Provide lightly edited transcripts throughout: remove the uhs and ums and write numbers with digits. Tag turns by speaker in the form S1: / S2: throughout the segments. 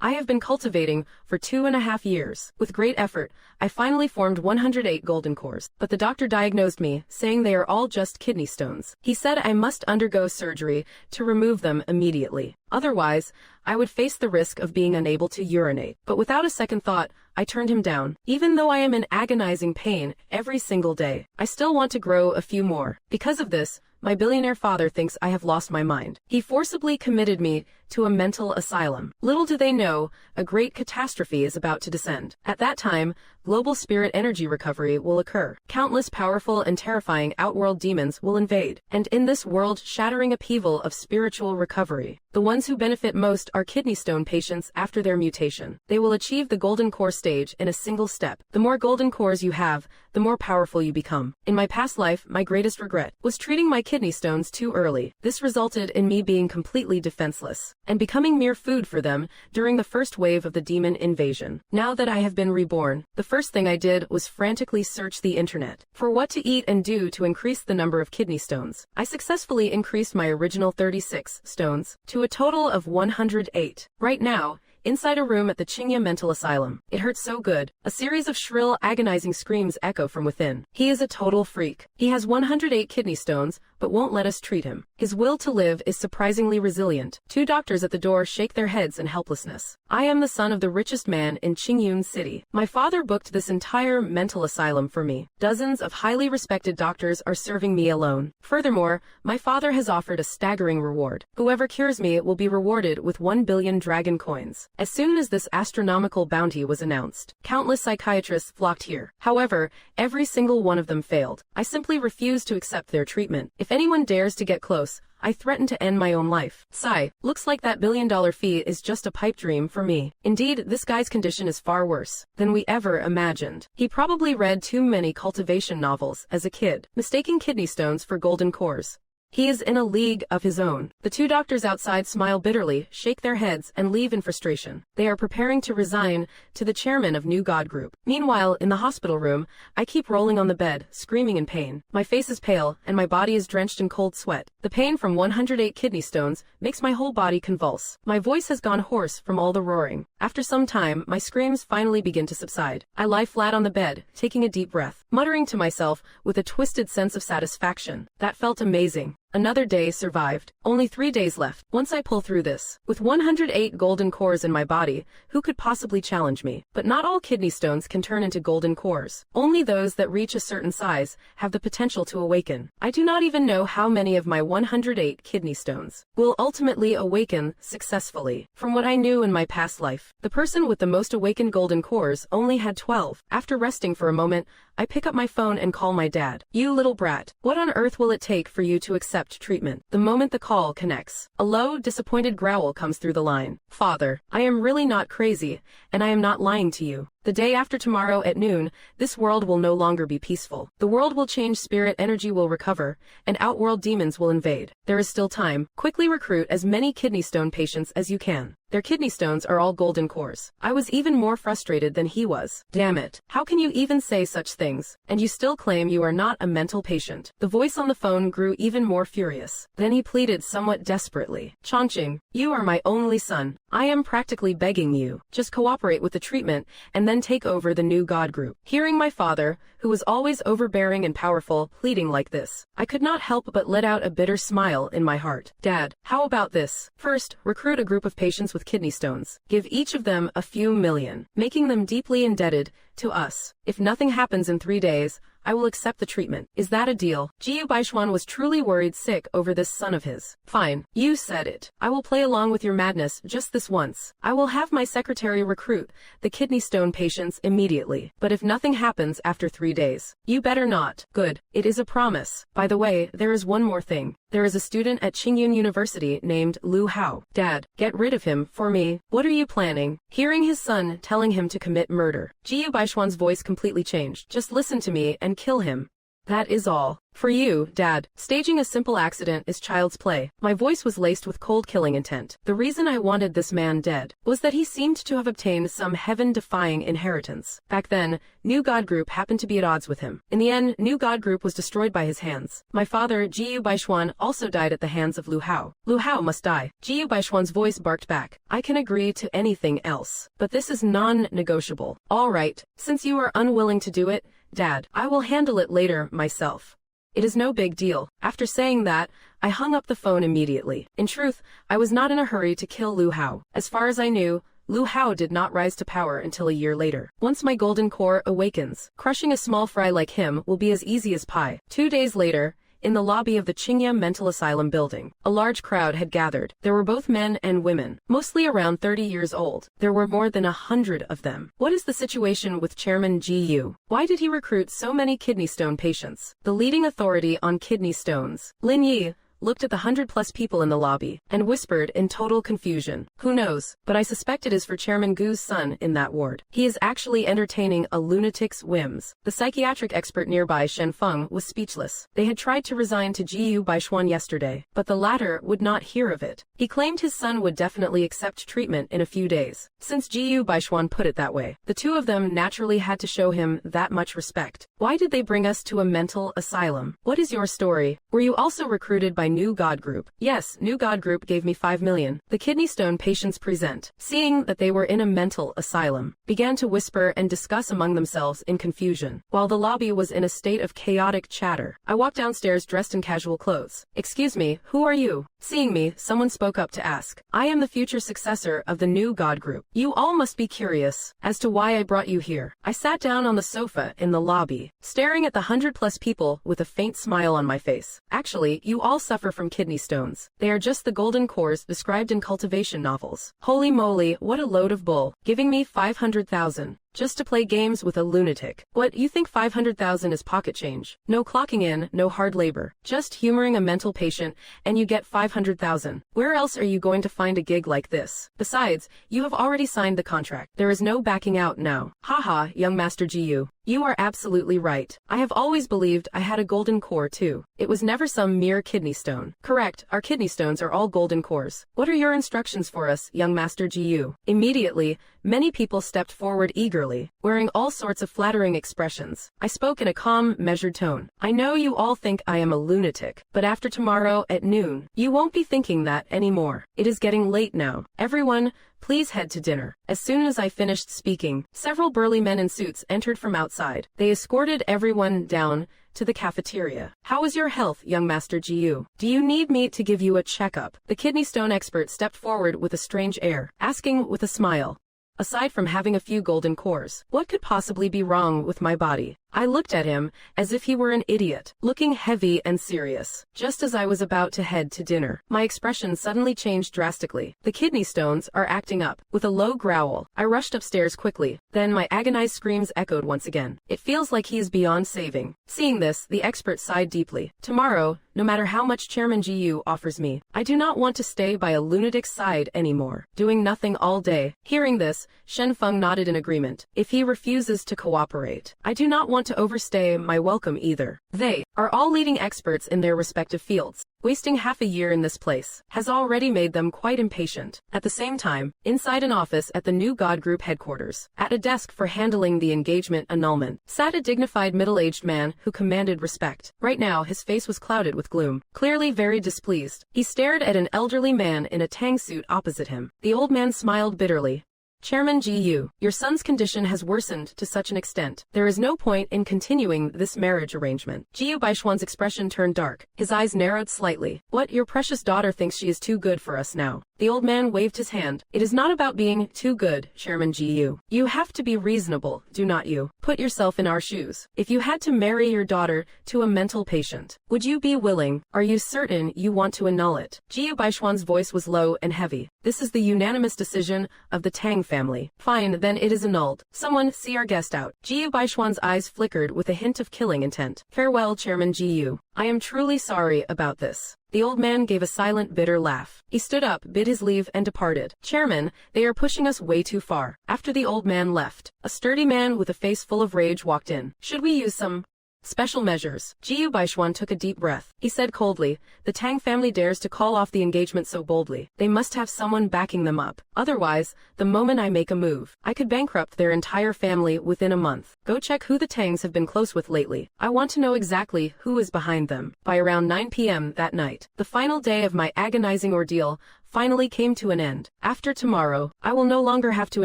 S1: I have been cultivating for 2.5 years. With great effort, I finally formed 108 golden cores, but the doctor diagnosed me, saying they are all just kidney stones. He said I must undergo surgery to remove them immediately. Otherwise, I would face the risk of being unable to urinate. But without a second thought, I turned him down. Even though I am in agonizing pain every single day, I still want to grow a few more. Because of this, my billionaire father thinks I have lost my mind. He forcibly committed me to a mental asylum. Little do they know, a great catastrophe is about to descend. At that time, global spirit energy recovery will occur. Countless powerful and terrifying outworld demons will invade. And in this world-shattering upheaval of spiritual recovery, the ones who benefit most are kidney stone patients after their mutation. They will achieve the golden core stage in a single step. The more golden cores you have, the more powerful you become. In my past life, my greatest regret was treating my kidney stones too early. This resulted in me being completely defenseless and becoming mere food for them during the first wave of the demon invasion. Now that I have been reborn, the first thing I did was frantically search the internet for what to eat and do to increase the number of kidney stones. I successfully increased my original 36 stones to a total of 108. Right now, inside a room at the Qingya Mental Asylum, it hurts so good. A series of shrill, agonizing screams echo from within. He is a total freak. He has 108 kidney stones, but won't let us treat him. His will to live is surprisingly resilient. Two doctors at the door shake their heads in helplessness. I am the son of the richest man in Qingyun City. My father booked this entire mental asylum for me. Dozens of highly respected doctors are serving me alone. Furthermore, my father has offered a staggering reward. Whoever cures me will be rewarded with 1 billion dragon coins. As soon as this astronomical bounty was announced, countless psychiatrists flocked here. However, every single one of them failed. I simply refused to accept their treatment. If anyone dares to get close, I threaten to end my own life. Sigh, looks like that billion-dollar fee is just a pipe dream for me. Indeed, this guy's condition is far worse than we ever imagined. He probably read too many cultivation novels as a kid, mistaking kidney stones for golden cores. He is in a league of his own. The two doctors outside smile bitterly, shake their heads, and leave in frustration. They are preparing to resign to the chairman of New God Group. Meanwhile, in the hospital room, I keep rolling on the bed, screaming in pain. My face is pale, and my body is drenched in cold sweat. The pain from 108 kidney stones makes my whole body convulse. My voice has gone hoarse from all the roaring. After some time, my screams finally begin to subside. I lie flat on the bed, taking a deep breath, muttering to myself with a twisted sense of satisfaction. That felt amazing. Another day survived. Only 3 days left. Once I pull through this, with 108 golden cores in my body, who could possibly challenge me? But not all kidney stones can turn into golden cores. Only those that reach a certain size have the potential to awaken. I do not even know how many of my 108 kidney stones will ultimately awaken successfully. From what I knew in my past life, the person with the most awakened golden cores only had 12. After resting for a moment, I pick up my phone and call my dad. You little brat, what on earth will it take for you to accept treatment? The moment the call connects, a low, disappointed growl comes through the line. Father, I am really not crazy, and I am not lying to you. The day after tomorrow at noon, this world will no longer be peaceful. The world will change, spirit energy will recover, and outworld demons will invade. There is still time. Quickly recruit as many kidney stone patients as you can. Their kidney stones are all golden cores. I was even more frustrated than he was. Damn it. How can you even say such things? And you still claim you are not a mental patient. The voice on the phone grew even more furious. Then he pleaded somewhat desperately. Chongqing, you are my only son. I am practically begging you. Just cooperate with the treatment and then take over the New God Group. Hearing my father, who was always overbearing and powerful, pleading like this, I could not help but let out a bitter smile in my heart. Dad, how about this? First, recruit a group of patients with kidney stones. Give each of them a few million, making them deeply indebted to us. If nothing happens in 3 days, I will accept the treatment. Is that a deal? Jiu Baishuan was truly worried sick over this son of his. Fine, you said it. I will play along with your madness just this once. I will have my secretary recruit the kidney stone patients immediately. But if nothing happens after 3 days, you better not. Good. It is a promise. By the way, there is one more thing. There is a student at Qingyun University named Lu Hao. Dad, get rid of him for me. What are you planning? Hearing his son telling him to commit murder, Jiu Baishuan's voice completely changed. Just listen to me and kill him. That is all. For you, Dad, staging a simple accident is child's play. My voice was laced with cold killing intent. The reason I wanted this man dead was that he seemed to have obtained some heaven-defying inheritance. Back then, New God Group happened to be at odds with him. In the end, New God Group was destroyed by his hands. My father, Jiyu Baishuan, also died at the hands of Lu Hao. Lu Hao must die. Jiyu Baishuan's voice barked back. I can agree to anything else, but this is non-negotiable. All right, since you are unwilling to do it, Dad, I will handle it later myself. It is no big deal. After saying that, I hung up the phone immediately. In truth, I was not in a hurry to kill Lu Hao. As far as I knew, Lu Hao did not rise to power until a year later. Once my golden core awakens, crushing a small fry like him will be as easy as pie. 2 days later, in the lobby of the Qingya Mental Asylum building, a large crowd had gathered. There were both men and women, mostly around 30 years old. There were more than 100 of them. What is the situation with Chairman Ji Yu? Why did he recruit so many kidney stone patients? The leading authority on kidney stones, Lin Yi, looked at the 100+ people in the lobby, and whispered in total confusion. Who knows, but I suspect it is for Chairman Gu's son in that ward. He is actually entertaining a lunatic's whims. The psychiatric expert nearby, Shen Feng, was speechless. They had tried to resign to Jiyu Baishuan yesterday, but the latter would not hear of it. He claimed his son would definitely accept treatment in a few days. Since Jiyu Baishuan put it that way, the two of them naturally had to show him that much respect. Why did they bring us to a mental asylum? What is your story? Were you also recruited by New God Group? Yes, New God Group gave me 5 million. The kidney stone patients present, seeing that they were in a mental asylum, began to whisper and discuss among themselves in confusion, while the lobby was in a state of chaotic chatter. I walked downstairs dressed in casual clothes. Excuse me, who are you? Seeing me, someone spoke up to ask. I am the future successor of the New God Group. You all must be curious as to why I brought you here. I sat down on the sofa in the lobby, staring at the 100+ people with a faint smile on my face. Actually, you all suffer from kidney stones. They are just the golden cores described in cultivation novels. Holy moly, what a load of bull. Giving me 500,000. Just to play games with a lunatic. What, you think 500,000 is pocket change? No clocking in, no hard labor. Just humoring a mental patient, and you get 500,000. Where else are you going to find a gig like this? Besides, you have already signed the contract. There is no backing out now. Haha, young Master Jiyu. You are absolutely right. I have always believed I had a golden core too. It was never some mere kidney stone. Correct, our kidney stones are all golden cores. What are your instructions for us, young Master Jiyu? Immediately, many people stepped forward eagerly, wearing all sorts of flattering expressions. I spoke in a calm, measured tone. I know you all think I am a lunatic, but after tomorrow at noon, you won't be thinking that anymore. It is getting late now. Everyone, please head to dinner. As soon as I finished speaking, several burly men in suits entered from outside. They escorted everyone down to the cafeteria. How is your health, young Master Jiyu? Do you need me to give you a checkup? The kidney stone expert stepped forward with a strange air, asking with a smile. Aside from having a few golden cores, what could possibly be wrong with my body? I looked at him as if he were an idiot, looking heavy and serious. Just as I was about to head to dinner, my expression suddenly changed drastically. The kidney stones are acting up. With a low growl, I rushed upstairs quickly. Then my agonized screams echoed once again. It feels like he is beyond saving. Seeing this, the expert sighed deeply. Tomorrow, no matter how much Chairman Jiyu offers me, I do not want to stay by a lunatic's side anymore, doing nothing all day. Hearing this, Shen Feng nodded in agreement. If he refuses to cooperate, I do not want to overstay my welcome either. They are all leading experts in their respective fields. Wasting half a year in this place has already made them quite impatient. At the same time, inside an office at the New God Group headquarters, at a desk for handling the engagement annulment, sat a dignified middle-aged man who commanded respect. Right now, his face was clouded with gloom, clearly very displeased. He stared at an elderly man in a tang suit opposite him. The old man smiled bitterly. Chairman Jiyu, your son's condition has worsened to such an extent. There is no point in continuing this marriage arrangement. Jiyu Baishuan's expression turned dark. His eyes narrowed slightly. What, your precious daughter thinks she is too good for us now? The old man waved his hand. It is not about being too good, Chairman Jiyu. You have to be reasonable, do not you? Put yourself in our shoes. If you had to marry your daughter to a mental patient, would you be willing? Are you certain you want to annul it? Jiyu Baishuan's voice was low and heavy. This is the unanimous decision of the Tang family. Fine, then it is annulled. Someone see our guest out. Jiyu Baishuan's eyes flickered with a hint of killing intent. Farewell, Chairman Jiyu. I am truly sorry about this. The old man gave a silent, bitter laugh. He stood up, bid his leave, and departed. Chairman, they are pushing us way too far. After the old man left, a sturdy man with a face full of rage walked in. Should we use some Special measures. Jiu Baishuan took a deep breath. He said coldly, the Tang family dares to call off the engagement so boldly. They must have someone backing them up. Otherwise, the moment I make a move, I could bankrupt their entire family within a month. Go check who the Tangs have been close with lately. I want to know exactly who is behind them. By around 9 p.m. that night, the final day of my agonizing ordeal finally came to an end. After tomorrow, I will no longer have to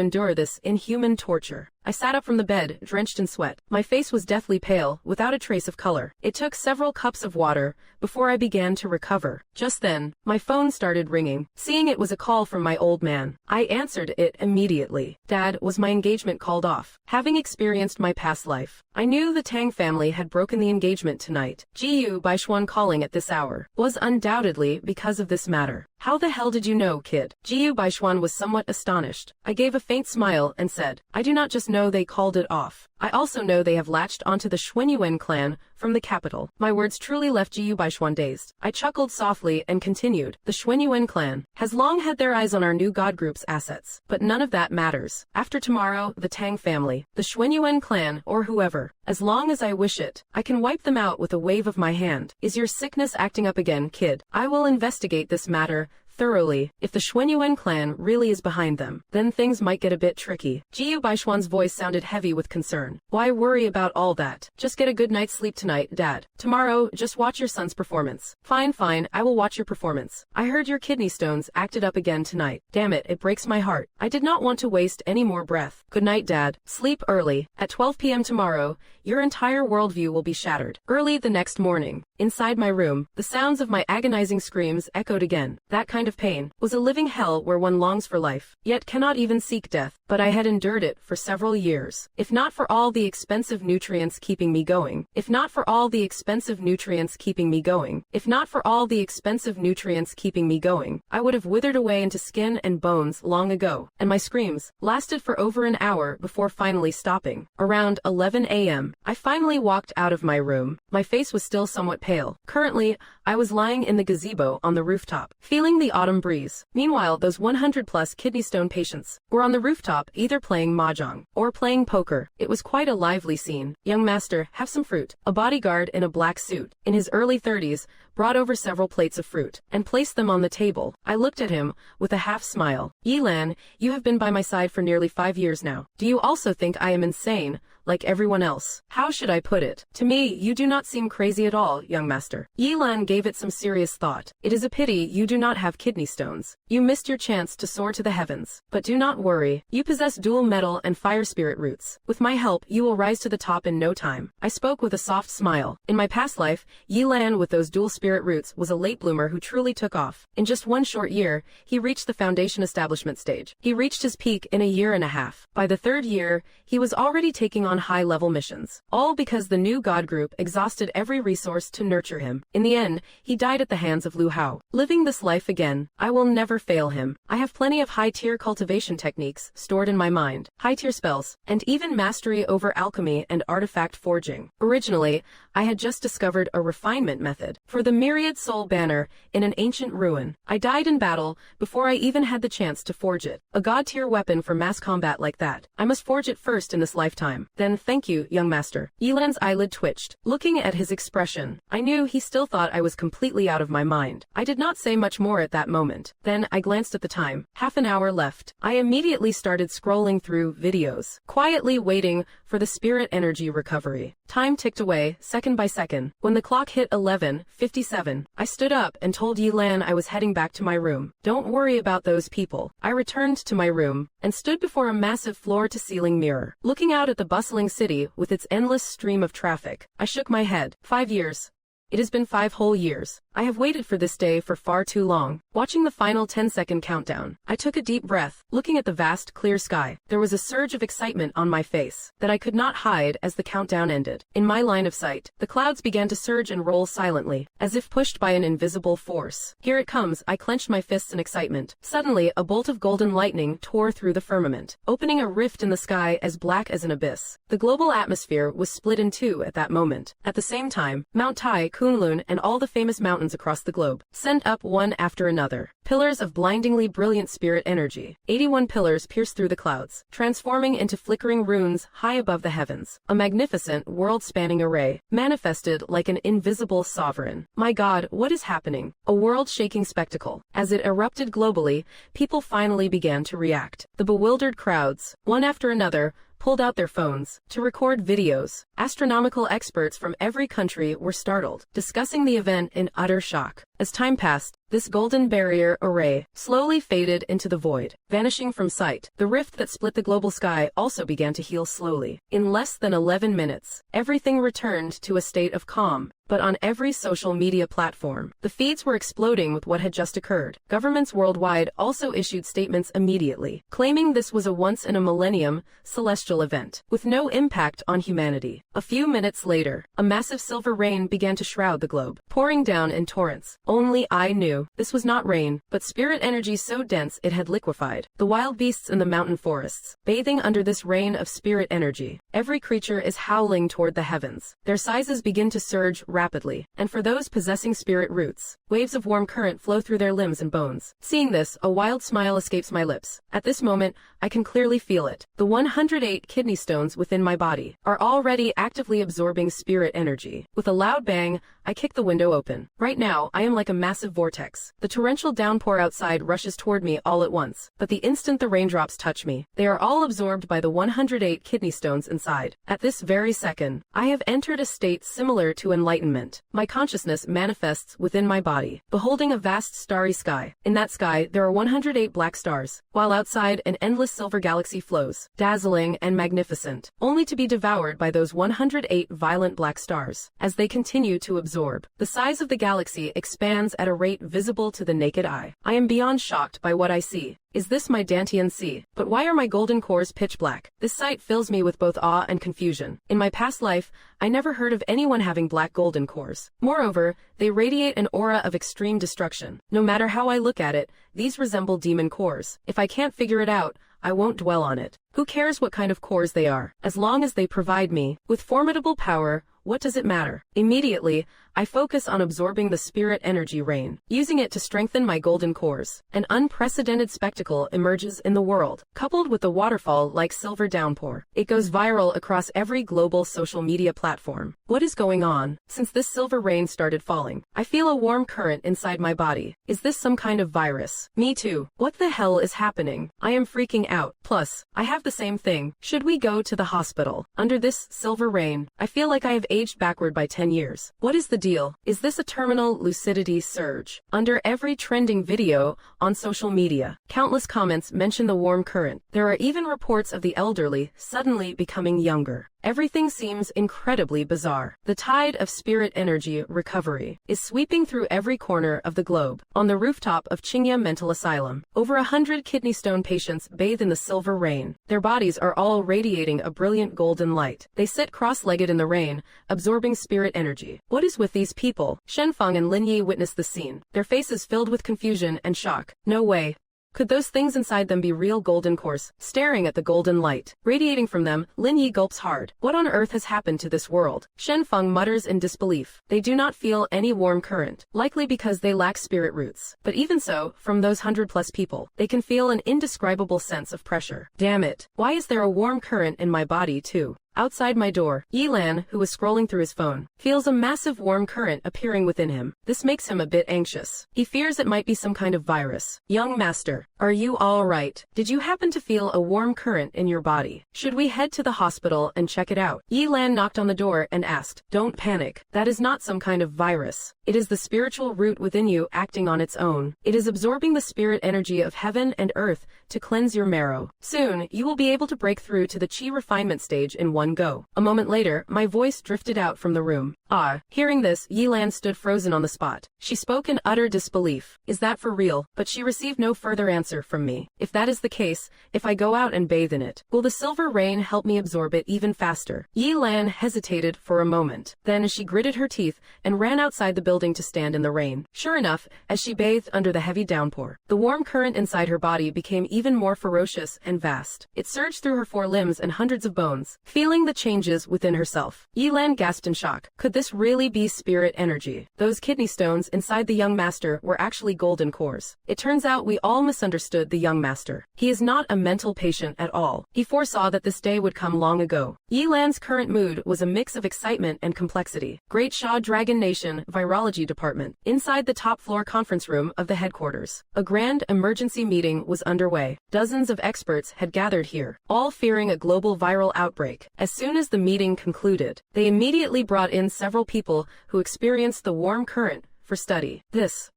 S1: endure this inhuman torture. I sat up from the bed, drenched in sweat. My face was deathly pale, without a trace of color. It took several cups of water before I began to recover. Just then, my phone started ringing. Seeing it was a call from my old man, I answered it immediately. Dad, was my engagement called off? Having experienced my past life, I knew the Tang family had broken the engagement tonight. Jiu Baishuan calling at this hour was undoubtedly because of this matter. How the hell did you know, kid? Jiu Baishuan was somewhat astonished. I gave a faint smile and said, I do not just know they called it off. I also know they have latched onto the Xuanyuan clan from the capital. My words truly left Jiu Baishuan dazed. I chuckled softly and continued, the Xuanyuan clan has long had their eyes on our new god group's assets. But none of that matters. After tomorrow, the Tang family, the Xuanyuan clan, or whoever, as long as I wish it, I can wipe them out with a wave of my hand. Is your sickness acting up again, kid? I will investigate this matter thoroughly. If the Xuanyuan clan really is behind them, then things might get a bit tricky. Jiu Baishuan's voice sounded heavy with concern. Why worry about all that? Just get a good night's sleep tonight, Dad. Tomorrow, just watch your son's performance. Fine, I will watch your performance. I heard your kidney stones acted up again tonight. Damn it, it breaks my heart. I did not want to waste any more breath. Good night, Dad. Sleep early. At 12 p.m. tomorrow, your entire worldview will be shattered. Early the next morning, inside my room, the sounds of my agonizing screams echoed again. That kind of pain was a living hell where one longs for life, yet cannot even seek death. But I had endured it for several years. If not for all the expensive nutrients keeping me going, if not for all the expensive nutrients keeping me going, if not for all the expensive nutrients keeping me going, I would have withered away into skin and bones long ago. And my screams lasted for over an hour before finally stopping. Around 11 a.m., I finally walked out of my room. My face was still somewhat pale. Currently, I was lying in the gazebo on the rooftop, feeling the autumn breeze. Meanwhile, those 100-plus kidney stone patients were on the rooftop either playing mahjong or playing poker. It was quite a lively scene. Young master, have some fruit. A bodyguard in a black suit, in his early 30s, brought over several plates of fruit and placed them on the table. I looked at him with a half smile. Yilan, you have been by my side for nearly 5 years now. Do you also think I am insane, like everyone else? How should I put it? To me, you do not seem crazy at all, young master. Yilan gave it some serious thought. It is a pity you do not have kidney stones. You missed your chance to soar to the heavens. But do not worry. You possess dual metal and fire spirit roots. With my help, you will rise to the top in no time. I spoke with a soft smile. In my past life, Yilan with those dual spirit roots was a late bloomer who truly took off. In just one short year, he reached the foundation establishment stage. He reached his peak in a year and a half. By the 3rd year, he was already taking on high-level missions. All because the new god group exhausted every resource to nurture him. In the end, he died at the hands of Lu Hao. Living this life again, I will never fail him. I have plenty of high-tier cultivation techniques stored in my mind, high-tier spells, and even mastery over alchemy and artifact forging. Originally, I had just discovered a refinement method for the myriad soul banner in an ancient ruin. I died in battle before I even had the chance to forge it. A god-tier weapon for mass combat like that. I must forge it first in this lifetime. Then thank you, young master. Yilan's eyelid twitched. Looking at his expression, I knew he still thought I was completely out of my mind. I did not say much more at that moment. Then I glanced at the time. Half an hour left. I immediately started scrolling through videos, quietly waiting for the spirit energy recovery. Time ticked away, second by second. When the clock hit 11:57, I stood up and told Yilan I was heading back to my room. Don't worry about those people. I returned to my room and stood before a massive floor-to-ceiling mirror, looking out at the bustling city with its endless stream of traffic. I shook my head. 5 years. It has been 5 whole years. I have waited for this day for far too long. Watching the final 10-second countdown, I took a deep breath, looking at the vast, clear sky. There was a surge of excitement on my face that I could not hide as the countdown ended. In my line of sight, the clouds began to surge and roll silently, as if pushed by an invisible force. Here it comes, I clenched my fists in excitement. Suddenly, a bolt of golden lightning tore through the firmament, opening a rift in the sky as black as an abyss. The global atmosphere was split in two at that moment. At the same time, Mount Tai, Kunlun, and all the famous mountains mountains across the globe, sent up one after another. Pillars of blindingly brilliant spirit energy. 81 pillars pierce through the clouds, transforming into flickering runes high above the heavens. A magnificent, world-spanning array, manifested like an invisible sovereign. My God, what is happening? A world-shaking spectacle. As it erupted globally, people finally began to react. The bewildered crowds, one after another, pulled out their phones to record videos. Astronomical experts from every country were startled, discussing the event in utter shock. As time passed, this golden barrier array slowly faded into the void, vanishing from sight. The rift that split the global sky also began to heal slowly. In less than 11 minutes, everything returned to a state of calm. But on every social media platform, the feeds were exploding with what had just occurred. Governments worldwide also issued statements immediately, claiming this was a once-in-a-millennium celestial event, with no impact on humanity. A few minutes later, a massive silver rain began to shroud the globe, pouring down in torrents. Only I knew this was not rain, but spirit energy so dense it had liquefied. The wild beasts in the mountain forests, bathing under this rain of spirit energy. Every creature is howling toward the heavens. Their sizes begin to surge rapidly, and for those possessing spirit roots, waves of warm current flow through their limbs and bones. Seeing this, a wild smile escapes my lips. At this moment, I can clearly feel it. The 108 kidney stones within my body are already actively absorbing spirit energy. With a loud bang, I kick the window open. Right now, I am like a massive vortex. The torrential downpour outside rushes toward me all at once, but the instant the raindrops touch me, they are all absorbed by the 108 kidney stones inside. At this very second, I have entered a state similar to enlightenment. My consciousness manifests within my body, beholding a vast starry sky. In that sky, there are 108 black stars, while outside an endless silver galaxy flows, dazzling and magnificent, only to be devoured by those 108 violent black stars. As they continue to absorb, the size of the galaxy expands at a rate visible to the naked eye. I am beyond shocked by what I see. Is this my Dantian sea? But why are my golden cores pitch black? This sight fills me with both awe and confusion. In my past life, I never heard of anyone having black golden cores. Moreover, they radiate an aura of extreme destruction. No matter how I look at it, these resemble demon cores. If I can't figure it out, I won't dwell on it. Who cares what kind of cores they are? As long as they provide me with formidable power, what does it matter? Immediately, I focus on absorbing the spirit energy rain, using it to strengthen my golden cores. An unprecedented spectacle emerges in the world, coupled with a waterfall-like silver downpour. It goes viral across every global social media platform. What is going on? Since this silver rain started falling, I feel a warm current inside my body. Is this some kind of virus? Me too. What the hell is happening? I am freaking out. Plus, I have the same thing. Should we go to the hospital? Under this silver rain, I feel like I have aged backward by 10 years. What is the deal? Is this a terminal lucidity surge? Under every trending video on social media, countless comments mention the warm current. There are even reports of the elderly suddenly becoming younger. Everything seems incredibly bizarre. The tide of spirit energy recovery is sweeping through every corner of the globe. On the rooftop of Qingya Mental Asylum, over 100 kidney stone patients bathe in the silver rain. Their bodies are all radiating a brilliant golden light. They sit cross-legged in the rain, absorbing spirit energy. What is with these people? Shenfeng and Lin Yi witness the scene, their faces filled with confusion and shock. No way. Could those things inside them be real golden cores? Staring at the golden light radiating from them, Lin Yi gulps hard. What on earth has happened to this world? Shenfeng mutters in disbelief. They do not feel any warm current, likely because they lack spirit roots. But even so, from those 100+ people, they can feel an indescribable sense of pressure. Damn it. Why is there a warm current in my body too? Outside my door, Yilan, who was scrolling through his phone, feels a massive warm current appearing within him. This makes him a bit anxious. He fears it might be some kind of virus. Young master, are you all right? Did you happen to feel a warm current in your body? Should we head to the hospital and check it out? Yilan knocked on the door and asked, Don't panic. That is not some kind of virus. It is the spiritual root within you acting on its own. It is absorbing the spirit energy of heaven and earth to cleanse your marrow. Soon, you will be able to break through to the chi refinement stage in one go. A moment later, my voice drifted out from the room. Ah. Hearing this, Yilan stood frozen on the spot. She spoke in utter disbelief. Is that for real? But she received no further answer from me. If that is the case, if I go out and bathe in it, will the silver rain help me absorb it even faster? Yilan hesitated for a moment. Then she gritted her teeth and ran outside the building to stand in the rain. Sure enough, as she bathed under the heavy downpour, the warm current inside her body became even more ferocious and vast. It surged through her 4 limbs and hundreds of bones. Feeling feeling the changes within herself. Yilan gasped in shock. Could this really be spirit energy? Those kidney stones inside the young master were actually golden cores. It turns out we all misunderstood the young master. He is not a mental patient at all. He foresaw that this day would come long ago. Yilan's current mood was a mix of excitement and complexity. Great Sha Dragon Nation Virology Department. Inside the top floor conference room of the headquarters, a grand emergency meeting was underway. Dozens of experts had gathered here, all fearing a global viral outbreak. As soon as the meeting concluded, they immediately brought in several people who experienced the warm current for study. This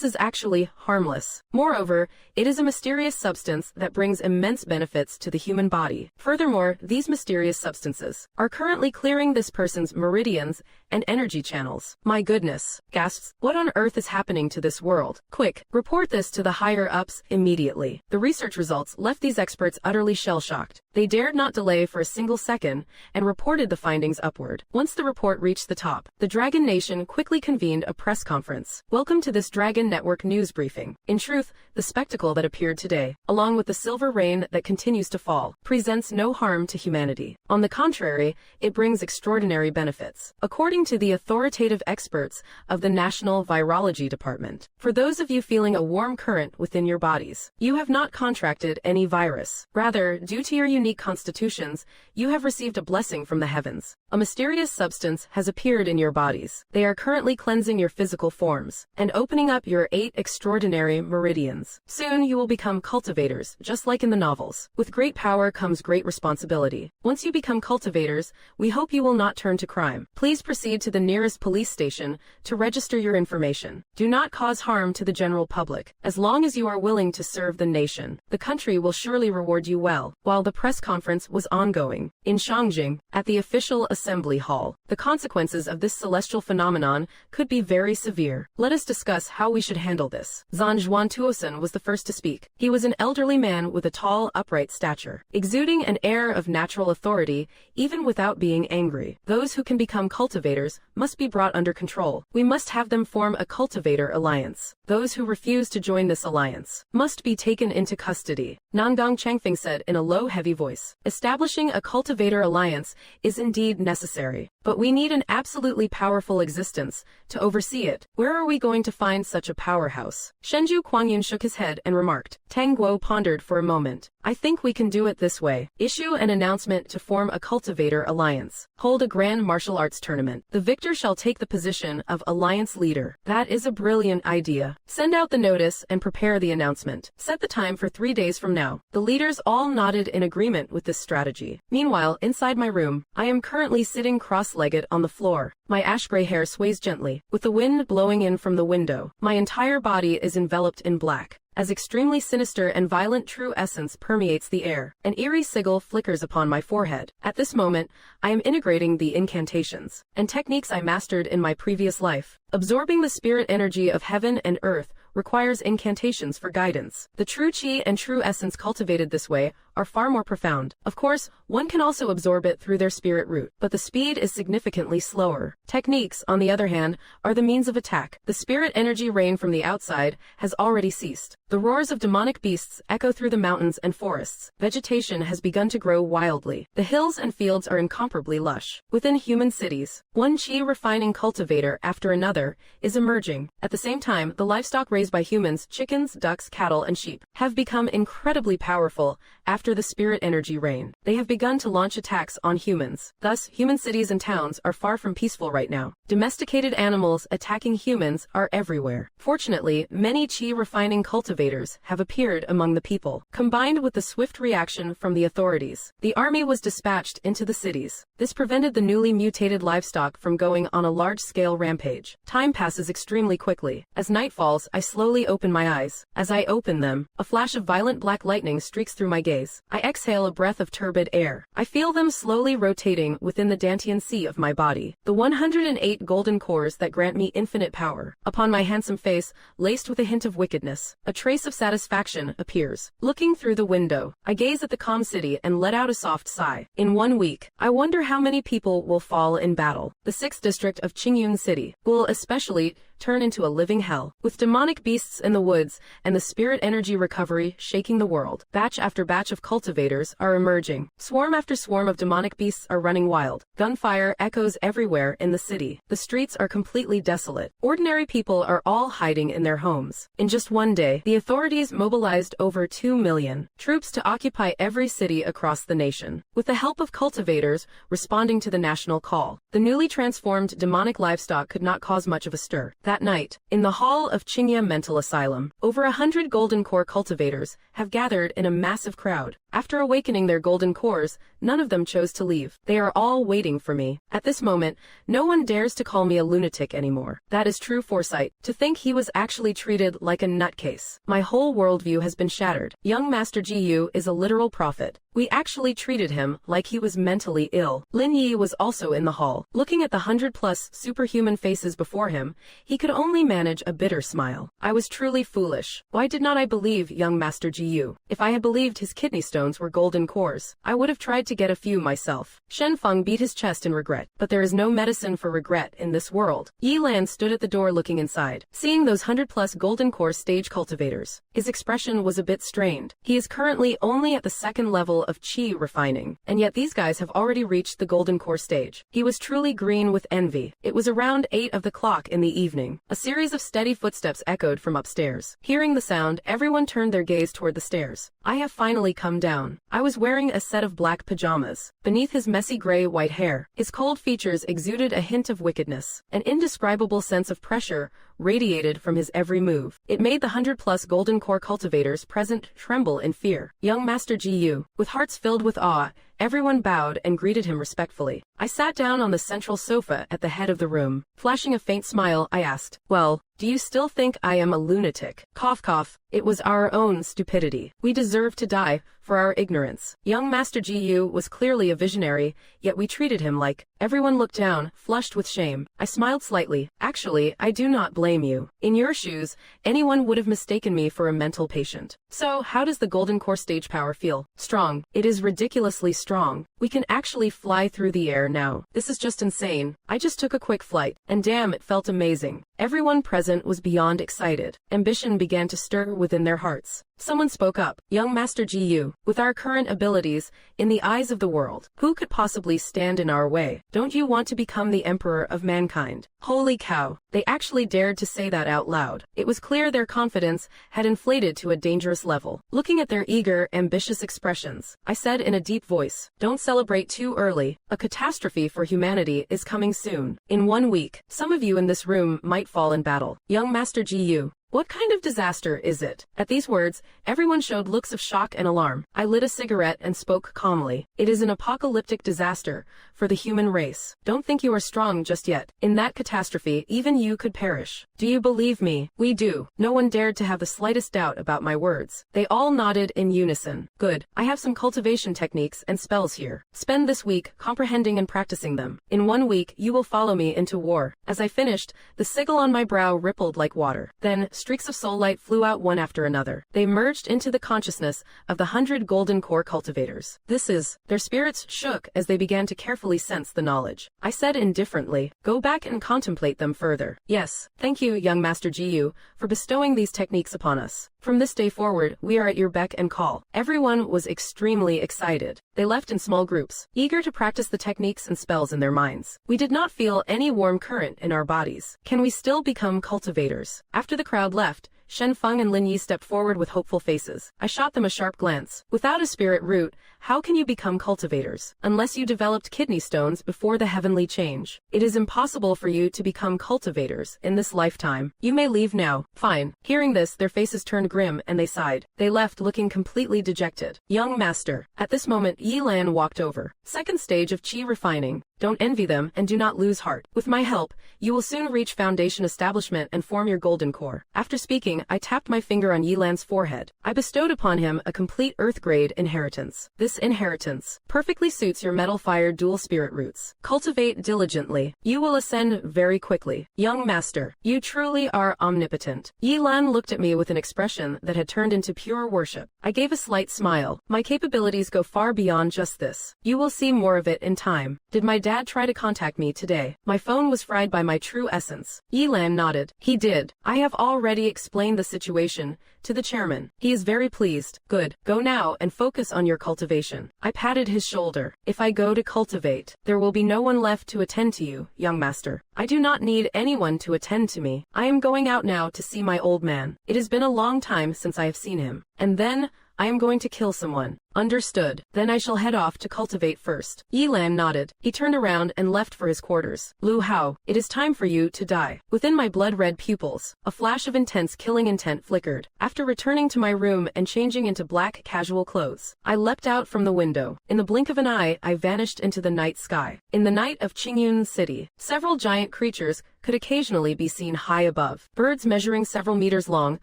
S1: is actually harmless. Moreover, it is a mysterious substance that brings immense benefits to the human body. Furthermore, these mysterious substances are currently clearing this person's meridians and energy channels. My goodness, gasps, what on earth is happening to this world? Quick, report this to the higher-ups immediately. The research results left these experts utterly shell-shocked. They dared not delay for a single second and reported the findings upward. Once the report reached the top, the Dragon Nation quickly convened a press conference. Welcome to this Dragon Network news briefing. In truth, the spectacle that appeared today, along with the silver rain that continues to fall, presents no harm to humanity. On the contrary, it brings extraordinary benefits, according to the authoritative experts of the National Virology Department. For those of you feeling a warm current within your bodies, you have not contracted any virus. Rather, due to your unique constitutions, you have received a blessing from the heavens. A mysterious substance has appeared in your bodies. They are currently cleansing your physical forms and opening up your 8 extraordinary meridians. Soon you will become cultivators, just like in the novels. With great power comes great responsibility. Once you become cultivators, we hope you will not turn to crime. Please proceed to the nearest police station to register your information. Do not cause harm to the general public. As long as you are willing to serve the nation, the country will surely reward you well. While the press conference was ongoing, in Shangjing, at the official assembly hall, the consequences of this celestial phenomenon could be very severe. Let us discuss how we should handle this. Zanjuan Tuosun was the first to speak. He was an elderly man with a tall, upright stature, exuding an air of natural authority, even without being angry. Those who can become cultivators must be brought under control. We must have them form a cultivator alliance. Those who refuse to join this alliance must be taken into custody. Nangang Changfeng said in a low, heavy voice. Establishing a cultivator alliance is indeed necessary, but we need an absolutely powerful existence to oversee it. Where are we going to find such a powerhouse? Shenju Kuangyun shook his head and remarked. Tang Guo pondered for a moment. I think we can do it this way. Issue an announcement to form a cultivator alliance. Hold a grand martial arts tournament. The victor shall take the position of alliance leader. That is a brilliant idea. Send out the notice and prepare the announcement. Set the time for 3 days from now. The leaders all nodded in agreement with this strategy. Meanwhile, inside my room, I am currently sitting cross-legged on the floor. My ash-gray hair sways gently, with the wind blowing in from the window. My entire body is enveloped in black, as extremely sinister and violent true essence permeates the air. An eerie sigil flickers upon my forehead. At this moment, I am integrating the incantations and techniques I mastered in my previous life. Absorbing the spirit energy of heaven and earth requires incantations for guidance. The true chi and true essence cultivated this way are far more profound. Of course, one can also absorb it through their spirit root, but the speed is significantly slower. Techniques, on the other hand, are the means of attack. The spirit energy rain from the outside has already ceased. The roars of demonic beasts echo through the mountains and forests. Vegetation has begun to grow wildly. The hills and fields are incomparably lush. Within human cities, one chi refining cultivator after another is emerging. At the same time, the livestock raised by humans, chickens, ducks, cattle, and sheep, have become incredibly powerful after the spirit energy rain. They have begun to launch attacks on humans. Thus, human cities and towns are far from peaceful right now. Domesticated animals attacking humans are everywhere. Fortunately, many chi refining cultivators have appeared among the people. Combined with the swift reaction from the authorities, the army was dispatched into the cities. This prevented the newly mutated livestock from going on a large-scale rampage. Time passes extremely quickly. As night falls, I slowly open my eyes. As I open them, a flash of violent black lightning streaks through my gaze. I exhale a breath of turbid air. I feel them slowly rotating within the Dantian sea of my body. The 108 golden cores that grant me infinite power. Upon my handsome face, laced with a hint of wickedness, a trace of satisfaction appears. Looking through the window, I gaze at the calm city and let out a soft sigh. In 1 week, I wonder how many people will fall in battle. The 6th district of Qingyun City will especially turn into a living hell. With demonic beasts in the woods and the spirit energy recovery shaking the world, batch after batch of cultivators are emerging. Swarm after swarm of demonic beasts are running wild. Gunfire echoes everywhere in the city. The streets are completely desolate. Ordinary people are all hiding in their homes. In just one day, the authorities mobilized over 2 million troops to occupy every city across the nation. With the help of cultivators responding to the national call, the newly transformed demonic livestock could not cause much of a stir. That night, in the hall of Qingya Mental Asylum, over 100 golden core cultivators have gathered in a massive crowd. After awakening their golden cores, none of them chose to leave. They are all waiting for me. At this moment, no one dares to call me a lunatic anymore. That is true foresight. To think he was actually treated like a nutcase. My whole worldview has been shattered. Young Master Ji is a literal prophet. We actually treated him like he was mentally ill. Lin Yi was also in the hall. Looking at the 100+ superhuman faces before him, he could only manage a bitter smile. I was truly foolish. Why did not I believe young Master Ji? If I had believed his kidney stones were golden cores, I would have tried to get a few myself. Shen Feng beat his chest in regret. But there is no medicine for regret in this world. Yi Lan stood at the door looking inside. Seeing those 100+ golden core stage cultivators, his expression was a bit strained. He is currently only at the second level of qi refining, and yet these guys have already reached the golden core stage. He was truly green with envy. It was around 8 of the clock in the evening. A series of steady footsteps echoed from upstairs. Hearing the sound, everyone turned their gaze toward the stairs. I have finally come down. I was wearing a set of black pajamas. Beneath his messy gray-white hair, his cold features exuded a hint of wickedness. An indescribable sense of pressure radiated from his every move. It made the 100+ golden core cultivators present tremble in fear. Young Master Ji, with hearts filled with awe, everyone bowed and greeted him respectfully. I sat down on the central sofa at the head of the room. Flashing a faint smile, I asked, "Well, do you still think I am a lunatic?" Cough cough. It was our own stupidity. We deserve to die for our ignorance. Young Master Ji was clearly a visionary, yet we treated him like... Everyone looked down, flushed with shame. I smiled slightly. Actually, I do not blame you. In your shoes, anyone would have mistaken me for a mental patient. So, how does the golden core stage power feel? Strong. It is ridiculously strong. We can actually fly through the air now. This is just insane. I just took a quick flight, and damn, it felt amazing. Everyone present was beyond excited. Ambition began to stir within their hearts. Someone spoke up. Young Master Ji, with our current abilities, in the eyes of the world, who could possibly stand in our way? Don't you want to become the emperor of mankind? Holy cow. They actually dared to say that out loud. It was clear their confidence had inflated to a dangerous level. Looking at their eager, ambitious expressions, I said in a deep voice, "Don't celebrate too early. A catastrophe for humanity is coming soon. In 1 week, some of you in this room might fall in battle." Young Master Ji, what kind of disaster is it? At these words, everyone showed looks of shock and alarm. I lit a cigarette and spoke calmly. It is an apocalyptic disaster for the human race. Don't think you are strong just yet. In that catastrophe, even you could perish. Do you believe me? We do. No one dared to have the slightest doubt about my words. They all nodded in unison. Good. I have some cultivation techniques and spells here. Spend this week comprehending and practicing them. In 1 week, you will follow me into war. As I finished, the sigil on my brow rippled like water. Then, streaks of soul light flew out one after another. They merged into the consciousness of the 100 golden core cultivators. Their spirits shook as they began to carefully sense the knowledge. I said indifferently, "Go back and contemplate them further." Yes, thank you, young Master Ji, for bestowing these techniques upon us. From this day forward, we are at your beck and call. Everyone was extremely excited. They left in small groups, eager to practice the techniques and spells in their minds. We did not feel any warm current in our bodies. Can we still become cultivators? After the crowd left, Shen Feng and Lin Yi stepped forward with hopeful faces. I shot them a sharp glance. Without a spirit root, how can you become cultivators? Unless you developed kidney stones before the heavenly change. It is impossible for you to become cultivators in this lifetime. You may leave now. Fine. Hearing this, their faces turned grim and they sighed. They left looking completely dejected. Young Master. At this moment, Yi Lan walked over. Second stage of qi refining. Don't envy them and do not lose heart. With my help, you will soon reach foundation establishment and form your golden core. After speaking, I tapped my finger on Yi Lan's forehead. I bestowed upon him a complete earth-grade inheritance. This This inheritance perfectly suits your metal-fired dual-spirit roots. Cultivate diligently. You will ascend very quickly. Young master, you truly are omnipotent. Yi Lan looked at me with an expression that had turned into pure worship. I gave a slight smile. My capabilities go far beyond just this. You will see more of it in time. Did my dad try to contact me today? My phone was fried by my true essence. Yi Lan nodded. He did. I have already explained the situation to the chairman. He is very pleased. Good. Go now and focus on your cultivation. I patted his shoulder. If I go to cultivate, there will be no one left to attend to you, young master. I do not need anyone to attend to me. I am going out now to see my old man. It has been a long time since I have seen him. And then I am going to kill someone. Understood. Then I shall head off to cultivate first. Yi Lan nodded. He turned around and left for his quarters. Lu Hao, it is time for you to die. Within my blood-red pupils, a flash of intense killing intent flickered. After returning to my room and changing into black casual clothes, I leapt out from the window. In the blink of an eye, I vanished into the night sky. In the night of Qingyun City, several giant creatures could occasionally be seen high above. Birds measuring several meters long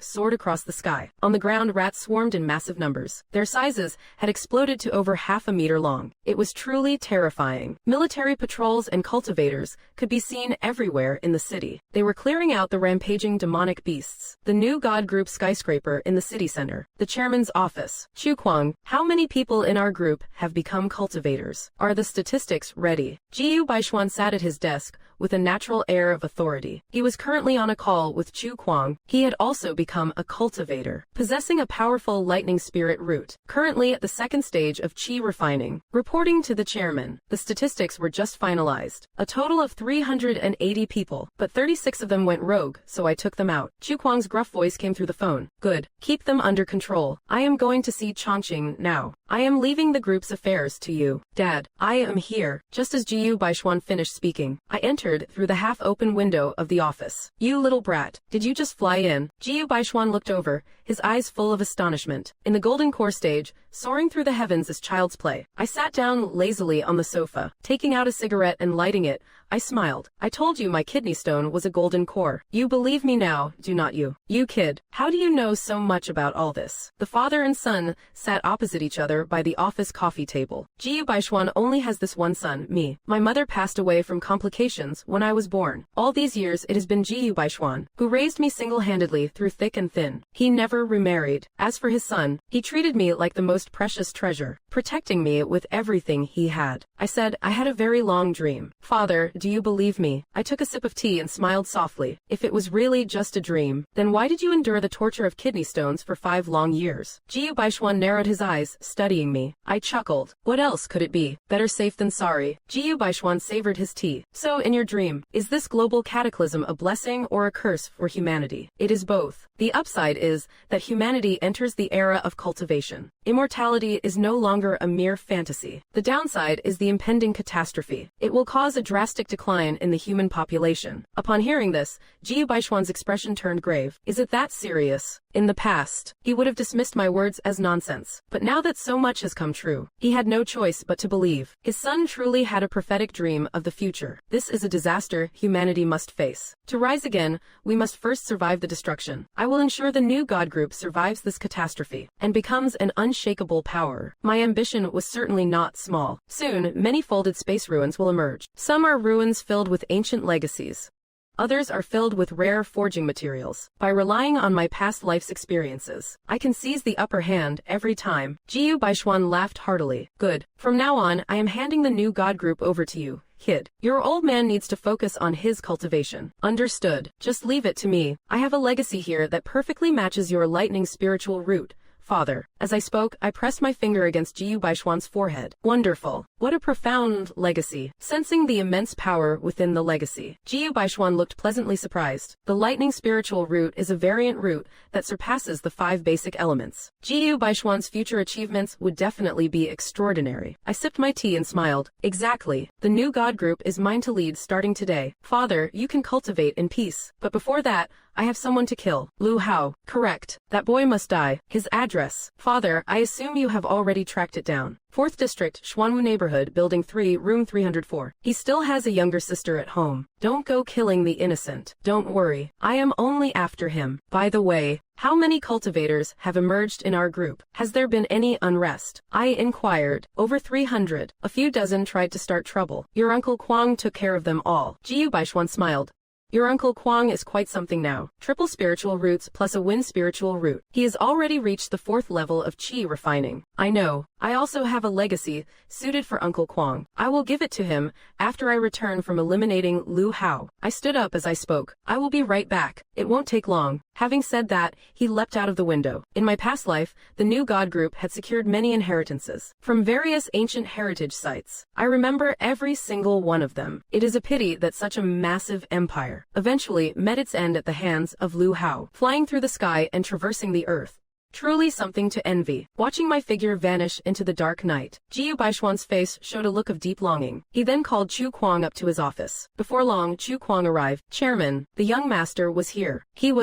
S1: soared across the sky. On the ground, rats swarmed in massive numbers. Their sizes had exploded to over half a meter long. It was truly terrifying. Military patrols and cultivators could be seen everywhere in the city. They were clearing out the rampaging demonic beasts. The new God Group skyscraper in the city center. The chairman's office. Chu Kuang, how many people in our group have become cultivators? Are the statistics ready? Jiu Baishuan sat at his desk with a natural air of authority. He was currently on a call with Chu Kuang. He had also become a cultivator, possessing a powerful lightning spirit root, currently at the second stage of chi refining. Reporting to the chairman, the statistics were just finalized. A total of 380 people, but 36 of them went rogue, so I took them out. Chu Kuang's gruff voice came through the phone. Good. Keep them under control. I am going to see Chongqing now. I am leaving the group's affairs to you. Dad, I am here. Just as Jiu Baishuan finished speaking, I entered through the half-open window of the office. You little brat, did you just fly in? Jiu Baishuan looked over, his eyes full of astonishment. In the golden core stage, soaring through the heavens is child's play. I sat down lazily on the sofa. Taking out a cigarette and lighting it, I smiled. I told you my kidney stone was a golden core. You believe me now, do not you? You kid, how do you know so much about all this? The father and son sat opposite each other by the office coffee table. Jiu Baishuan only has this one son, me. My mother passed away from complications when I was born. All these years it has been Jiu Baishuan who raised me single-handedly through thick and thin. He never remarried. As for his son, he treated me like the most precious treasure, protecting me with everything he had. I said, I had a very long dream. Father, do you believe me? I took a sip of tea and smiled softly. If it was really just a dream, then why did you endure the torture of kidney stones for 5 long years? Jiu Baishuan narrowed his eyes, studying me. I chuckled. What else could it be? Better safe than sorry. Jiu Baishuan savored his tea. So, in your dream, is this global cataclysm a blessing or a curse for humanity? It is both. The upside is that humanity enters the era of cultivation. Immortality is no longer a mere fantasy. The downside is the impending catastrophe. It will cause a drastic decline in the human population. Upon hearing this, Jiu Baishuan's expression turned grave. Is it that serious? In the past, he would have dismissed my words as nonsense. But now that so much has come true, he had no choice but to believe. His son truly had a prophetic dream of the future. This is a disaster humanity must face. To rise again, we must first survive the destruction. I will ensure the new God Group survives this catastrophe and becomes an unshakable power. My ambition was certainly not small. Soon, many folded space ruins will emerge. Some are ruins filled with ancient legacies. Others are filled with rare forging materials. By relying on my past life's experiences, I can seize the upper hand every time. Jiu Baishuan laughed heartily. Good. From now on, I am handing the new God Group over to you. Kid, your old man needs to focus on his cultivation. Understood. Just leave it to me. I have a legacy here that perfectly matches your lightning spiritual root. Father. As I spoke, I pressed my finger against Jiu Baishuan's forehead. Wonderful. What a profound legacy. Sensing the immense power within the legacy, Jiu Baishuan looked pleasantly surprised. The lightning spiritual root is a variant root that surpasses the 5 basic elements. Jiu Baishuan's future achievements would definitely be extraordinary. I sipped my tea and smiled. Exactly. The new God Group is mine to lead starting today. Father, you can cultivate in peace. But before that, I have someone to kill. Lu Hao. Correct. That boy must die. His address. Father, I assume you have already tracked it down. 4th District, Xuanwu Neighborhood, Building 3, Room 304. He still has a younger sister at home. Don't go killing the innocent. Don't worry. I am only after him. By the way, how many cultivators have emerged in our group? Has there been any unrest? I inquired. Over 300. A few dozen tried to start trouble. Your Uncle Kwang took care of them all. Jiu Baishuan smiled. Your Uncle Kwang is quite something now. Triple spiritual roots plus a wind spiritual root. He has already reached the 4th level of qi refining. I know. I also have a legacy suited for Uncle Kwang. I will give it to him after I return from eliminating Lu Hao. I stood up as I spoke. I will be right back. It won't take long. Having said that, he leapt out of the window. In my past life, the new god group had secured many inheritances from various ancient heritage sites. I remember every single one of them. It is a pity that such a massive empire eventually met its end at the hands of Lu Hao, flying through the sky and traversing the earth. Truly something to envy. Watching my figure vanish into the dark night, Jiu Baishuan's face showed a look of deep longing. He then called Chu Kwang up to his office. Before long, Chu Kwang arrived. Chairman, the young master was here. He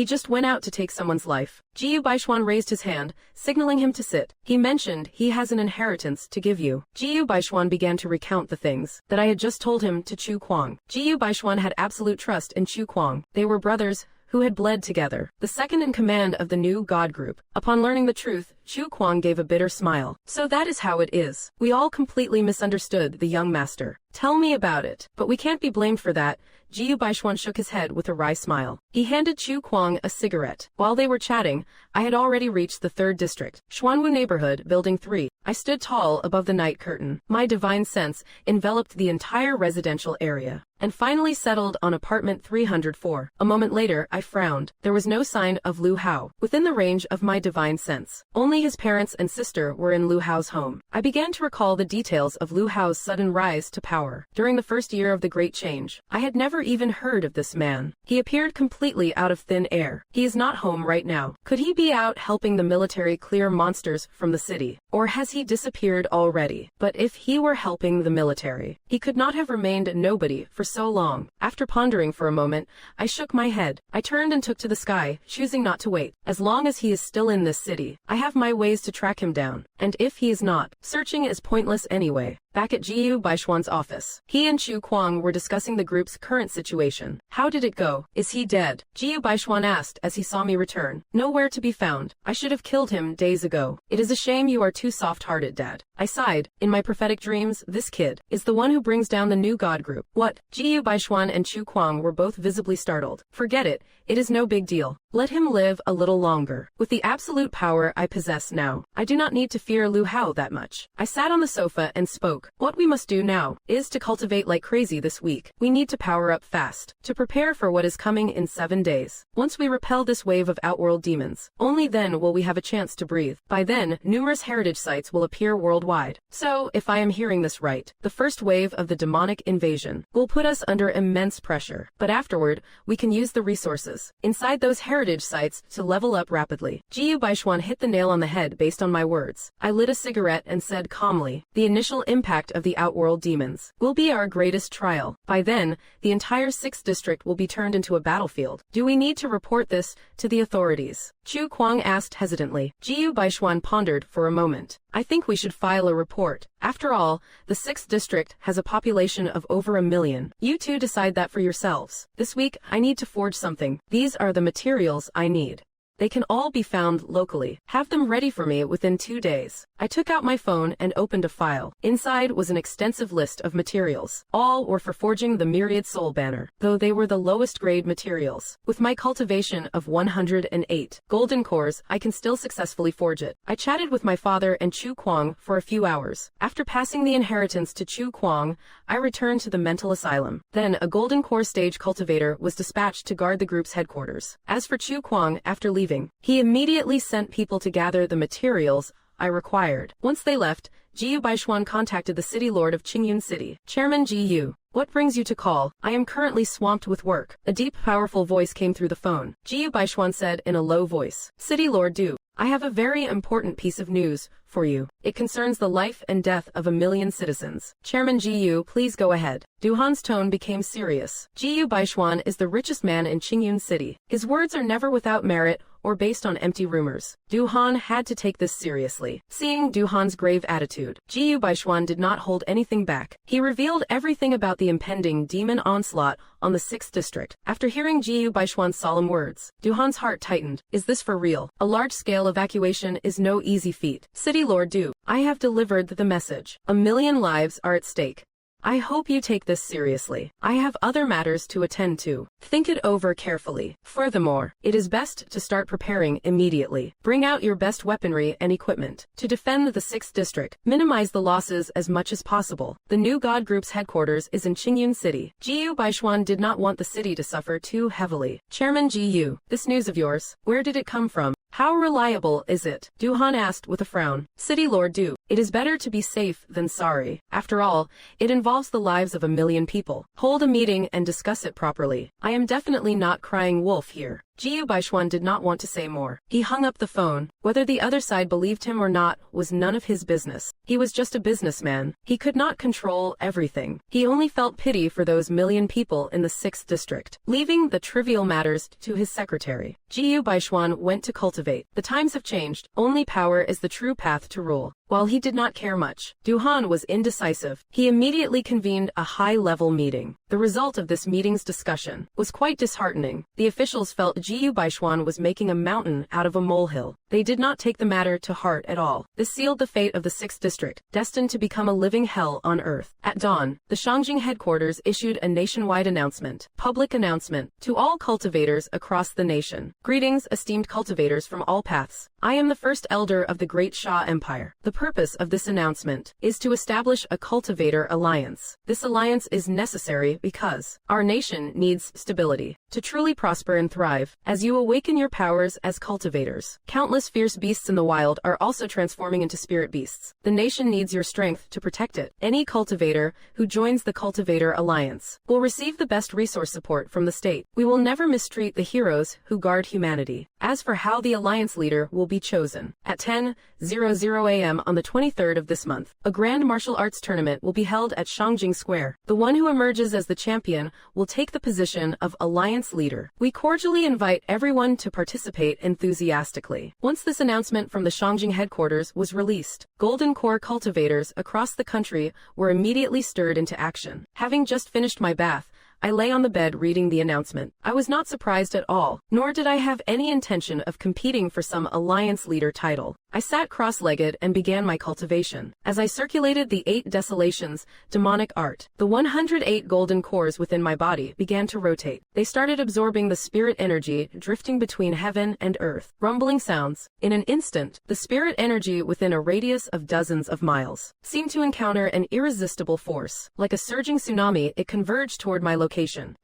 S1: just went out to take someone's life. Jiu Baishuan raised his hand, signaling him to sit. He mentioned he has an inheritance to give you. Jiu Baishuan began to recount the things that I had just told him to Chu Kwang. Jiu Baishuan had absolute trust in Chu Kwang. They were brothers who had bled together, the second in command of the new god group. Upon learning the truth, Chu Kwang gave a bitter smile. So that is how it is. We all completely misunderstood the young master. Tell me about it. But we can't be blamed for that. Jiu Baishuan shook his head with a wry smile. He handed Chu Kwang a cigarette. While they were chatting, I had already reached the 3rd District, Xuanwu Neighborhood, Building 3. I stood tall above the night curtain. My divine sense enveloped the entire residential area and finally settled on apartment 304. A moment later, I frowned. There was no sign of Lu Hao within the range of my divine sense. Only his parents and sister were in Lu Hao's home. I began to recall the details of Lu Hao's sudden rise to power during the first year of the Great Change. I had never even heard of this man. He appeared completely out of thin air. He is not home right now. Could he be out helping the military clear monsters from the city? Or has he disappeared already? But if he were helping the military, he could not have remained nobody for so long. After pondering for a moment, I shook my head. I turned and took to the sky, choosing not to wait. As long as he is still in this city, I have my ways to track him down. And if he is not, searching is pointless anyway. Back at Jiu Baishuan's office, he and Chu Kwang were discussing the group's current situation. How did it go? Is he dead? Jiu Baishuan asked as he saw me return. Nowhere to be found. I should have killed him days ago. It is a shame you are too soft-hearted, Dad. I sighed. In my prophetic dreams, this kid is the one who brings down the new god group. What? Jiu Baishuan and Chu Kwang were both visibly startled. Forget it. It is no big deal. Let him live a little longer. With the absolute power I possess now, I do not need to fear Lu Hao that much. I sat on the sofa and spoke. What we must do now is to cultivate like crazy this week. We need to power up fast to prepare for what is coming in 7 days. Once we repel this wave of outworld demons, only then will we have a chance to breathe. By then, numerous heritage sites will appear worldwide. So, if I am hearing this right, the first wave of the demonic invasion will put us under immense pressure. But afterward, we can use the resources inside those heritage sites to level up rapidly. Jiu Baishuan hit the nail on the head based on my words. I lit a cigarette and said calmly, the initial impact of the outworld demons will be our greatest trial. By then, the entire 6th district will be turned into a battlefield. Do we need to report this to the authorities? Chu Kwang asked hesitantly. Jiu Baishuan pondered for a moment. I think we should file a report. After all, the 6th district has a population of over 1 million. You two decide that for yourselves. This week, I need to forge something. These are the materials I need. They can all be found locally. Have them ready for me within 2 days. I took out my phone and opened a file. Inside was an extensive list of materials. All were for forging the Myriad Soul Banner, though they were the lowest grade materials. With my cultivation of 108 golden cores, I can still successfully forge it. I chatted with my father and Chu Kwang for a few hours. After passing the inheritance to Chu Kwang, I returned to the mental asylum. Then a golden core stage cultivator was dispatched to guard the group's headquarters. As for Chu Kwang, after leaving, he immediately sent people to gather the materials I required. Once they left, Jiyu Baishuan contacted the city lord of Qingyun City. Chairman Jiyu. What brings you to call? I am currently swamped with work. A deep, powerful voice came through the phone. Jiyu Baishuan said in a low voice. City Lord Du, I have a very important piece of news for you. It concerns the life and death of 1 million citizens. Chairman Jiyu, please go ahead. Du Han's tone became serious. Jiyu Baishuan is the richest man in Qingyun City. His words are never without merit or based on empty rumors. Du Han had to take this seriously. Seeing Du Han's grave attitude, Jiyu Baishuan did not hold anything back. He revealed everything about the impending demon onslaught on the 6th district. After hearing Jiyu Baishuan's solemn words, Du Han's heart tightened. Is this for real? A large-scale evacuation is no easy feat. City Lord Du, I have delivered the message. 1 million lives are at stake. I hope you take this seriously. I have other matters to attend to. Think it over carefully. Furthermore, it is best to start preparing immediately. Bring out your best weaponry and equipment. To defend the 6th district, minimize the losses as much as possible. The new God Group's headquarters is in Qingyun City. Jiyu Baishuan did not want the city to suffer too heavily. Chairman Jiyu, this news of yours, where did it come from? How reliable is it? Du Han asked with a frown. City Lord Du, it is better to be safe than sorry. After all, it involves the lives of 1 million people. Hold a meeting and discuss it properly. I am definitely not crying wolf here. Jiyu Baishuan did not want to say more. He hung up the phone. Whether the other side believed him or not was none of his business. He was just a businessman. He could not control everything. He only felt pity for those 1 million people in the 6th district. Leaving the trivial matters to his secretary, Jiyu Baishuan went to cultivate. The times have changed. Only power is the true path to rule. While he did not care much, Du Han was indecisive. He immediately convened a high-level meeting. The result of this meeting's discussion was quite disheartening. The officials felt Jiyu Baishuan was making a mountain out of a molehill. They did not take the matter to heart at all. This sealed the fate of the 6th district, destined to become a living hell on earth. At dawn, the Shangjing headquarters issued a nationwide announcement. Public announcement to all cultivators across the nation. Greetings, esteemed cultivators from all paths. I am the first elder of the Great Xia Empire. The purpose of this announcement is to establish a cultivator alliance. This alliance is necessary because our nation needs stability to truly prosper and thrive. As you awaken your powers as cultivators, countless fierce beasts in the wild are also transforming into spirit beasts. The nation needs your strength to protect it. Any cultivator who joins the Cultivator Alliance will receive the best resource support from the state. We will never mistreat the heroes who guard humanity. As for how the alliance leader will be chosen, at 10:00 a.m. on the 23rd of this month, a grand martial arts tournament will be held at Shangjing Square. The one who emerges as the champion will take the position of alliance leader. We cordially invite everyone to participate enthusiastically. Once this announcement from the Shangjing headquarters was released, Golden Core cultivators across the country were immediately stirred into action. Having just finished my bath, I lay on the bed reading the announcement. I was not surprised at all, nor did I have any intention of competing for some alliance leader title. I sat cross-legged and began my cultivation. As I circulated the 8 desolations, demonic art, the 108 golden cores within my body began to rotate. They started absorbing the spirit energy drifting between heaven and earth. Rumbling sounds. In an instant, the spirit energy within a radius of dozens of miles seemed to encounter an irresistible force. Like a surging tsunami, it converged toward my location.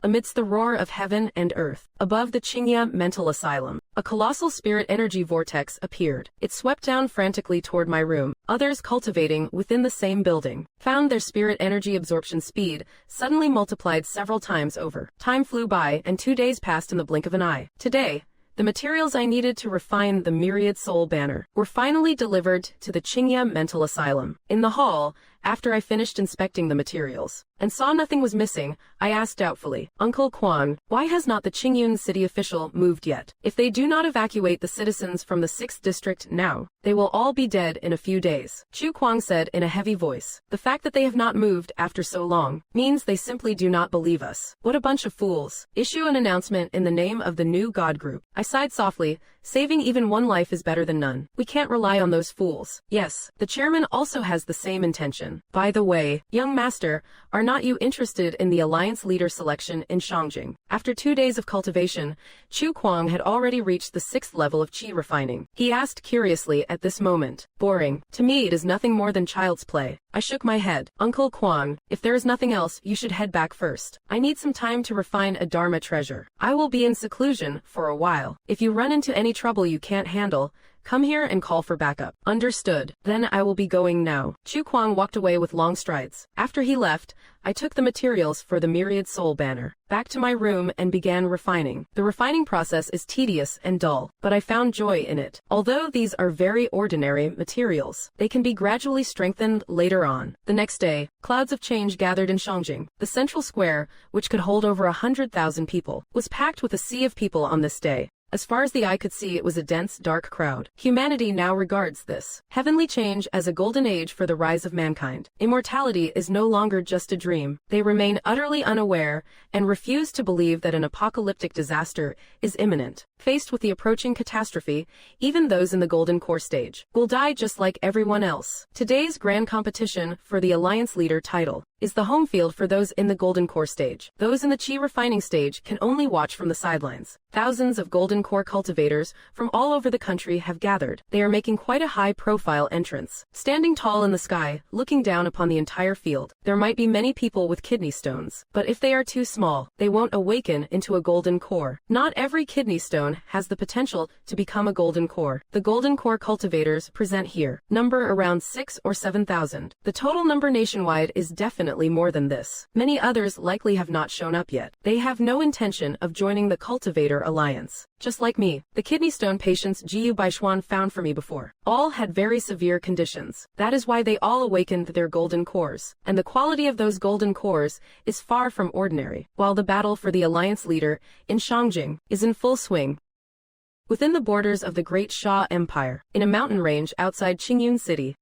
S1: Amidst the roar of heaven and earth, above the Qingya mental asylum, a colossal spirit energy vortex appeared. It swept down frantically toward my room. Others cultivating within the same building found their spirit energy absorption speed suddenly multiplied several times over. Time flew by, and 2 days passed in the blink of an eye. Today, the materials I needed to refine the Myriad Soul banner were finally delivered to the Qingya mental asylum. In the hall, after I finished inspecting the materials and saw nothing was missing, I asked doubtfully, Uncle Kwang, why has not the Qingyun city official moved yet? If they do not evacuate the citizens from the 6th district now, they will all be dead in a few days. Chu Kwang said in a heavy voice. The fact that they have not moved after so long means they simply do not believe us. What a bunch of fools. Issue an announcement in the name of the new God group. I sighed softly. Saving even one life is better than none. We can't rely on those fools. Yes, the chairman also has the same intention. By the way, young master, are not you interested in the alliance leader selection in Shangjing? After 2 days of cultivation, Chu Kwang had already reached the 6th level of qi refining. He asked curiously at this moment. Boring. To me it is nothing more than child's play. I shook my head. Uncle Kwang, if there is nothing else, you should head back first. I need some time to refine a Dharma treasure. I will be in seclusion for a while. If you run into any trouble you can't handle, come here and call for backup. Understood. Then I will be going now. Chu Kuang walked away with long strides. After he left, I took the materials for the myriad soul banner back to my room and began refining. The refining process is tedious and dull, but I found joy in it. Although these are very ordinary materials, they can be gradually strengthened later on. The next day, clouds of change gathered in Shangjing. The central square, which could hold over 100,000 people, was packed with a sea of people on this day. As far as the eye could see, it was a dense, dark crowd. Humanity now regards this heavenly change as a golden age for the rise of mankind. Immortality is no longer just a dream. They remain utterly unaware and refuse to believe that an apocalyptic disaster is imminent. Faced with the approaching catastrophe, even those in the golden core stage will die just like everyone else. Today's grand competition for the Alliance Leader title is the home field for those in the golden core stage. Those in the chi refining stage can only watch from the sidelines. Thousands of golden core cultivators from all over the country have gathered. They are making quite a high-profile entrance. Standing tall in the sky, looking down upon the entire field, there might be many people with kidney stones, but if they are too small, they won't awaken into a golden core. Not every kidney stone has the potential to become a golden core. The golden core cultivators present here number around 6 or 7,000. The total number nationwide is definitely more than this. Many others likely have not shown up yet. They have no intention of joining the Cultivator Alliance. Just like me, the kidney stone patients Jiu Baishuan found for me before all had very severe conditions. That is why they all awakened their golden cores. And the quality of those golden cores is far from ordinary. While the battle for the Alliance Leader in Shangjing is in full swing, within the borders of the Great Xia Empire, in a mountain range outside Qingyun City,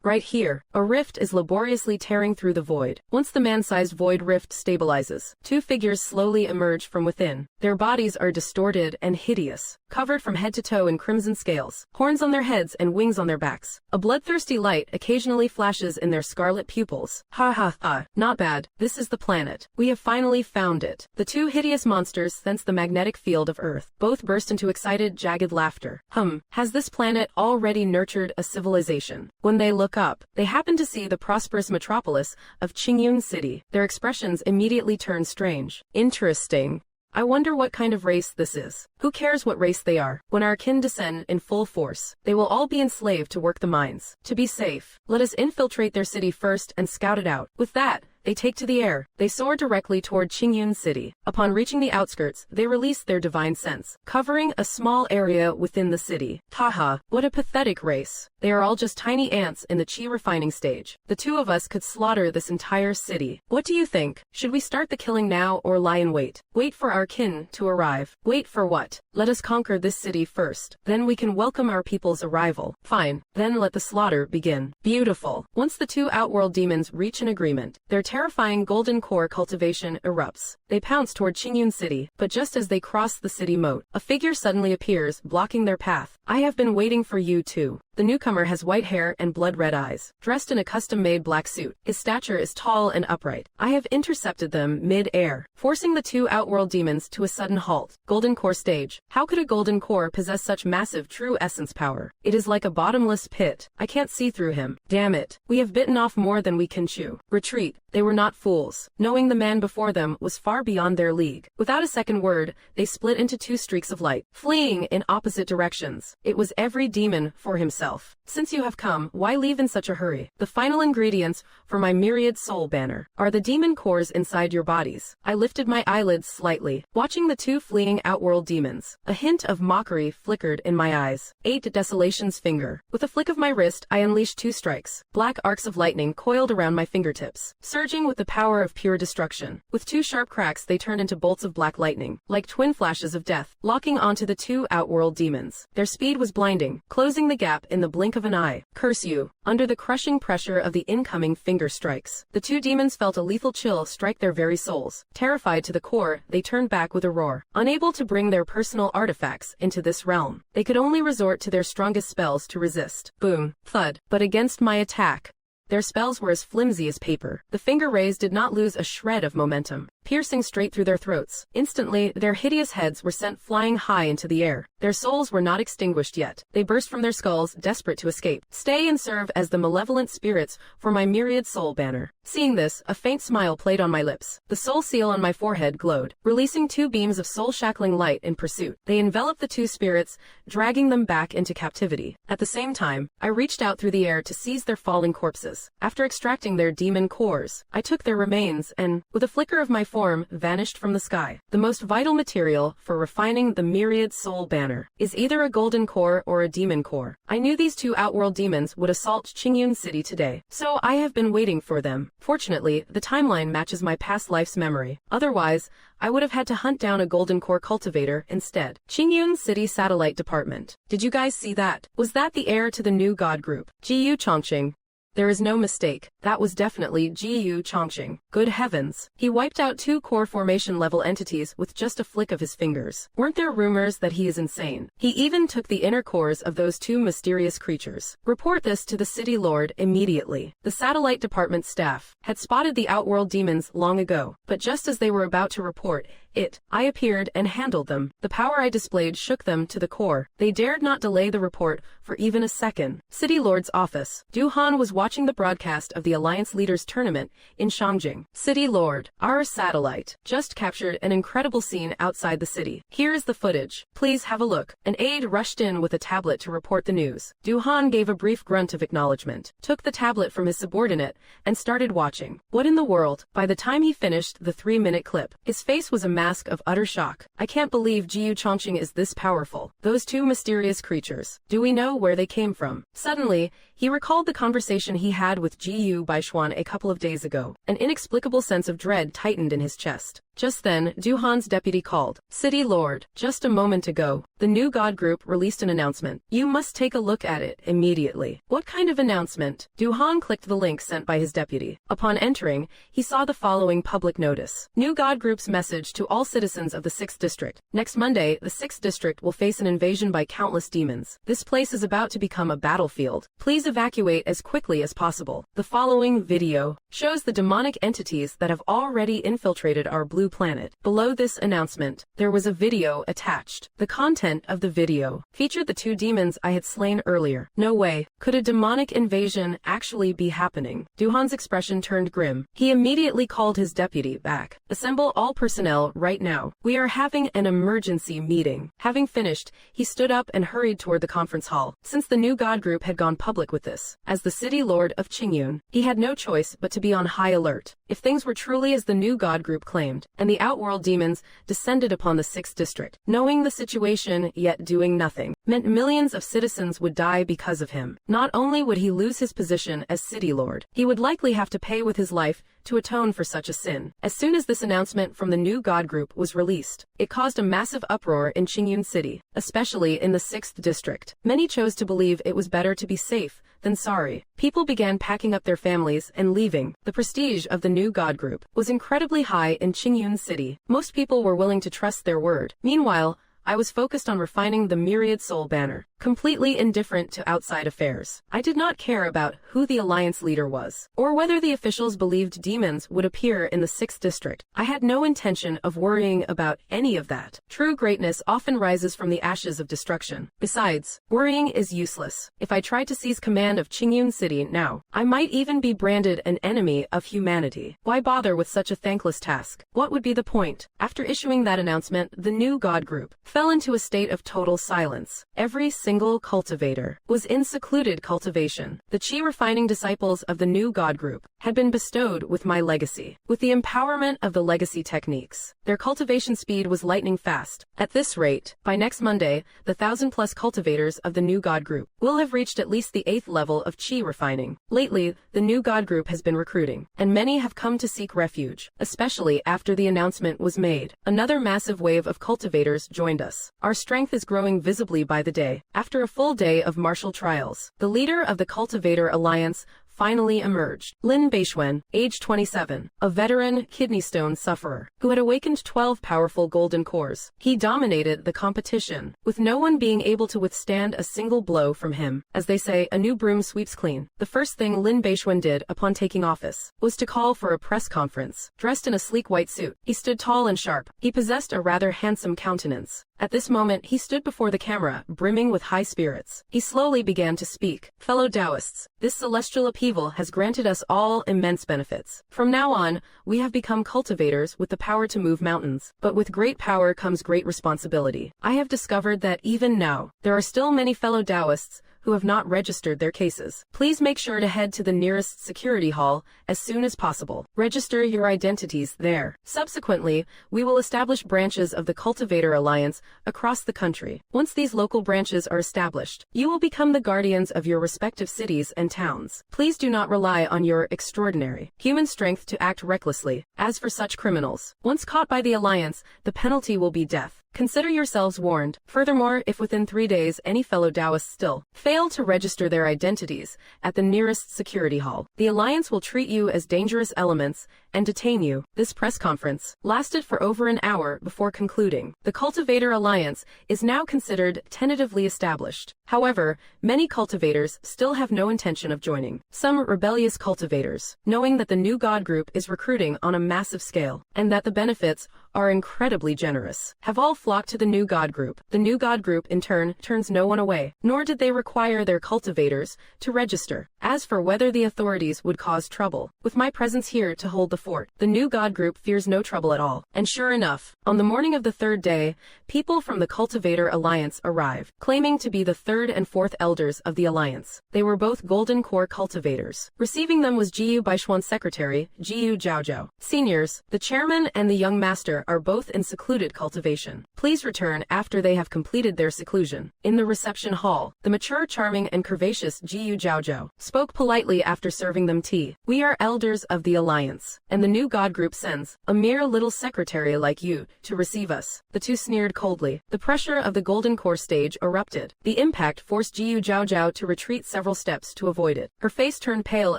S1: right here, a rift is laboriously tearing through the void. Once the man-sized void rift stabilizes, two figures slowly emerge from within. Their bodies are distorted and hideous, covered from head to toe in crimson scales, horns on their heads and wings on their backs. A bloodthirsty light occasionally flashes in their scarlet pupils. Ha ha ha, not bad. This is the planet. We have finally found it. The two hideous monsters sense the magnetic field of Earth. Both burst into excited, jagged laughter. Has this planet already nurtured a civilization? When they look up, they happen to see the prosperous metropolis of Qingyun City. Their expressions immediately turn strange. Interesting. I wonder what kind of race this is. Who cares what race they are? When our kin descend in full force, they will all be enslaved to work the mines. To be safe, let us infiltrate their city first and scout it out. With that, they take to the air. They soar directly toward Qingyun City. Upon reaching the outskirts, they release their divine sense, covering a small area within the city. Haha, what a pathetic race. They are all just tiny ants in the chi refining stage. The two of us could slaughter this entire city. What do you think? Should we start the killing now or lie in wait? Wait for our kin to arrive. Wait for what? Let us conquer this city first. Then we can welcome our people's arrival. Fine. Then let the slaughter begin. Beautiful. Once the two outworld demons reach an agreement, their terrifying golden core cultivation erupts. They pounce toward Qingyun City, but just as they cross the city moat, a figure suddenly appears, blocking their path. I have been waiting for you too. The newcomer has white hair and blood-red eyes, dressed in a custom-made black suit. His stature is tall and upright. I have intercepted them mid-air, forcing the two outworld demons to a sudden halt. Golden core stage. How could a golden core possess such massive true essence power? It is like a bottomless pit. I can't see through him. Damn it. We have bitten off more than we can chew. Retreat. They were not fools. Knowing the man before them was far beyond their league. Without a second word, they split into two streaks of light, fleeing in opposite directions. It was every demon for himself. Since you have come, why leave in such a hurry? The final ingredients for my myriad soul banner are the demon cores inside your bodies. I lifted my eyelids slightly, watching the two fleeing outworld demons. A hint of mockery flickered in my eyes. 8 Desolation's finger. With a flick of my wrist, I unleashed 2 strikes. Black arcs of lightning coiled around my fingertips, surging with the power of pure destruction. With 2 sharp cracks, they turned into bolts of black lightning, like twin flashes of death, locking onto the two outworld demons. Their speed was blinding, closing the gap in the blink of an eye. Curse you. Under the crushing pressure of the incoming finger strikes, the two demons felt a lethal chill strike their very souls. Terrified to the core, they turned back with a roar. Unable to bring their personal artifacts into this realm, they could only resort to their strongest spells to resist. Boom. Thud. But against my attack, their spells were as flimsy as paper. The finger rays did not lose a shred of momentum. piercing straight through their throats. Instantly, their hideous heads were sent flying high into the air. Their souls were not extinguished yet. They burst from their skulls, desperate to escape. Stay and serve as the malevolent spirits for my myriad soul banner. Seeing this, a faint smile played on my lips. The soul seal on my forehead glowed, releasing 2 beams of soul-shackling light in pursuit. They enveloped the 2 spirits, dragging them back into captivity. At the same time, I reached out through the air to seize their falling corpses. After extracting their demon cores, I took their remains and, with a flicker of my form, vanished from the sky. The most vital material for refining the myriad soul banner is either a golden core or a demon core. I knew these 2 outworld demons would assault Qingyun City today, so I have been waiting for them. Fortunately, the timeline matches my past life's memory. Otherwise, I would have had to hunt down a golden core cultivator instead. Qingyun City Satellite Department. Did you guys see that? Was that the heir to the new god group? Jiyu Chongqing. There is no mistake. That was definitely Jiyu Chongqing. Good heavens. He wiped out 2 core formation level entities with just a flick of his fingers. Weren't there rumors that he is insane? He even took the inner cores of those 2 mysterious creatures. Report this to the city lord immediately. The satellite department staff had spotted the outworld demons long ago, but just as they were about to report it, I appeared and handled them. The power I displayed shook them to the core. They dared not delay the report for even a second. City Lord's office. Du Han was watching the broadcast of the Alliance Leaders Tournament in Shangjing. City Lord, our satellite, just captured an incredible scene outside the city. Here is the footage. Please have a look. An aide rushed in with a tablet to report the news. Du Han gave a brief grunt of acknowledgement, took the tablet from his subordinate, and started watching. What in the world? By the time he finished the 3-minute clip, his face was a mask of utter shock. I can't believe Jiyu Chongqing is this powerful. Those 2 mysterious creatures. Do we know where they came from? Suddenly, he recalled the conversation he had with Jiyu Baishuan a couple of days ago. An inexplicable sense of dread tightened in his chest. Just then, Du Han's deputy called. City Lord, just a moment ago, the new God group released an announcement. You must take a look at it immediately. What kind of announcement? Du Han clicked the link sent by his deputy. Upon entering, he saw the following public notice. New God group's message to all citizens of the 6th district. Next Monday, the 6th district will face an invasion by countless demons. This place is about to become a battlefield. Please evacuate as quickly as possible. The following video shows the demonic entities that have already infiltrated our blue planet. Below this announcement, there was a video attached. The content of the video featured the 2 demons I had slain earlier. No way. Could a demonic invasion actually be happening? Du Han's expression turned grim. He immediately called his deputy back. Assemble all personnel right now. We are having an emergency meeting. Having finished, he stood up and hurried toward the conference hall. Since the new God group had gone public with this, as the city lord of Qingyun, he had no choice but to be on high alert. If things were truly as the new God group claimed, and the outworld demons descended upon the 6th district, knowing the situation yet doing nothing, meant millions of citizens would die because of him. Not only would he lose his position as city lord, he would likely have to pay with his life to atone for such a sin. As soon as this announcement from the new God group was released, it caused a massive uproar in Qingyun City, especially in the 6th district. Many chose to believe it was better to be safe than sorry. People began packing up their families and leaving. The prestige of the new God group was incredibly high in Qingyun City. Most people were willing to trust their word. Meanwhile, I was focused on refining the myriad soul banner, completely indifferent to outside affairs. I did not care about who the alliance leader was, or whether the officials believed demons would appear in the 6th district. I had no intention of worrying about any of that. True greatness often rises from the ashes of destruction. Besides, worrying is useless. If I tried to seize command of Qingyun City now, I might even be branded an enemy of humanity. Why bother with such a thankless task? What would be the point? After issuing that announcement, the new God group fell into a state of total silence. Every single cultivator was in secluded cultivation. The chi refining disciples of the new God group had been bestowed with my legacy. With the empowerment of the legacy techniques, their cultivation speed was lightning fast. At this rate, by next Monday, the 1,000+ cultivators of the new God group will have reached at least the 8th level of chi refining. Lately, the new God group has been recruiting, and many have come to seek refuge, especially after the announcement was made. Another massive wave of cultivators joined us. Our strength is growing visibly by the day. After a full day of martial trials, the leader of the Cultivator Alliance finally emerged. Lin Beixuan, age 27, a veteran kidney stone sufferer, who had awakened 12 powerful golden cores. He dominated the competition, with no one being able to withstand a single blow from him. As they say, a new broom sweeps clean. The first thing Lin Beixuan did upon taking office was to call for a press conference. Dressed in a sleek white suit, he stood tall and sharp. He possessed a rather handsome countenance. At this moment, he stood before the camera, brimming with high spirits. He slowly began to speak. Fellow Taoists, this celestial upheaval has granted us all immense benefits. From now on, we have become cultivators with the power to move mountains. But with great power comes great responsibility. I have discovered that even now, there are still many fellow Taoists who have not registered their cases. Please make sure to head to the nearest security hall as soon as possible. Register your identities there. Subsequently, we will establish branches of the Cultivator Alliance across the country. Once these local branches are established, you will become the guardians of your respective cities and towns. Please do not rely on your extraordinary human strength to act recklessly. As for such criminals, once caught by the Alliance, the penalty will be death. Consider yourselves warned. Furthermore, if within 3 days any fellow Taoists still fail to register their identities at the nearest security hall, the Alliance will treat you as dangerous elements and detain you. This press conference lasted for over an hour before concluding. The Cultivator Alliance is now considered tentatively established. However, many cultivators still have no intention of joining. Some rebellious cultivators, knowing that the new God group is recruiting on a massive scale and that the benefits are incredibly generous, have all flocked to the new God group. The new God group, in turn, turns no one away, nor did they require their cultivators to register. As for whether the authorities would cause trouble, with my presence here to hold the fort, the new God group fears no trouble at all. And sure enough, on the morning of the third day, people from the Cultivator Alliance arrived, claiming to be the third and fourth elders of the Alliance. They were both Golden Core cultivators. Receiving them was Jiyu Baishuan's secretary, Jiyu Zhaozhao. Seniors, the chairman and the young master are both in secluded cultivation. Please return after they have completed their seclusion. In the reception hall, the mature, charming, and curvaceous Jiyu Zhaozhao spoke politely after serving them tea. We are elders of the Alliance, and the new God group sends a mere little secretary like you to receive us. The two sneered coldly. The pressure of the Golden Core stage erupted. The impact forced Jiyu Zhaozhao to retreat several steps to avoid it. Her face turned pale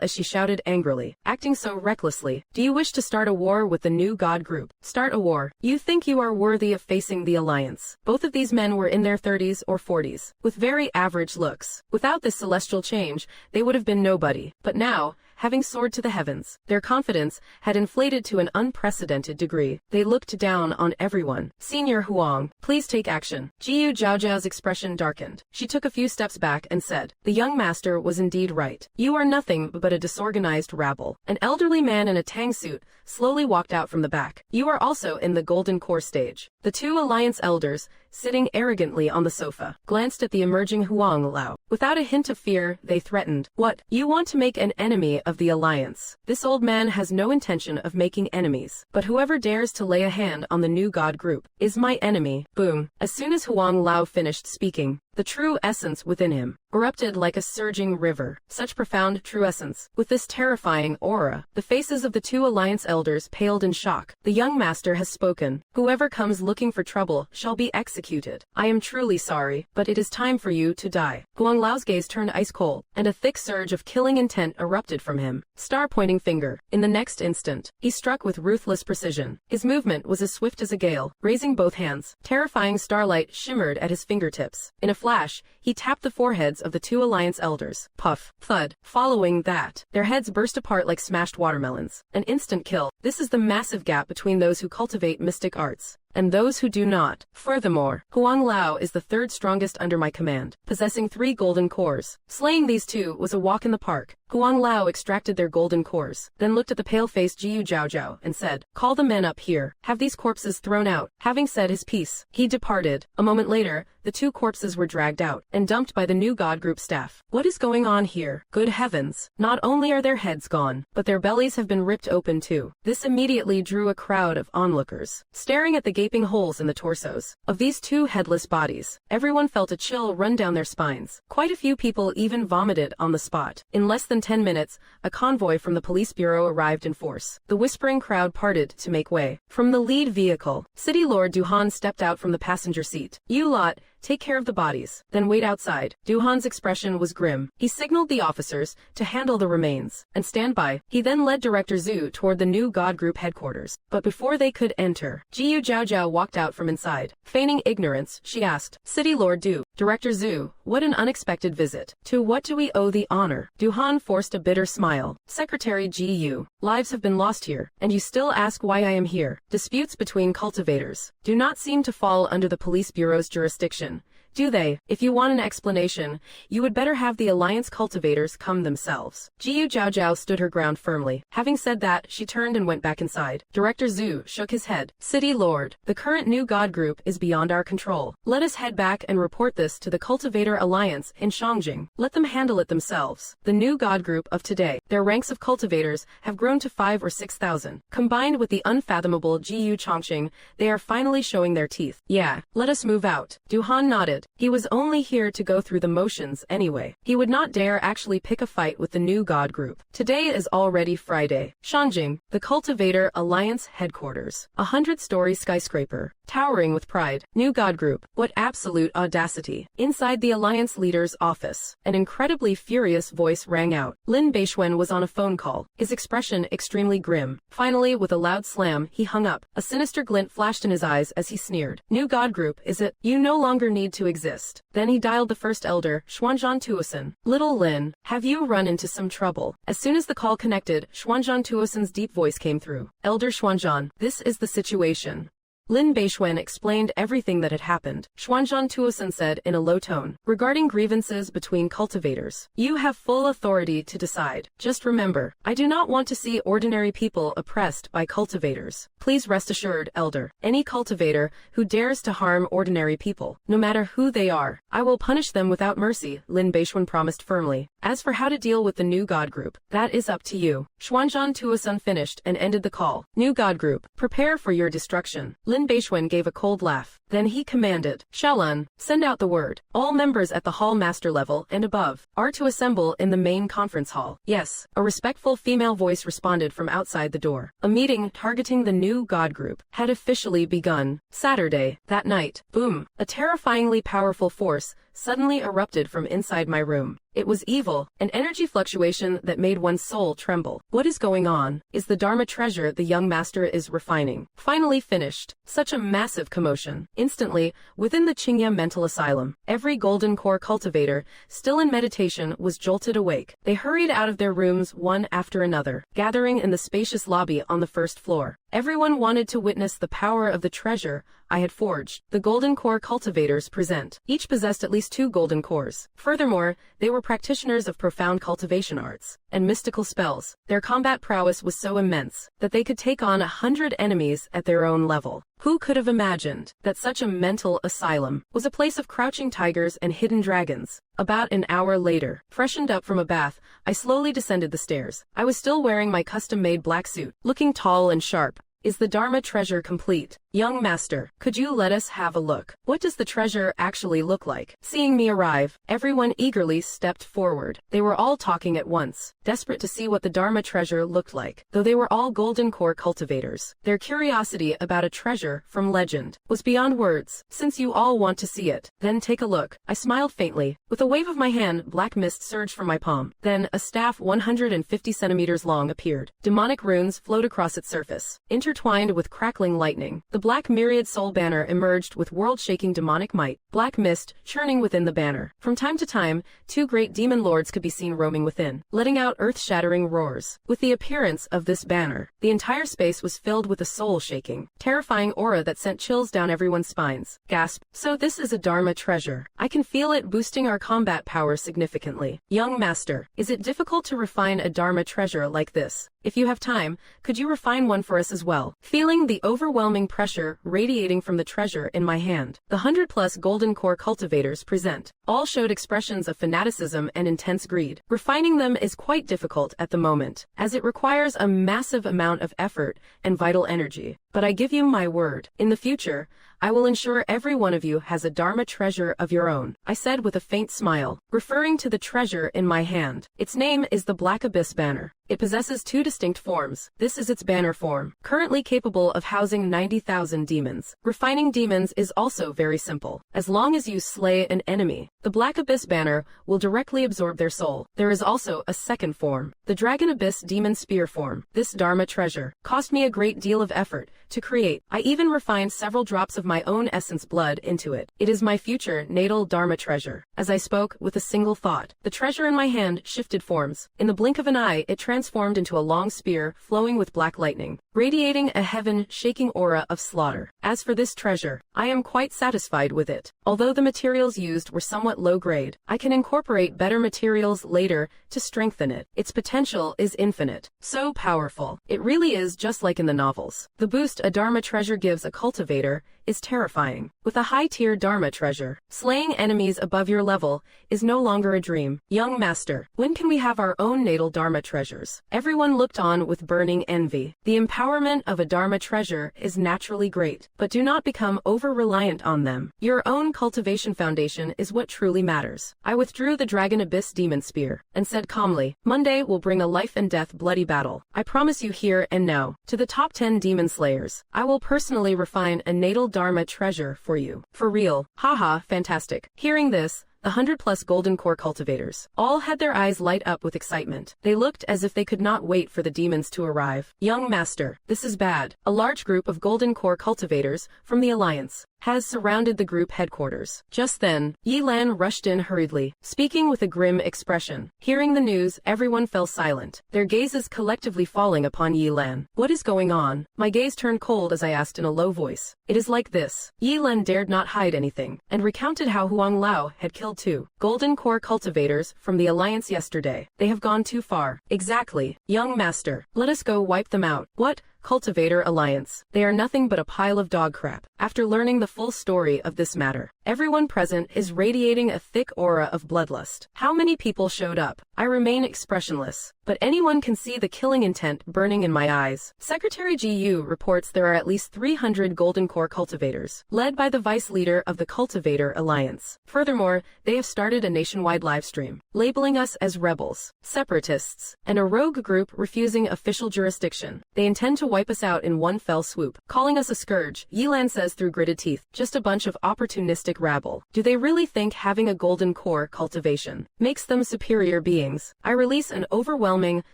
S1: as she shouted angrily, acting so recklessly. Do you wish to start a war with the new God group? Start a war. You think you are worthy of facing the Alliance? Both of these men were in their 30s or 40s, with very average looks. Without this celestial change, they would have been nobody. But now, having soared to the heavens, their confidence had inflated to an unprecedented degree. They looked down on everyone. Senior Huang, please take action. Jiyu Zhaozhao's expression darkened. She took a few steps back and said, the young master was indeed right. You are nothing but a disorganized rabble. An elderly man in a tang suit slowly walked out from the back. You are also in the Golden Core stage. The two Alliance elders, sitting arrogantly on the sofa, glanced at the emerging Huang Lao. Without a hint of fear, they threatened. What? You want to make an enemy of the Alliance? This old man has no intention of making enemies. But whoever dares to lay a hand on the new God group is my enemy. Boom. As soon as Huang Lao finished speaking, the true essence within him erupted like a surging river. Such profound true essence, with this terrifying aura. The faces of the two Alliance elders paled in shock. The young master has spoken. Whoever comes looking for trouble shall be executed. I am truly sorry, but it is time for you to die. Huang Lao's gaze turned ice cold, and a thick surge of killing intent erupted from him. Star pointing finger. In the next instant, he struck with ruthless precision. His movement was as swift as a gale, raising both hands. Terrifying starlight shimmered at his fingertips. In a flash, he tapped the foreheads of the two Alliance elders. Puff. Thud. Following that, their heads burst apart like smashed watermelons. An instant kill. This is the massive gap between those who cultivate mystic arts and those who do not. Furthermore, Huang Lao is the third strongest under my command, possessing 3 golden cores. Slaying these two was a walk in the park. Huang Lao extracted their golden cores, then looked at the pale-faced Jiyu Zhaozhao and said, call the men up here. Have these corpses thrown out. Having said his piece, he departed. A moment later, the 2 corpses were dragged out and dumped by the new God group staff. What is going on here? Good heavens. Not only are their heads gone, but their bellies have been ripped open too. This immediately drew a crowd of onlookers, staring at the gaping holes in the torsos of these 2 headless bodies. Everyone felt a chill run down their spines. Quite a few people even vomited on the spot. In less than 10 minutes, a convoy from the police bureau arrived in force. The whispering crowd parted to make way. From the lead vehicle, City Lord Duhan stepped out from the passenger seat. You lot, take care of the bodies, then wait outside. Duhan's expression was grim. He signaled the officers to handle the remains and stand by. He then led Director Zhu toward the new God Group headquarters. But before they could enter, Jiyu Zhaozhao walked out from inside. Feigning ignorance, she asked, City Lord Du, Director Zhu, what an unexpected visit. To what do we owe the honor? Duhan forced a bitter smile. Secretary Jiyu, lives have been lost here, and you still ask why I am here. Disputes between cultivators do not seem to fall under the police bureau's jurisdiction, do they? If you want an explanation, you would better have the Alliance cultivators come themselves. Jiyu Zhaozhao stood her ground firmly. Having said that, she turned and went back inside. Director Zhu shook his head. City Lord, the current new God Group is beyond our control. Let us head back and report this to the Cultivator Alliance in Shangjing. Let them handle it themselves. The new God Group of today, their ranks of cultivators have grown to 5,000 or 6,000. Combined with the unfathomable Jiyu Chongqing, they are finally showing their teeth. Yeah, let us move out. Duhan nodded. He was only here to go through the motions anyway. He would not dare actually pick a fight with the new God Group. Today is already Friday. Shangjing, the Cultivator Alliance headquarters. 100-story skyscraper, towering with pride. New God Group. What absolute audacity. Inside the Alliance leader's office, an incredibly furious voice rang out. Lin Beixuan was on a phone call, his expression extremely grim. Finally, with a loud slam, he hung up. A sinister glint flashed in his eyes as he sneered. New God Group, is it? You no longer need to exist. Then he dialed the first elder, Xuanzhan Tuosan. Little Lin, have you run into some trouble? As soon as the call connected, Xuanzhan Tuosan's deep voice came through. Elder Xuanzhan, this is the situation. Lin Beixuan explained everything that had happened. Xuanzhan Tuosan said in a low tone, regarding grievances between cultivators, you have full authority to decide. Just remember, I do not want to see ordinary people oppressed by cultivators. Please rest assured, Elder, any cultivator who dares to harm ordinary people, no matter who they are, I will punish them without mercy, Lin Beixuan promised firmly. As for how to deal with the new God Group, that is up to you. Xuanzhan Tuosan finished and ended the call. New God Group, prepare for your destruction. Lin Beixuan gave a cold laugh. Then he commanded, Shaolun, send out the word. All members at the hall master level and above are to assemble in the main conference hall. Yes, a respectful female voice responded from outside the door. A meeting targeting the new God Group had officially begun. Saturday, that night, boom, a terrifyingly powerful force suddenly erupted from inside my room. It was evil, an energy fluctuation that made one's soul tremble. What is going on? Is the Dharma treasure the young master is refining finally finished? Such a massive commotion. Instantly, within the Qingya mental asylum, every golden core cultivator, still in meditation, was jolted awake. They hurried out of their rooms one after another, gathering in the spacious lobby on the first floor. Everyone wanted to witness the power of the treasure I had forged. The golden core cultivators present. Each possessed at least 2 golden cores. Furthermore, they were practitioners of profound cultivation arts and mystical spells. Their combat prowess was so immense that they could take on 100 enemies at their own level. Who could have imagined that such a mental asylum was a place of crouching tigers and hidden dragons? About an hour later, freshened up from a bath, I slowly descended the stairs. I was still wearing my custom-made black suit, looking tall and sharp. Is the Dharma treasure complete? Young master, could you let us have a look? What does the treasure actually look like? Seeing me arrive, everyone eagerly stepped forward. They were all talking at once, desperate to see what the Dharma treasure looked like. Though they were all golden core cultivators, their curiosity about a treasure from legend was beyond words. Since you all want to see it, then take a look. I smiled faintly. With a wave of my hand, black mist surged from my palm. Then, a staff 150 centimeters long appeared. Demonic runes flowed across its surface, intertwined with crackling lightning. The black myriad soul banner emerged with world-shaking demonic might, black mist churning within the banner. From time to time, 2 great demon lords could be seen roaming within, letting out earth-shattering roars. With the appearance of this banner, the entire space was filled with a soul-shaking, terrifying aura that sent chills down everyone's spines. Gasp. So this is a Dharma treasure. I can feel it boosting our combat power significantly. Young master, is it difficult to refine a Dharma treasure like this? If you have time, could you refine one for us as well? Feeling the overwhelming pressure radiating from the treasure in my hand, the 100+ golden core cultivators present all showed expressions of fanaticism and intense greed. Refining them is quite difficult at the moment, as it requires a massive amount of effort and vital energy. But I give you my word, in the future, I will ensure every one of you has a Dharma treasure of your own, I said with a faint smile, referring to the treasure in my hand. Its name is the Black Abyss Banner. It possesses two distinct forms. This is its banner form, currently capable of housing 90,000 demons. Refining demons is also very simple. As long as you slay an enemy, the Black Abyss Banner will directly absorb their soul. There is also a second form, the Dragon Abyss Demon Spear form. This Dharma treasure cost me a great deal of effort to create. I even refined several drops of my own essence blood into it. It is my future natal Dharma treasure. As I spoke with a single thought, the treasure in my hand shifted forms. In the blink of an eye, it transformed into a long spear flowing with black lightning, radiating a heaven-shaking aura of slaughter. As for this treasure, I am quite satisfied with it. Although the materials used were somewhat low-grade, I can incorporate better materials later to strengthen it. Its potential is infinite. So powerful. It really is just like in the novels. The boost a Dharma treasure gives a cultivator is terrifying. With a high-tier Dharma treasure, slaying enemies above your level is no longer a dream. Young master, when can we have our own natal Dharma treasures? Everyone looked on with burning envy. The empowerment of a Dharma treasure is naturally great, but do not become over-reliant on them. Your own cultivation foundation is what truly matters. I withdrew the Dragon Abyss Demon Spear and said calmly, Monday will bring a life and death bloody battle. I promise you here and now, to the top 10 demon slayers, I will personally refine a natal Dharma treasure for you. For real. Haha, fantastic. Hearing this, the 100+ golden core cultivators all had their eyes light up with excitement. They looked as if they could not wait for the demons to arrive. Young master, this is bad. A large group of golden core cultivators from the Alliance has surrounded the group headquarters. Just then, Yi Lan rushed in hurriedly, speaking with a grim expression. Hearing the news, everyone fell silent, their gazes collectively falling upon Yi Lan. What is going on? My gaze turned cold as I asked in a low voice. It is like this. Yi Lan dared not hide anything, and recounted how Huang Lao had killed 2 golden core cultivators from the Alliance yesterday. They have gone too far. Exactly. Young master, let us go wipe them out. What? Cultivator Alliance. They are nothing but a pile of dog crap. After learning the full story of this matter, everyone present is radiating a thick aura of bloodlust. How many people showed up? I remain expressionless, but anyone can see the killing intent burning in my eyes. Secretary GU reports there are at least 300 golden core cultivators, led by the vice leader of the Cultivator Alliance. Furthermore, they have started a nationwide livestream, labeling us as rebels, separatists, and a rogue group refusing official jurisdiction. They intend to wipe us out in one fell swoop, calling us a scourge, Yilan says through gritted teeth. Just a bunch of opportunistic rabble. Do they really think having a golden core cultivation makes them superior beings? I release an overwhelming,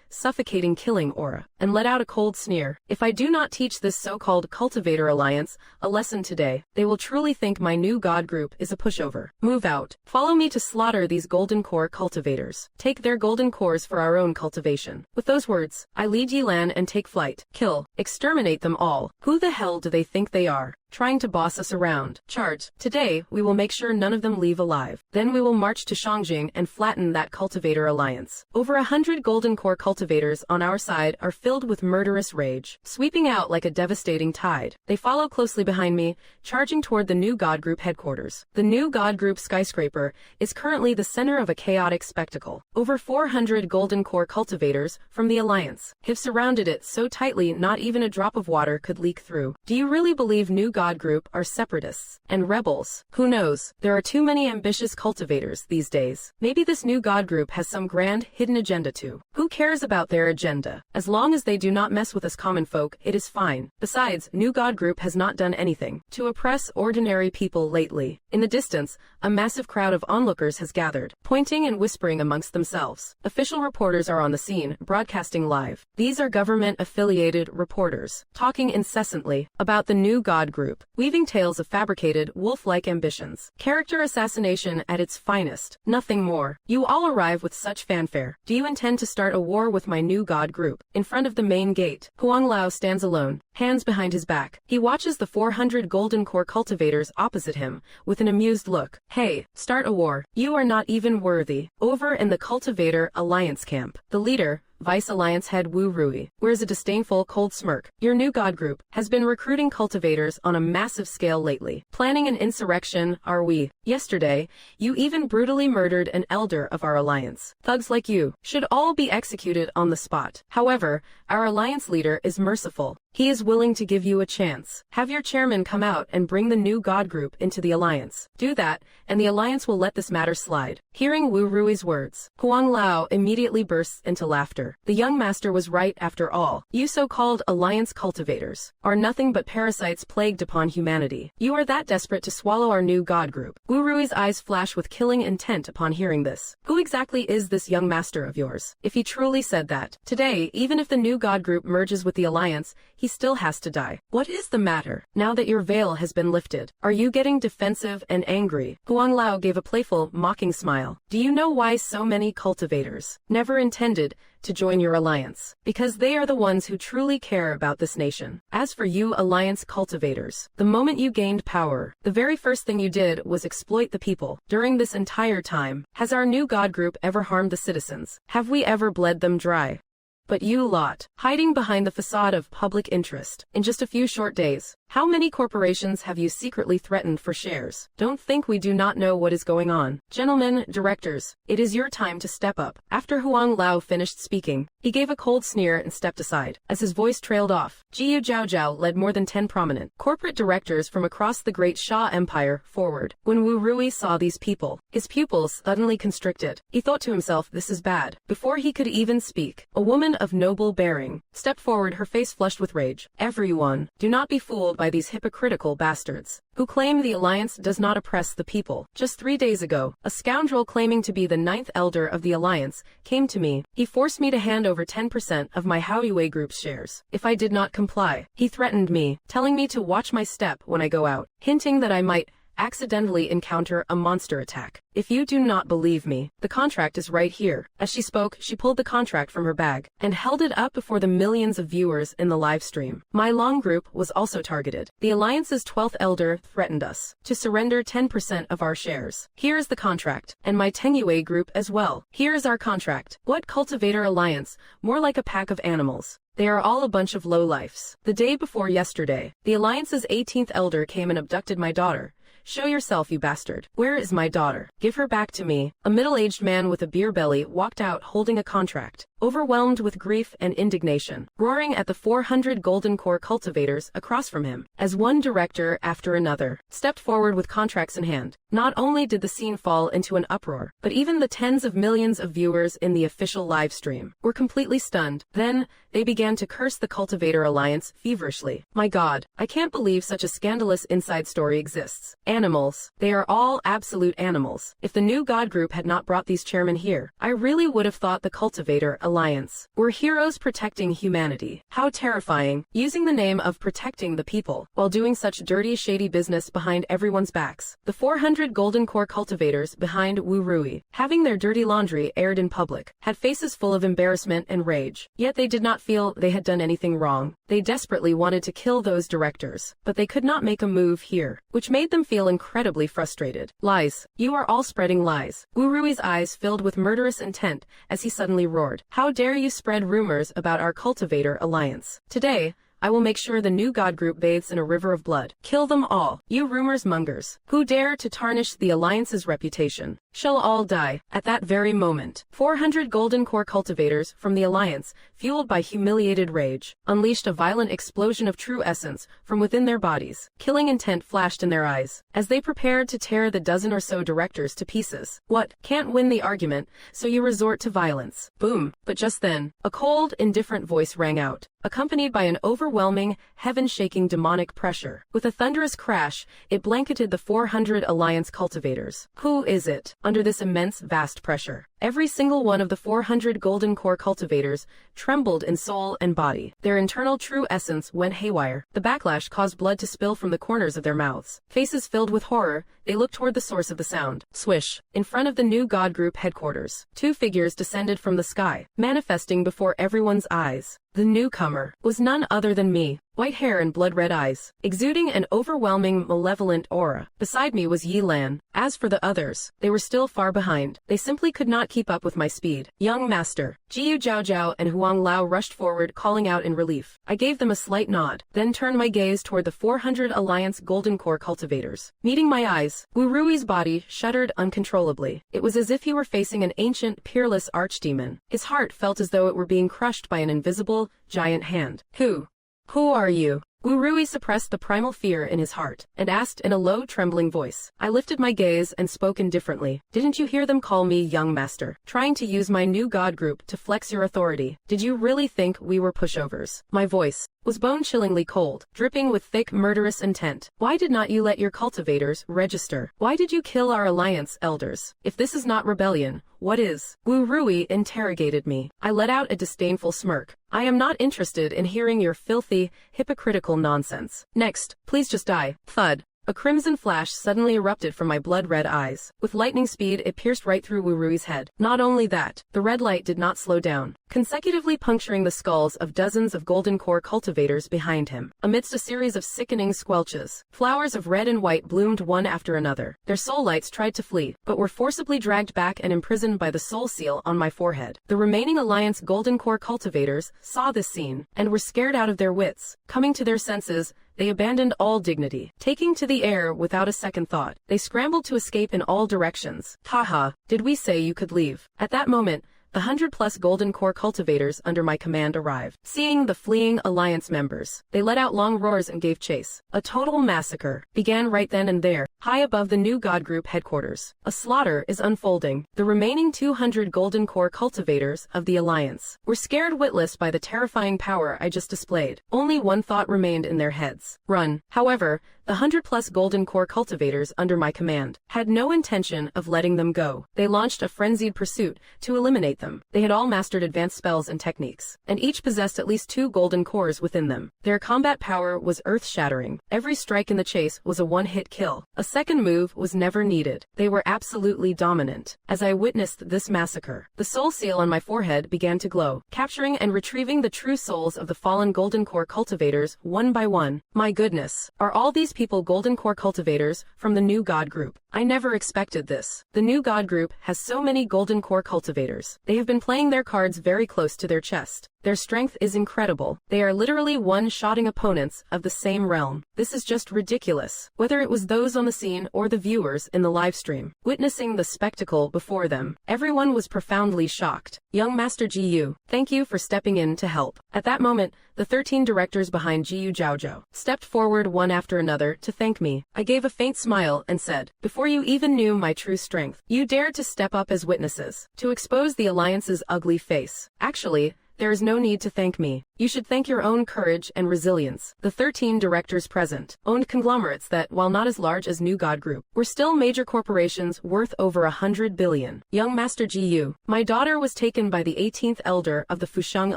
S1: suffocating killing aura, and let out a cold sneer. If I do not teach this so-called Cultivator Alliance a lesson today, they will truly think my new god group is a pushover. Move out. Follow me to slaughter these golden core cultivators. Take their golden cores for our own cultivation. With those words, I lead Yilan and take flight. Kill. Exterminate them all. Who the hell do they think they are? Trying to boss us around. Charge. Today, we will make sure none of them leave alive. Then we will march to Shangjing and flatten that Cultivator Alliance. Over 100 golden core cultivators on our side are filled with murderous rage, sweeping out like a devastating tide. They follow closely behind me, charging toward the new God Group headquarters. The new God Group skyscraper is currently the center of a chaotic spectacle. Over 400 golden core cultivators from the Alliance have surrounded it so tightly not even a drop of water could leak through. Do you really believe new God Group are separatists and rebels? Who knows? There are too many ambitious cultivators these days. Maybe this new God Group has some grand hidden agenda too. Who cares about their agenda? As long as they do not mess with us common folk, it is fine. Besides, new God Group has not done anything to oppress ordinary people lately. In the distance, a massive crowd of onlookers has gathered, pointing and whispering amongst themselves. Official reporters are on the scene, broadcasting live. These are government-affiliated reporters, talking incessantly about the new God Group, weaving tales of fabricated, wolf-like ambitions. Character assassination at its finest. Nothing more. You all arrive with such fanfare. Do you intend to start a war with my new God Group? In front of the main gate, Huang Lao stands alone, hands behind his back. He watches the 400 golden core cultivators opposite him with an amused look. Hey, start a war. You are not even worthy. Over in the Cultivator Alliance camp, the leader, Vice Alliance head Wu Rui, wears a disdainful, cold smirk. Your new God Group has been recruiting cultivators on a massive scale lately. Planning an insurrection, are we? Yesterday, you even brutally murdered an elder of our alliance. Thugs like you should all be executed on the spot. However, our alliance leader is merciful. He is willing to give you a chance. Have your chairman come out and bring the new God group into the alliance. Do that, and the alliance will let this matter slide." Hearing Wu Rui's words, Huang Lao immediately bursts into laughter. The young master was right after all. You so-called alliance cultivators are nothing but parasites plagued upon humanity. You are that desperate to swallow our new God group. Wu Rui's eyes flash with killing intent upon hearing this. Who exactly is this young master of yours? If he truly said that, today, even if the new God group merges with the alliance, he still has to die. What is the matter? Now that your veil has been lifted, are you getting defensive and angry? Huang Lao gave a playful, mocking smile. Do you know why so many cultivators never intended to join your alliance? Because they are the ones who truly care about this nation. As for you alliance cultivators, the moment you gained power, the very first thing you did was exploit the people. During this entire time, has our new God group ever harmed the citizens? Have we ever bled them dry? But you lot, hiding behind the facade of public interest, in just a few short days, how many corporations have you secretly threatened for shares? Don't think we do not know what is going on. Gentlemen, directors, it is your time to step up. After Huang Lao finished speaking, he gave a cold sneer and stepped aside. As his voice trailed off, Jiu Zhaozhao led more than 10 prominent corporate directors from across the great Xia Empire forward. When Wu Rui saw these people, his pupils suddenly constricted. He thought to himself, this is bad. Before he could even speak, a woman of noble bearing stepped forward, her face flushed with rage. Everyone, do not be fooled by these hypocritical bastards who claim the alliance does not oppress the people. Just 3 days ago, a scoundrel claiming to be the 9th elder of the alliance came to me. He forced me to hand over 10% of my Haoyue group's shares if I did not comply. He threatened me, telling me to watch my step when I go out, hinting that I might accidentally encounter a monster attack. If you do not believe me, the contract is right here. As she spoke, she pulled the contract from her bag and held it up before the millions of viewers in the live stream. My Long group was also targeted. The alliance's 12th elder threatened us to surrender 10% of our shares. Here is the contract, and my Tengyue group as well. Here is our contract. What cultivator alliance? More like a pack of animals. They are all a bunch of lowlifes. The day before yesterday, the alliance's 18th elder came and abducted my daughter. Show yourself, you bastard. Where is my daughter? Give her back to me. A middle-aged man with a beer belly walked out holding a contract, overwhelmed with grief and indignation, roaring at the 400 golden core cultivators across from him, as one director after another stepped forward with contracts in hand. Not only did the scene fall into an uproar, but even the tens of millions of viewers in the official live stream were completely stunned. Then, they began to curse the Cultivator Alliance feverishly. My God, I can't believe such a scandalous inside story exists. Animals. They are all absolute animals. If the new God group had not brought these chairmen here, I really would have thought the Cultivator Alliance were heroes protecting humanity. How terrifying, using the name of protecting the people, while doing such dirty, shady business behind everyone's backs. The 400 golden core cultivators behind Wu Rui, having their dirty laundry aired in public, had faces full of embarrassment and rage. Yet they did not feel they had done anything wrong. They desperately wanted to kill those directors, but they could not make a move here, which made them feel incredibly frustrated. Lies. You are all spreading lies. Wu Rui's eyes filled with murderous intent as he suddenly roared. How dare you spread rumors about our Cultivator Alliance? Today, I will make sure the new God group bathes in a river of blood. Kill them all, you rumors mongers, who dare to tarnish the Alliance's reputation. Shall all die. At that very moment, 400 golden core cultivators from the Alliance, fueled by humiliated rage, unleashed a violent explosion of true essence from within their bodies. Killing intent flashed in their eyes, as they prepared to tear the dozen or so directors to pieces. What? Can't win the argument, so you resort to violence. Boom. But just then, a cold, indifferent voice rang out, accompanied by an overwhelming, heaven-shaking demonic pressure. With a thunderous crash, it blanketed the 400 Alliance cultivators. Who is it? Under this immense, vast pressure, every single one of the 400 golden core cultivators trembled in soul and body. Their internal true essence went haywire. The backlash caused blood to spill from the corners of their mouths. Faces filled with horror, they looked toward the source of the sound. Swish. In front of the new God group headquarters, 2 figures descended from the sky, manifesting before everyone's eyes. The newcomer was none other than me. White hair and blood-red eyes, exuding an overwhelming, malevolent aura. Beside me was Yi Lan. As for the others, they were still far behind. They simply could not keep up with my speed. Young master, Jiu Zhaozhao and Huang Lao rushed forward, calling out in relief. I gave them a slight nod, then turned my gaze toward the 400 Alliance golden core cultivators. Meeting my eyes, Wu Rui's body shuddered uncontrollably. It was as if he were facing an ancient, peerless archdemon. His heart felt as though it were being crushed by an invisible, giant hand. Who? Who are you? Wu Rui suppressed the primal fear in his heart, and asked in a low, trembling voice. I lifted my gaze and spoke indifferently. Didn't you hear them call me young master? Trying to use my new god group to flex your authority. Did you really think we were pushovers? My voice was bone-chillingly cold, dripping with thick, murderous intent. Why did not you let your cultivators register? Why did you kill our alliance elders? If this is not rebellion, what is? Wu Rui interrogated me. I let out a disdainful smirk. I am not interested in hearing your filthy, hypocritical nonsense. Next, please just die. Thud. A crimson flash suddenly erupted from my blood-red eyes. With lightning speed, it pierced right through Wu Rui's head. Not only that, the red light did not slow down, consecutively puncturing the skulls of dozens of golden core cultivators behind him. Amidst a series of sickening squelches, flowers of red and white bloomed one after another. Their soul lights tried to flee, but were forcibly dragged back and imprisoned by the soul seal on my forehead. The remaining Alliance golden core cultivators saw this scene, and were scared out of their wits. Coming to their senses, they abandoned all dignity. Taking to the air without a second thought, they scrambled to escape in all directions. Haha, did we say you could leave? At that moment, the 100+ golden core cultivators under my command arrived. Seeing the fleeing alliance members, they let out long roars and gave chase. A total massacre began right then and there, high above the new god group headquarters. A slaughter is unfolding. The remaining 200 golden core cultivators of the alliance were scared witless by the terrifying power I just displayed. Only one thought remained in their heads: run. However, the 100+ golden core cultivators under my command had no intention of letting them go. They launched a frenzied pursuit to eliminate them. They had all mastered advanced spells and techniques, and each possessed at least 2 golden cores within them. Their combat power was earth-shattering. Every strike in the chase was a one-hit kill. A second move was never needed. They were absolutely dominant. As I witnessed this massacre, the soul seal on my forehead began to glow, capturing and retrieving the true souls of the fallen golden core cultivators one by one. My goodness, are all these people golden core cultivators from the new god group? I never expected this. The new god group has so many golden core cultivators. They have been playing their cards very close to their chest. Their strength is incredible. They are literally one-shotting opponents of the same realm. This is just ridiculous. Whether it was those on the scene or the viewers in the live stream, witnessing the spectacle before them, everyone was profoundly shocked. Young Master Jiyu, thank you for stepping in to help. At that moment, the 13 directors behind Jiyu Zhaozhou stepped forward one after another to thank me. I gave a faint smile and said, before you even knew my true strength, you dared to step up as witnesses, to expose the Alliance's ugly face. Actually, there is no need to thank me. You should thank your own courage and resilience. The 13 directors present owned conglomerates that, while not as large as New God Group, were still major corporations worth over 100 billion. Young Master Jiyu, my daughter was taken by the 18th elder of the Fusheng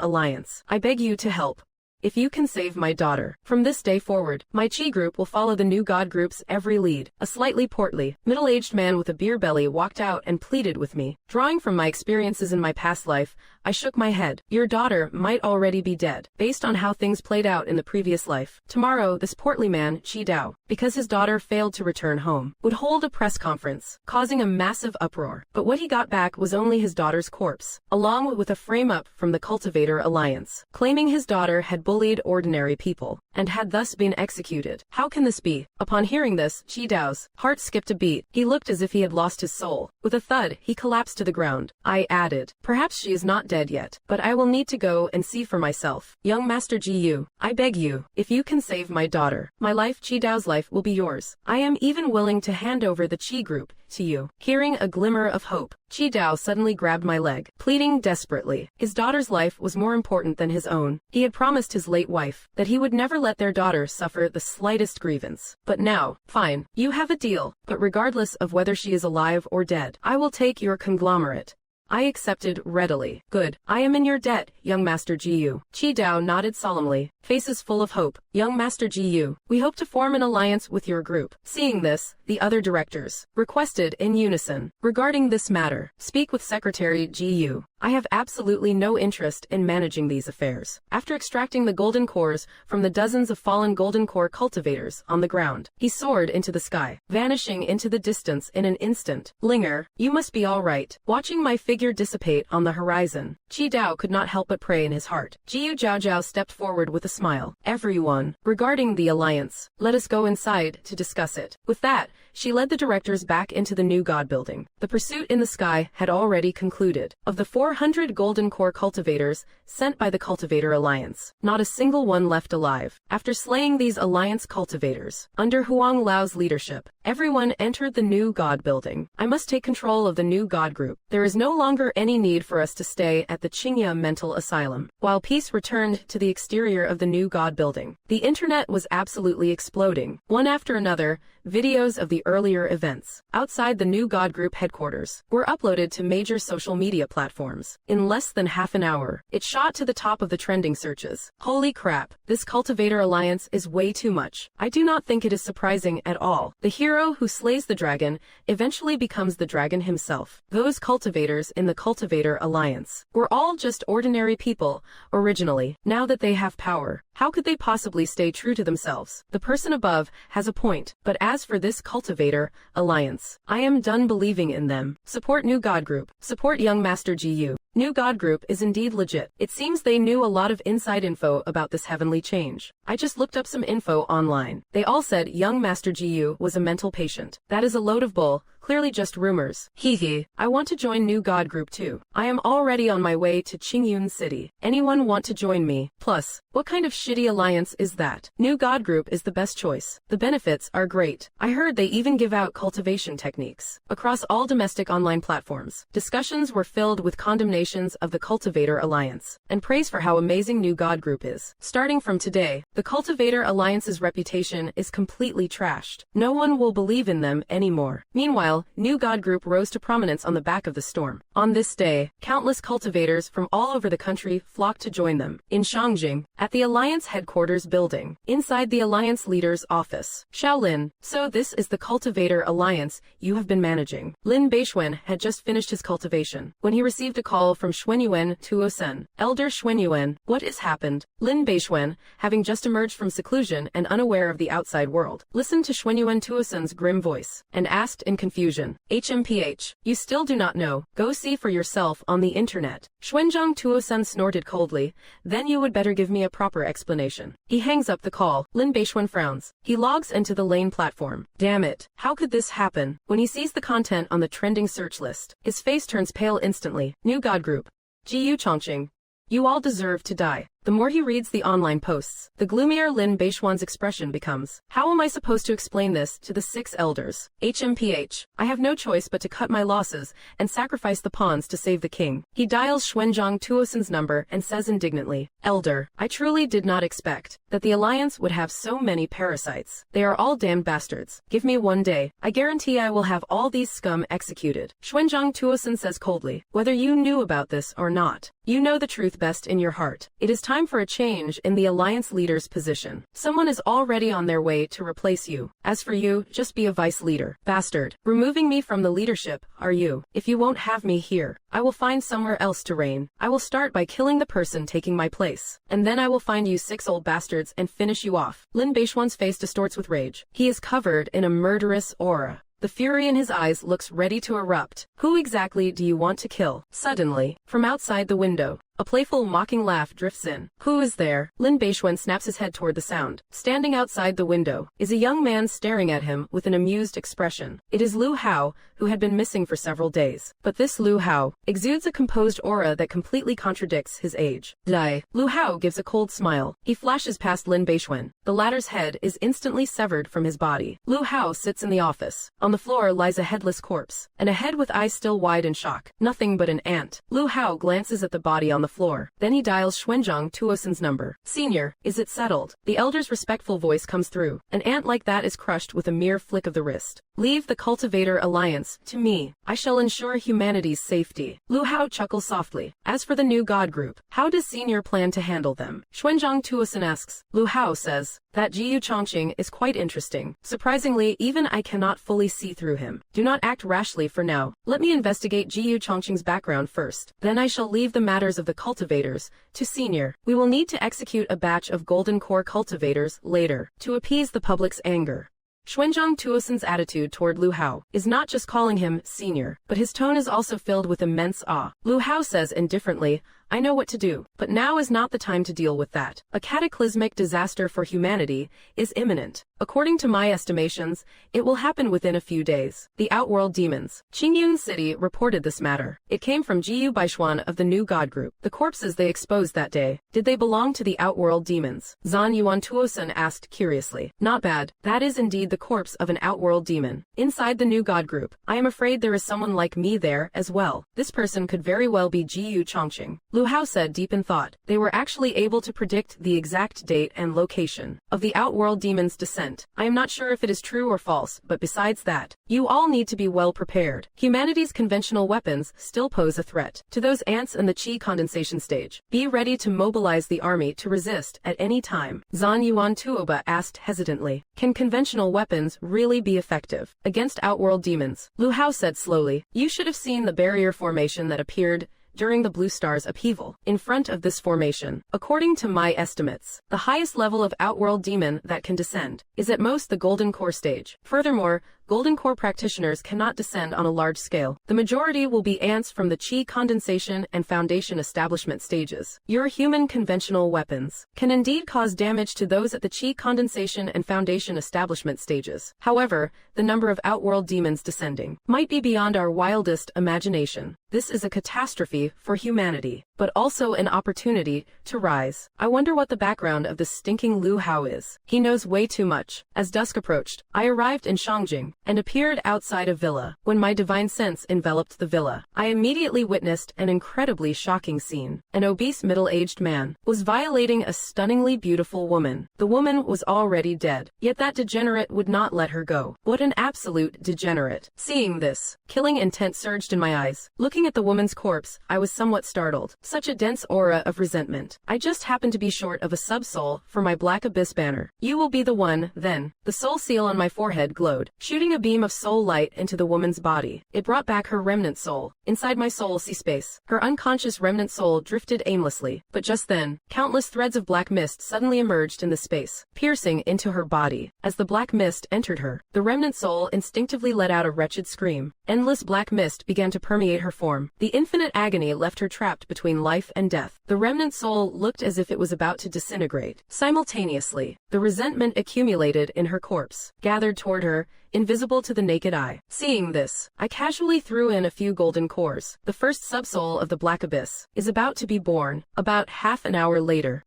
S1: Alliance. I beg you to help. If you can save my daughter, from this day forward, my Chi group will follow the new God group's every lead. A slightly portly, middle-aged man with a beer belly walked out and pleaded with me. Drawing from my experiences in my past life, I shook my head. Your daughter might already be dead, based on how things played out in the previous life. Tomorrow, this portly man, Chi Dao, because his daughter failed to return home, would hold a press conference, causing a massive uproar. But what he got back was only his daughter's corpse, along with a frame-up from the Cultivator Alliance, claiming his daughter had bullied ordinary people, and had thus been executed. How can this be? Upon hearing this, Chi Dao's heart skipped a beat. He looked as if he had lost his soul. With a thud, he collapsed to the ground. I added, perhaps she is not dead yet, but I will need to go and see for myself. Young Master Jiyu, I beg you, if you can save my daughter, my life, Chi Dao's life, will be yours. I am even willing to hand over the Chi group to you. Hearing a glimmer of hope, Chi Dao suddenly grabbed my leg, pleading desperately. His daughter's life was more important than his own. He had promised his late wife that he would never let their daughter suffer the slightest grievance. But now, fine, you have a deal, but regardless of whether she is alive or dead, I will take your conglomerate. I accepted readily. Good. I am in your debt, young Master Jiyu. Chi Dao nodded solemnly, faces full of hope. Young Master Jiyu, we hope to form an alliance with your group. Seeing this, the other directors requested in unison. Regarding this matter, speak with Secretary Jiyu. I have absolutely no interest in managing these affairs. After extracting the golden cores from the dozens of fallen golden core cultivators on the ground, he soared into the sky, vanishing into the distance in an instant. Linger, you must be all right. Watching my figure dissipate on the horizon, Chi Dao could not help but pray in his heart. Jiyu Zhaozhou stepped forward with a smile. Everyone, regarding the alliance, let us go inside to discuss it. With that, she led the directors back into the new God building. The pursuit in the sky had already concluded. Of the 4 400 golden core cultivators sent by the Cultivator Alliance. Not a single one left alive. After slaying these Alliance cultivators, under Huang Lao's leadership, everyone entered the new God building. I must take control of the new God group. There is no longer any need for us to stay at the Qingya Mental Asylum. While peace returned to the exterior of the new God building, the internet was absolutely exploding. One after another, videos of the earlier events outside the new God group headquarters were uploaded to major social media platforms. In less than half an hour, it shot to the top of the trending searches. Holy crap, this Cultivator Alliance is way too much. I do not think it is surprising at all. The hero who slays the dragon eventually becomes the dragon himself. Those cultivators in the Cultivator Alliance were all just ordinary people originally. Now that they have power, how could they possibly stay true to themselves? The person above has a point, but as for this Cultivator Alliance, I am done believing in them. Support New God Group. Support Young Master GU. New God Group is indeed legit. It seems they knew a lot of inside info about this heavenly change. I just looked up some info online. They all said Young Master GU was a mental patient. That is a load of bull. Clearly just rumors. Hee. I want to join New God Group too. I am already on my way to Qingyun City. Anyone want to join me? Plus, what kind of shitty alliance is that? New God Group is the best choice. The benefits are great. I heard they even give out cultivation techniques. Across all domestic online platforms, discussions were filled with condemnations of the Cultivator Alliance and praise for how amazing New God Group is. Starting from today, the Cultivator Alliance's reputation is completely trashed. No one will believe in them anymore. Meanwhile, New God Group rose to prominence on the back of the storm. On this day, countless cultivators from all over the country flocked to join them. In Shangjing, at the Alliance headquarters building, inside the Alliance leader's office. Shaolin, so this is the Cultivator Alliance you have been managing. Lin Beixuan had just finished his cultivation when he received a call from Xuanyuan Tuosen. Elder Xuanyuan, what has happened? Lin Beixuan, having just emerged from seclusion and unaware of the outside world, listened to Xuanyuan Tuosen's grim voice and asked in confusion, HMPH, you still do not know, go see for yourself on the internet. Xuanzhang Tuosen snorted coldly, then you would better give me a proper explanation. He hangs up the call. Lin Beixuan frowns. He logs into the lane platform. Damn it, how could this happen? When he sees the content on the trending search list, his face turns pale instantly. New God Group. GU Chongqing. You all deserve to die. The more he reads the online posts, the gloomier Lin Beixuan's expression becomes. How am I supposed to explain this to the 6 elders? HMPH, I have no choice but to cut my losses and sacrifice the pawns to save the king. He dials Xuanzhang Tuosen's number and says indignantly, Elder, I truly did not expect that the Alliance would have so many parasites. They are all damned bastards. Give me one day. I guarantee I will have all these scum executed. Xuanzhang Tuosen says coldly, whether you knew about this or not, you know the truth best in your heart. It is time for a change in the Alliance leader's position. Someone is already on their way to replace you. As for you, just be a vice leader. Bastard. Removing me from the leadership, are you? If you won't have me here, I will find somewhere else to reign. I will start by killing the person taking my place. And then I will find you 6 old bastards and finish you off. Lin Beixuan's face distorts with rage. He is covered in a murderous aura. The fury in his eyes looks ready to erupt. Who exactly do you want to kill? Suddenly, from outside the window, a playful, mocking laugh drifts in. Who is there? Lin Beixuan snaps his head toward the sound. Standing outside the window is a young man staring at him with an amused expression. It is Lu Hao, who had been missing for several days. But this Lu Hao exudes a composed aura that completely contradicts his age. Dai. Lu Hao gives a cold smile. He flashes past Lin Beixuan. The latter's head is instantly severed from his body. Lu Hao sits in the office. On the floor lies a headless corpse, and a head with eyes still wide in shock. Nothing but an ant. Lu Hao glances at the body on the floor. Then he dials Xuanzhang Tuosen's number. Senior, is it settled? The elder's respectful voice comes through. An ant like that is crushed with a mere flick of the wrist. Leave the Cultivator Alliance to me. I shall ensure humanity's safety. Lu Hao chuckles softly. As for the New God Group, how does Senior plan to handle them? Xuanzhang Tuosen asks. Lu Hao says, that GU Chongqing is quite interesting. Surprisingly, even I cannot fully see through him. Do not act rashly for now. Let me investigate GU Chongqing's background first. Then I shall leave the matters of the cultivators to Senior. We will need to execute a batch of golden core cultivators later to appease the public's anger. Xuanzhang Tuosen's attitude toward Lu Hao is not just calling him senior, but his tone is also filled with immense awe. Lu Hao says indifferently, I know what to do. But now is not the time to deal with that. A cataclysmic disaster for humanity is imminent. According to my estimations, it will happen within a few days. The Outworld Demons. Qingyun City reported this matter. It came from Jiyu Baishuan of the New God Group. The corpses they exposed that day, did they belong to the Outworld Demons? Zan Yuan Tuosun asked curiously. Not bad. That is indeed the corpse of an Outworld Demon. Inside the New God Group, I am afraid there is someone like me there as well. This person could very well be Jiyu Chongqing. Lu Hao said deep in thought. They were actually able to predict the exact date and location of the Outworld Demon's descent. I am not sure if it is true or false, but besides that, you all need to be well prepared. Humanity's conventional weapons still pose a threat to those ants in the Qi condensation stage. Be ready to mobilize the army to resist at any time. Zan Yuan Tuoba asked hesitantly. Can conventional weapons really be effective against Outworld Demons? Lu Hao said slowly. You should have seen the barrier formation that appeared during the Blue Star's upheaval. In front of this formation, according to my estimates, the highest level of Outworld Demon that can descend is at most the Golden Core stage. Furthermore, Golden Core practitioners cannot descend on a large scale. The majority will be ants from the Qi condensation and foundation establishment stages. Your human conventional weapons can indeed cause damage to those at the Qi condensation and foundation establishment stages. However, the number of Outworld Demons descending might be beyond our wildest imagination. This is a catastrophe for humanity, but also an opportunity to rise. I wonder what the background of this stinking Lu Hao is. He knows way too much. As dusk approached, I arrived in Shangjing and appeared outside a villa. When my divine sense enveloped the villa, I immediately witnessed an incredibly shocking scene. An obese middle-aged man was violating a stunningly beautiful woman. The woman was already dead, yet that degenerate would not let her go. What an absolute degenerate. Seeing this, killing intent surged in my eyes. Looking at the woman's corpse, I was somewhat startled. Such a dense aura of resentment. I just happened to be short of a sub-soul for my Black Abyss banner. You will be the one, then. The soul seal on my forehead glowed, shooting a beam of soul light into the woman's body. It brought back her remnant soul. Inside my soul see space. Her unconscious remnant soul drifted aimlessly. But just then, countless threads of black mist suddenly emerged in the space, piercing into her body. As the black mist entered her, the remnant soul instinctively let out a wretched scream. Endless black mist began to permeate her form. The infinite agony left her trapped between life and death. The remnant soul looked as if it was about to disintegrate. Simultaneously, the resentment accumulated in her corpse, gathered toward her, invisible to the naked eye. Seeing this, I casually threw in a few golden cores. The first subsoul of the Black Abyss is about to be born. About half an hour later,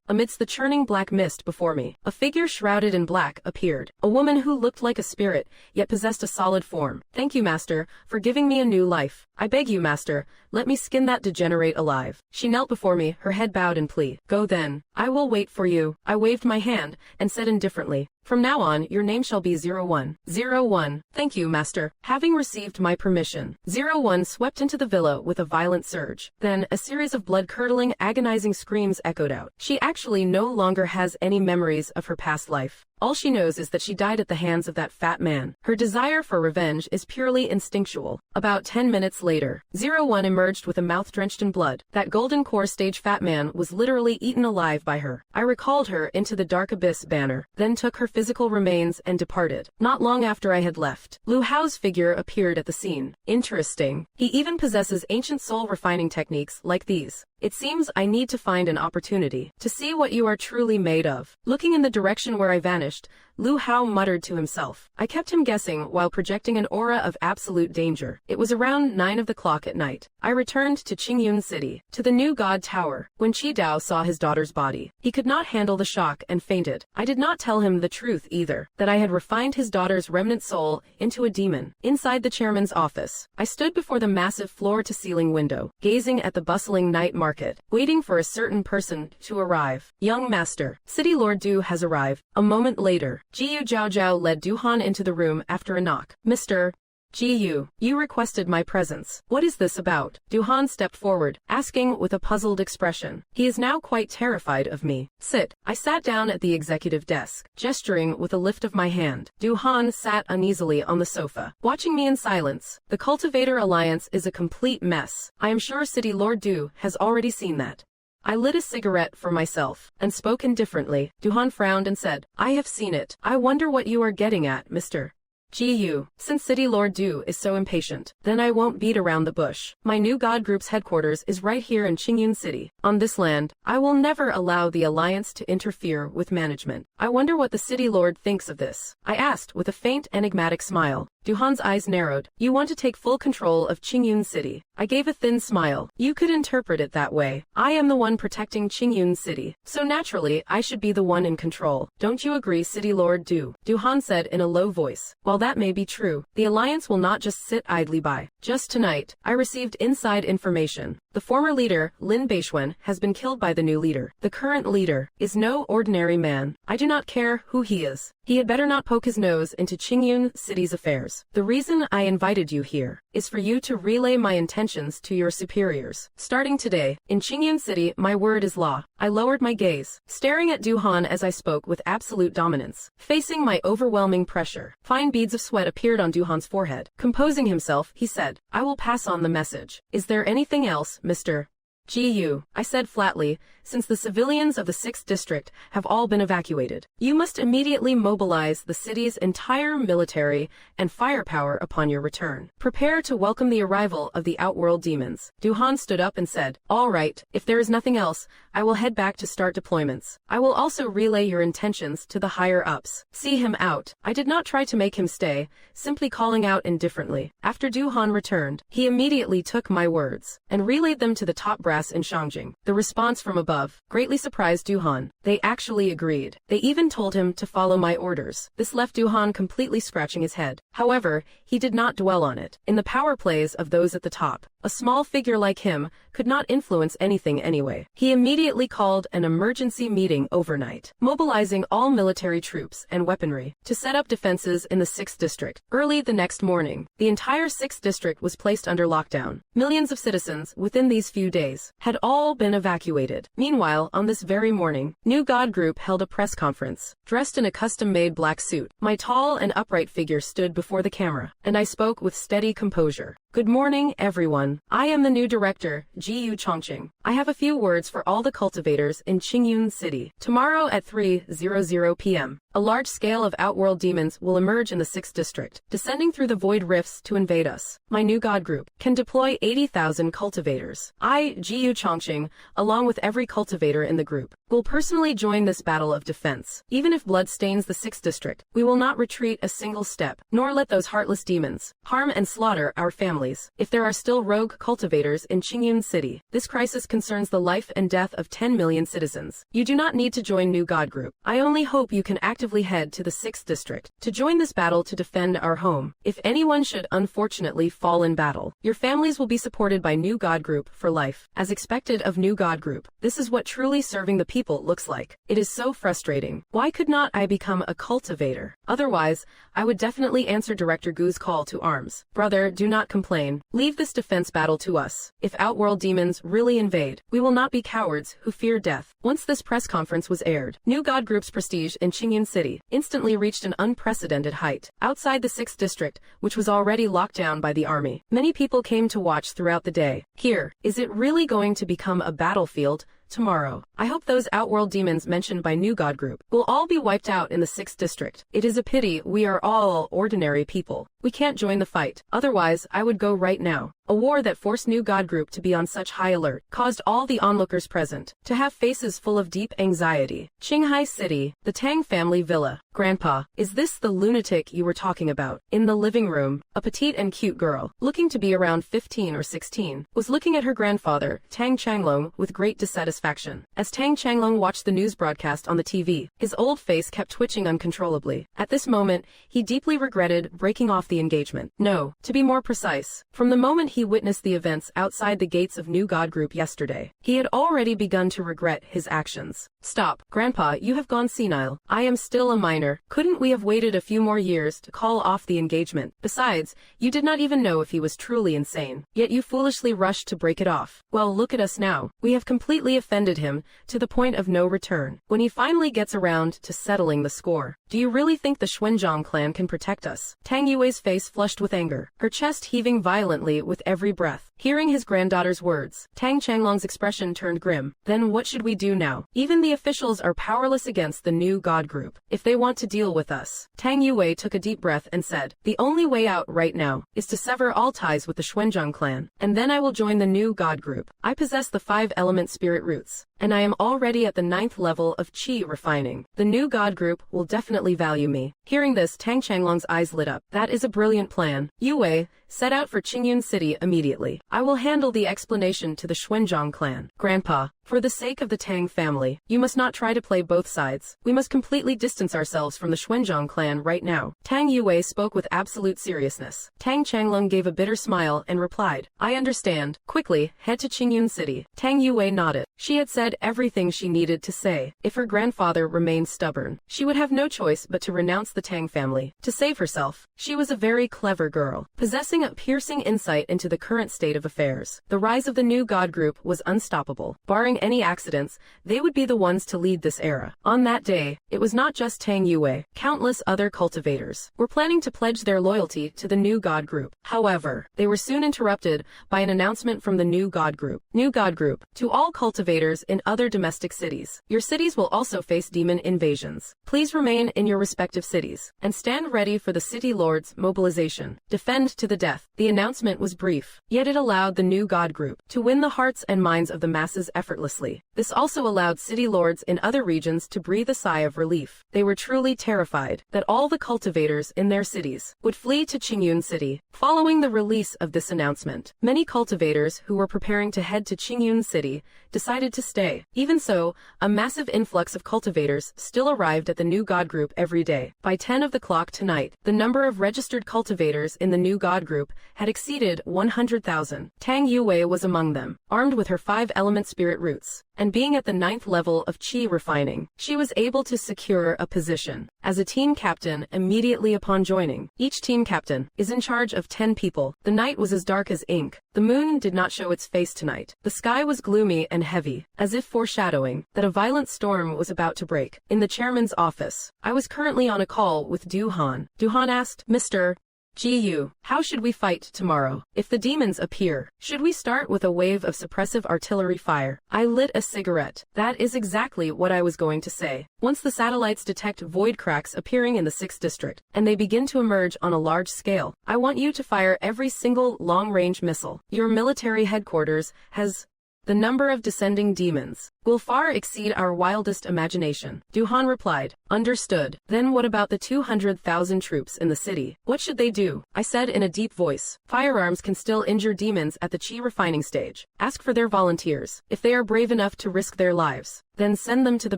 S1: amidst the churning black mist before me, a figure shrouded in black appeared. A woman who looked like a spirit, yet possessed a solid form. Thank you, Master, for giving me a new life. I beg you, Master, let me skin that degenerate alive. She knelt before me, her head bowed in plea. Go then. I will wait for you. I waved my hand, and said indifferently, from now on, your name shall be 01. 01. Thank you, Master. Having received my permission, 01 swept into the villa with a violent surge. Then, a series of blood-curdling, agonizing screams echoed out. She actually no longer has any memories of her past life. All she knows is that she died at the hands of that fat man. Her desire for revenge is purely instinctual. About 10 minutes later, 01 emerged with a mouth drenched in blood. That golden core stage fat man was literally eaten alive by her. I recalled her into the Dark Abyss banner, then took her physical remains and departed. Not long after I had left, Lu Hao's figure appeared at the scene. Interesting. He even possesses ancient soul refining techniques like these. It seems I need to find an opportunity to see what you are truly made of. Looking in the direction where I vanished, Lu Hao muttered to himself. I kept him guessing while projecting an aura of absolute danger. It was around 9 of the clock at night. I returned to Qingyun City, to the new God Tower. When Qi Dao saw his daughter's body, he could not handle the shock and fainted. I did not tell him the truth either, that I had refined his daughter's remnant soul into a demon. Inside the chairman's office, I stood before the massive floor-to-ceiling window, gazing at the bustling night market, waiting for a certain person to arrive. Young Master, City Lord Du has arrived. A moment later, Jiyu Zhaozhao led Duhan into the room after a knock. Mr. Jiyu, you requested my presence. What is this about? Duhan stepped forward, asking with a puzzled expression. He is now quite terrified of me. Sit. I sat down at the executive desk, gesturing with a lift of my hand. Duhan sat uneasily on the sofa, watching me in silence. The Cultivator Alliance is a complete mess. I am sure City Lord Du has already seen that. I lit a cigarette for myself, and spoke indifferently. Duhan frowned and said, I have seen it. I wonder what you are getting at, Mr. GU, since City Lord Du is so impatient, then I won't beat around the bush. My new God Group's headquarters is right here in Qingyun City. On this land, I will never allow the Alliance to interfere with management. I wonder what the City Lord thinks of this, I asked with a faint enigmatic smile. Duhan's eyes narrowed. You want to take full control of Qingyun City. I gave a thin smile. You could interpret it that way. I am the one protecting Qingyun City, so naturally I should be the one in control. Don't you agree, City Lord Du? Duhan said in a low voice. While that may be true, the Alliance will not just sit idly by. Just tonight, I received inside information. The former leader, Lin Beixuan, has been killed by the new leader. The current leader is no ordinary man. I do not care who he is. He had better not poke his nose into Qingyun City's affairs. The reason I invited you here is for you to relay my intentions to your superiors. Starting today, in Qingyun City, my word is law. I lowered my gaze, staring at Duhan as I spoke with absolute dominance. Facing my overwhelming pressure, fine beads of sweat appeared on Duhan's forehead. Composing himself, he said, I will pass on the message. Is there anything else, Mr. GU, I said flatly, since the civilians of the 6th district have all been evacuated. You must immediately mobilize the city's entire military and firepower upon your return. Prepare to welcome the arrival of the outworld demons. Duhan stood up and said, all right, if there is nothing else, I will head back to start deployments. I will also relay your intentions to the higher-ups. See him out. I did not try to make him stay, simply calling out indifferently. After Duhan returned, he immediately took my words and relayed them to the top brass in Shangjing. The response from above greatly surprised Duhan. They actually agreed. They even told him to follow my orders. This left Duhan completely scratching his head. However, he did not dwell on it. In the power plays of those at the top, a small figure like him could not influence anything anyway. He immediately called an emergency meeting overnight, mobilizing all military troops and weaponry to set up defenses in the 6th district. Early the next morning, the entire 6th district was placed under lockdown. Millions of citizens, within these few days, had all been evacuated. Meanwhile, on this very morning, New God Group held a press conference. Dressed in a custom-made black suit, my tall and upright figure stood before the camera, and I spoke with steady composure. Good morning, everyone. I am the new director, Jiyu Chongqing. I have a few words for all the cultivators in Qingyun City. Tomorrow at 3:00 p.m., a large scale of outworld demons will emerge in the 6th district, descending through the void rifts to invade us. My new God Group can deploy 80,000 cultivators. I, Jiyu Chongqing, along with every cultivator in the group, will personally join this battle of defense. Even if blood stains the 6th district, we will not retreat a single step, nor let those heartless demons harm and slaughter our families. If there are still rogue cultivators in Qingyun City, this crisis concerns the life and death of 10 million citizens. You do not need to join New God Group. I only hope you can actively head to the 6th district to join this battle to defend our home. If anyone should unfortunately fall in battle, your families will be supported by New God Group for life. As expected of New God Group, this is what truly serving the people looks like. It is so frustrating. Why could not I become a cultivator? Otherwise, I would definitely answer Director Gu's call to arms. Brother, do not complain. Leave this defense battle to us. If outworld demons really invade, we will not be cowards who fear death. Once this press conference was aired, New God Group's prestige in Qingyun City instantly reached an unprecedented height. Outside the 6th district, which was already locked down by the army, many people came to watch throughout the day. Here, is it really going to become a battlefield tomorrow? I hope those outworld demons mentioned by New God Group will all be wiped out in the 6th district. It is a pity we are all ordinary people. We can't join the fight. Otherwise, I would go right now. A war that forced New God Group to be on such high alert caused all the onlookers present to have faces full of deep anxiety. Qinghai City, the Tang family villa. Grandpa, is this the lunatic you were talking about? In the living room, a petite and cute girl, looking to be around 15 or 16, was looking at her grandfather, Tang Changlong, with great dissatisfaction. As Tang Changlong watched the news broadcast on the TV, his old face kept twitching uncontrollably. At this moment, he deeply regretted breaking off the engagement. No, to be more precise, from the moment he witnessed the events outside the gates of New God Group yesterday, he had already begun to regret his actions. Stop, Grandpa, you have gone senile. I am still a minor. Couldn't we have waited a few more years to call off the engagement? Besides, you did not even know if he was truly insane. Yet you foolishly rushed to break it off. Well, look at us now. We have completely offended him to the point of no return. When he finally gets around to settling the score, do you really think the Xuanzhang clan can protect us? Tang Yue's face flushed with anger, her chest heaving violently with every breath. Hearing his granddaughter's words, Tang Changlong's expression turned grim. Then what should we do now? Even the officials are powerless against the new God group. If they want to deal with us. Tang Yue took a deep breath and said, the only way out right now is to sever all ties with the Xuanzhang clan, and then I will join the new God group. I possess the 5-element spirit roots, and I am already at the 9th level of qi refining. The new God group will definitely value me. Hearing this, Tang Changlong's eyes lit up. That is a brilliant plan. Yue, set out for Qingyun City immediately. I will handle the explanation to the Xuanzhang clan. Grandpa, for the sake of the Tang family, you must not try to play both sides. We must completely distance ourselves from the Xuanzhang clan right now. Tang Yue spoke with absolute seriousness. Tang Changlong gave a bitter smile and replied, I understand. Quickly, head to Qingyun City. Tang Yue nodded. She had said everything she needed to say. If her grandfather remained stubborn, she would have no choice but to renounce the Tang family. To save herself, she was a very clever girl, possessing a piercing insight into the current state of affairs. The rise of the new God group was unstoppable. Barring any accidents, they would be the ones to lead this era. On that day, it was not just Tang Yue. Countless other cultivators were planning to pledge their loyalty to the new God group. However, they were soon interrupted by an announcement from the new God group. New God group, to all cultivators in other domestic cities. Your cities will also face demon invasions. Please remain in your respective cities and stand ready for the city lord's mobilization. Defend to the death. The announcement was brief, yet it allowed the new God group to win the hearts and minds of the masses effortlessly. This also allowed city lords in other regions to breathe a sigh of relief. They were truly terrified that all the cultivators in their cities would flee to Qingyun City. Following the release of this announcement, many cultivators who were preparing to head to Qingyun City decided to stay. Even so, a massive influx of cultivators still arrived at the new God group every day. By 10 of the clock tonight, the number of registered cultivators in the new God group had exceeded 100,000. Tang Yue was among them, armed with her 5-element spirit roots, and being at the 9th level of qi refining, she was able to secure a position as a team captain immediately upon joining. Each team captain is in charge of 10 people. The night was as dark as ink. The moon did not show its face tonight. The sky was gloomy and heavy, as if foreshadowing that a violent storm was about to break. In the chairman's office, I was currently on a call with Duhan. Duhan asked, Mr. Gu, how should we fight tomorrow? If the demons appear, should we start with a wave of suppressive artillery fire? I lit a cigarette. That is exactly what I was going to say. Once the satellites detect void cracks appearing in the 6th district, and they begin to emerge on a large scale, I want you to fire every single long-range missile. Your military headquarters has the number of descending demons will far exceed our wildest imagination. Duhan replied, understood. Then what about the 200,000 troops in the city? What should they do? I said in a deep voice. Firearms can still injure demons at the qi refining stage. Ask for their volunteers. If they are brave enough to risk their lives, then send them to the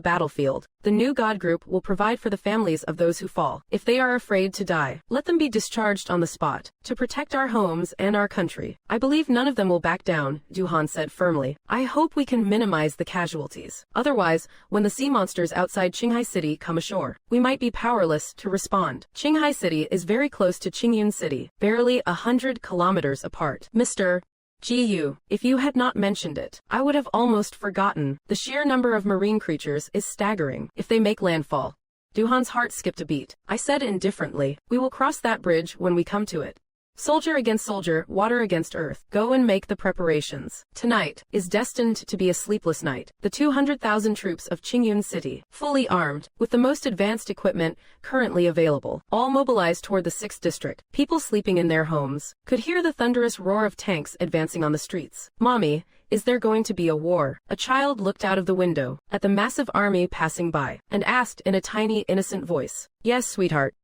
S1: battlefield. The new God group will provide for the families of those who fall. If they are afraid to die, let them be discharged on the spot, to protect our homes and our country. I believe none of them will back down, Duhan said firmly. I hope we can minimize the casualties. Otherwise, when the sea monsters outside Qinghai City come ashore, we might be powerless to respond. Qinghai City is very close to Qingyun City, barely 100 kilometers apart. Mr. Gu, if you had not mentioned it, I would have almost forgotten. The sheer number of marine creatures is staggering. If they make landfall. Duhan's heart skipped a beat. I said indifferently, we will cross that bridge when we come to it. Soldier against soldier, water against earth. Go and make the preparations. Tonight is destined to be a sleepless night. The 200,000 troops of Qingyun City, fully armed, with the most advanced equipment currently available, all mobilized toward the 6th district. People sleeping in their homes could hear the thunderous roar of tanks advancing on the streets. Mommy, is there going to be a war? A child looked out of the window at the massive army passing by and asked in a tiny, innocent voice. Yes, sweetheart.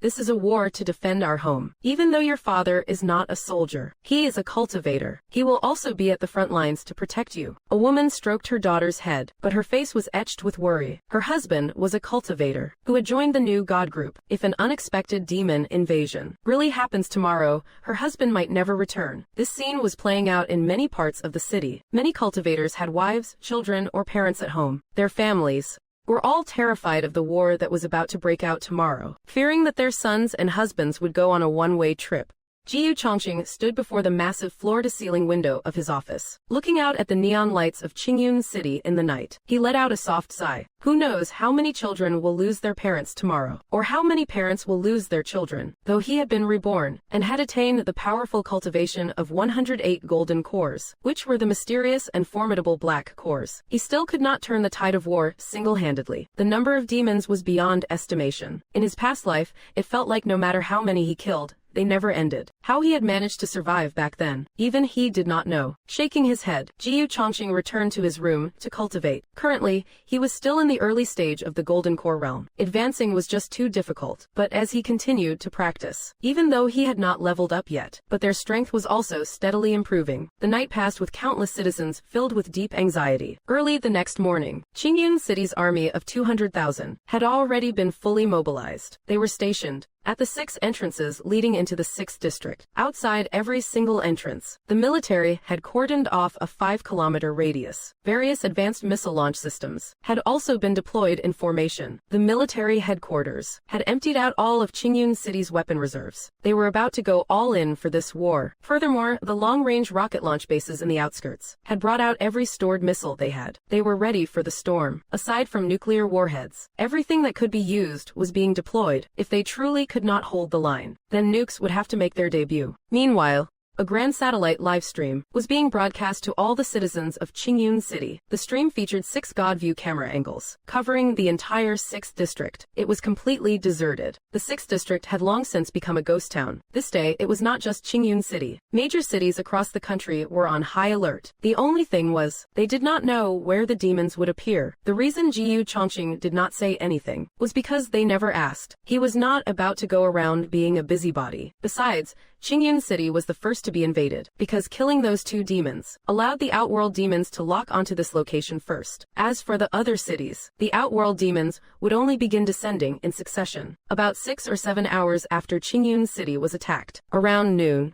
S1: This is a war to defend our home. Even though your father is not a soldier, he is a cultivator. He will also be at the front lines to protect you. A woman stroked her daughter's head, but her face was etched with worry. Her husband was a cultivator who had joined the new God group. If an unexpected demon invasion really happens tomorrow, her husband might never return. This scene was playing out in many parts of the city. Many cultivators had wives, children, or parents at home. Their families were all terrified of the war that was about to break out tomorrow, fearing that their sons and husbands would go on a one-way trip Jiyu Chongqing stood before the massive floor-to-ceiling window of his office, looking out at the neon lights of Qingyun City in the night. He let out a soft sigh. Who knows how many children will lose their parents tomorrow, or how many parents will lose their children. Though he had been reborn, and had attained the powerful cultivation of 108 golden cores, which were the mysterious and formidable black cores, he still could not turn the tide of war single-handedly. The number of demons was beyond estimation. In his past life, it felt like no matter how many he killed, they never ended. How he had managed to survive back then, even he did not know. Shaking his head, Jiyu Chongqing returned to his room to cultivate. Currently, he was still in the early stage of the Golden Core realm. Advancing was just too difficult, but as he continued to practice, even though he had not leveled up yet, but their strength was also steadily improving. The night passed with countless citizens filled with deep anxiety. Early the next morning, Qingyun City's army of 200,000 had already been fully mobilized. They were stationed at the 6 entrances leading into the 6th district. Outside every single entrance, the military had cordoned off a 5-kilometer radius. Various advanced missile launch systems had also been deployed in formation. The military headquarters had emptied out all of Qingyun City's weapon reserves. They were about to go all in for this war. Furthermore, the long-range rocket launch bases in the outskirts had brought out every stored missile they had. They were ready for the storm. Aside from nuclear warheads, everything that could be used was being deployed. If they truly could not hold the line, then nukes would have to make their debut. Meanwhile, a grand satellite live stream was being broadcast to all the citizens of Qingyun City. The stream featured 6 God view camera angles, covering the entire 6th district. It was completely deserted. The 6th district had long since become a ghost town. This day, it was not just Qingyun City. Major cities across the country were on high alert. The only thing was, they did not know where the demons would appear. The reason Jiyu Chongqing did not say anything was because they never asked. He was not about to go around being a busybody. Besides, Qingyun City was the first to be invaded, because killing those 2 demons allowed the outworld demons to lock onto this location first. As for the other cities, the outworld demons would only begin descending in succession, about 6 or 7 hours after Qingyun City was attacked. Around noon,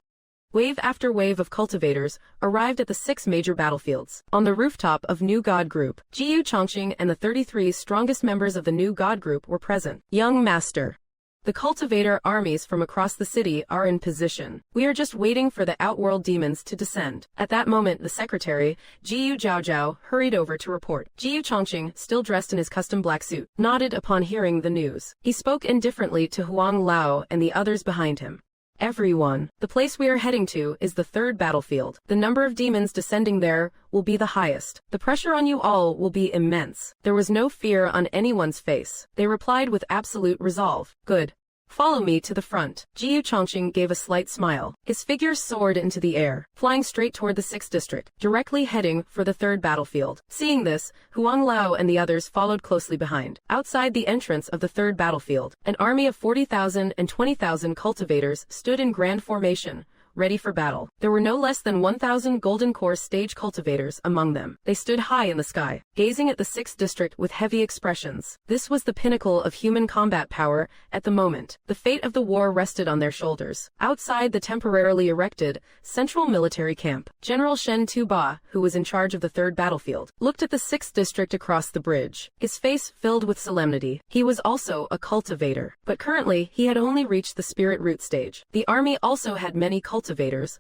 S1: wave after wave of cultivators arrived at the 6 major battlefields. On the rooftop of New God Group, Jiyu Chongqing and the 33 strongest members of the New God Group were present. Young Master, the cultivator armies from across the city are in position. We are just waiting for the outworld demons to descend. At that moment, the secretary, Jiyu Zhaozhao, hurried over to report. Jiyu Chongqing, still dressed in his custom black suit, nodded upon hearing the news. He spoke indifferently to Huang Lao and the others behind him. Everyone, the place we are heading to is the 3rd battlefield. The number of demons descending there will be the highest. The pressure on you all will be immense. There was no fear on anyone's face. They replied with absolute resolve. Good. Follow me to the front. Jiyu Chongqing gave a slight smile. His figure soared into the air, flying straight toward the 6th district, directly heading for the 3rd battlefield. Seeing this, Huang Lao and the others followed closely behind. Outside the entrance of the 3rd battlefield, an army of 40,000 and 20,000 cultivators stood in grand formation, ready for battle. There were no less than 1,000 Golden Core stage cultivators among them. They stood high in the sky, gazing at the 6th district with heavy expressions. This was the pinnacle of human combat power at the moment. The fate of the war rested on their shoulders. Outside the temporarily erected central military camp, General Shen Tuba, who was in charge of the 3rd battlefield, looked at the 6th district across the bridge, his face filled with solemnity. He was also a cultivator, but currently he had only reached the spirit root stage. The army also had many cultivators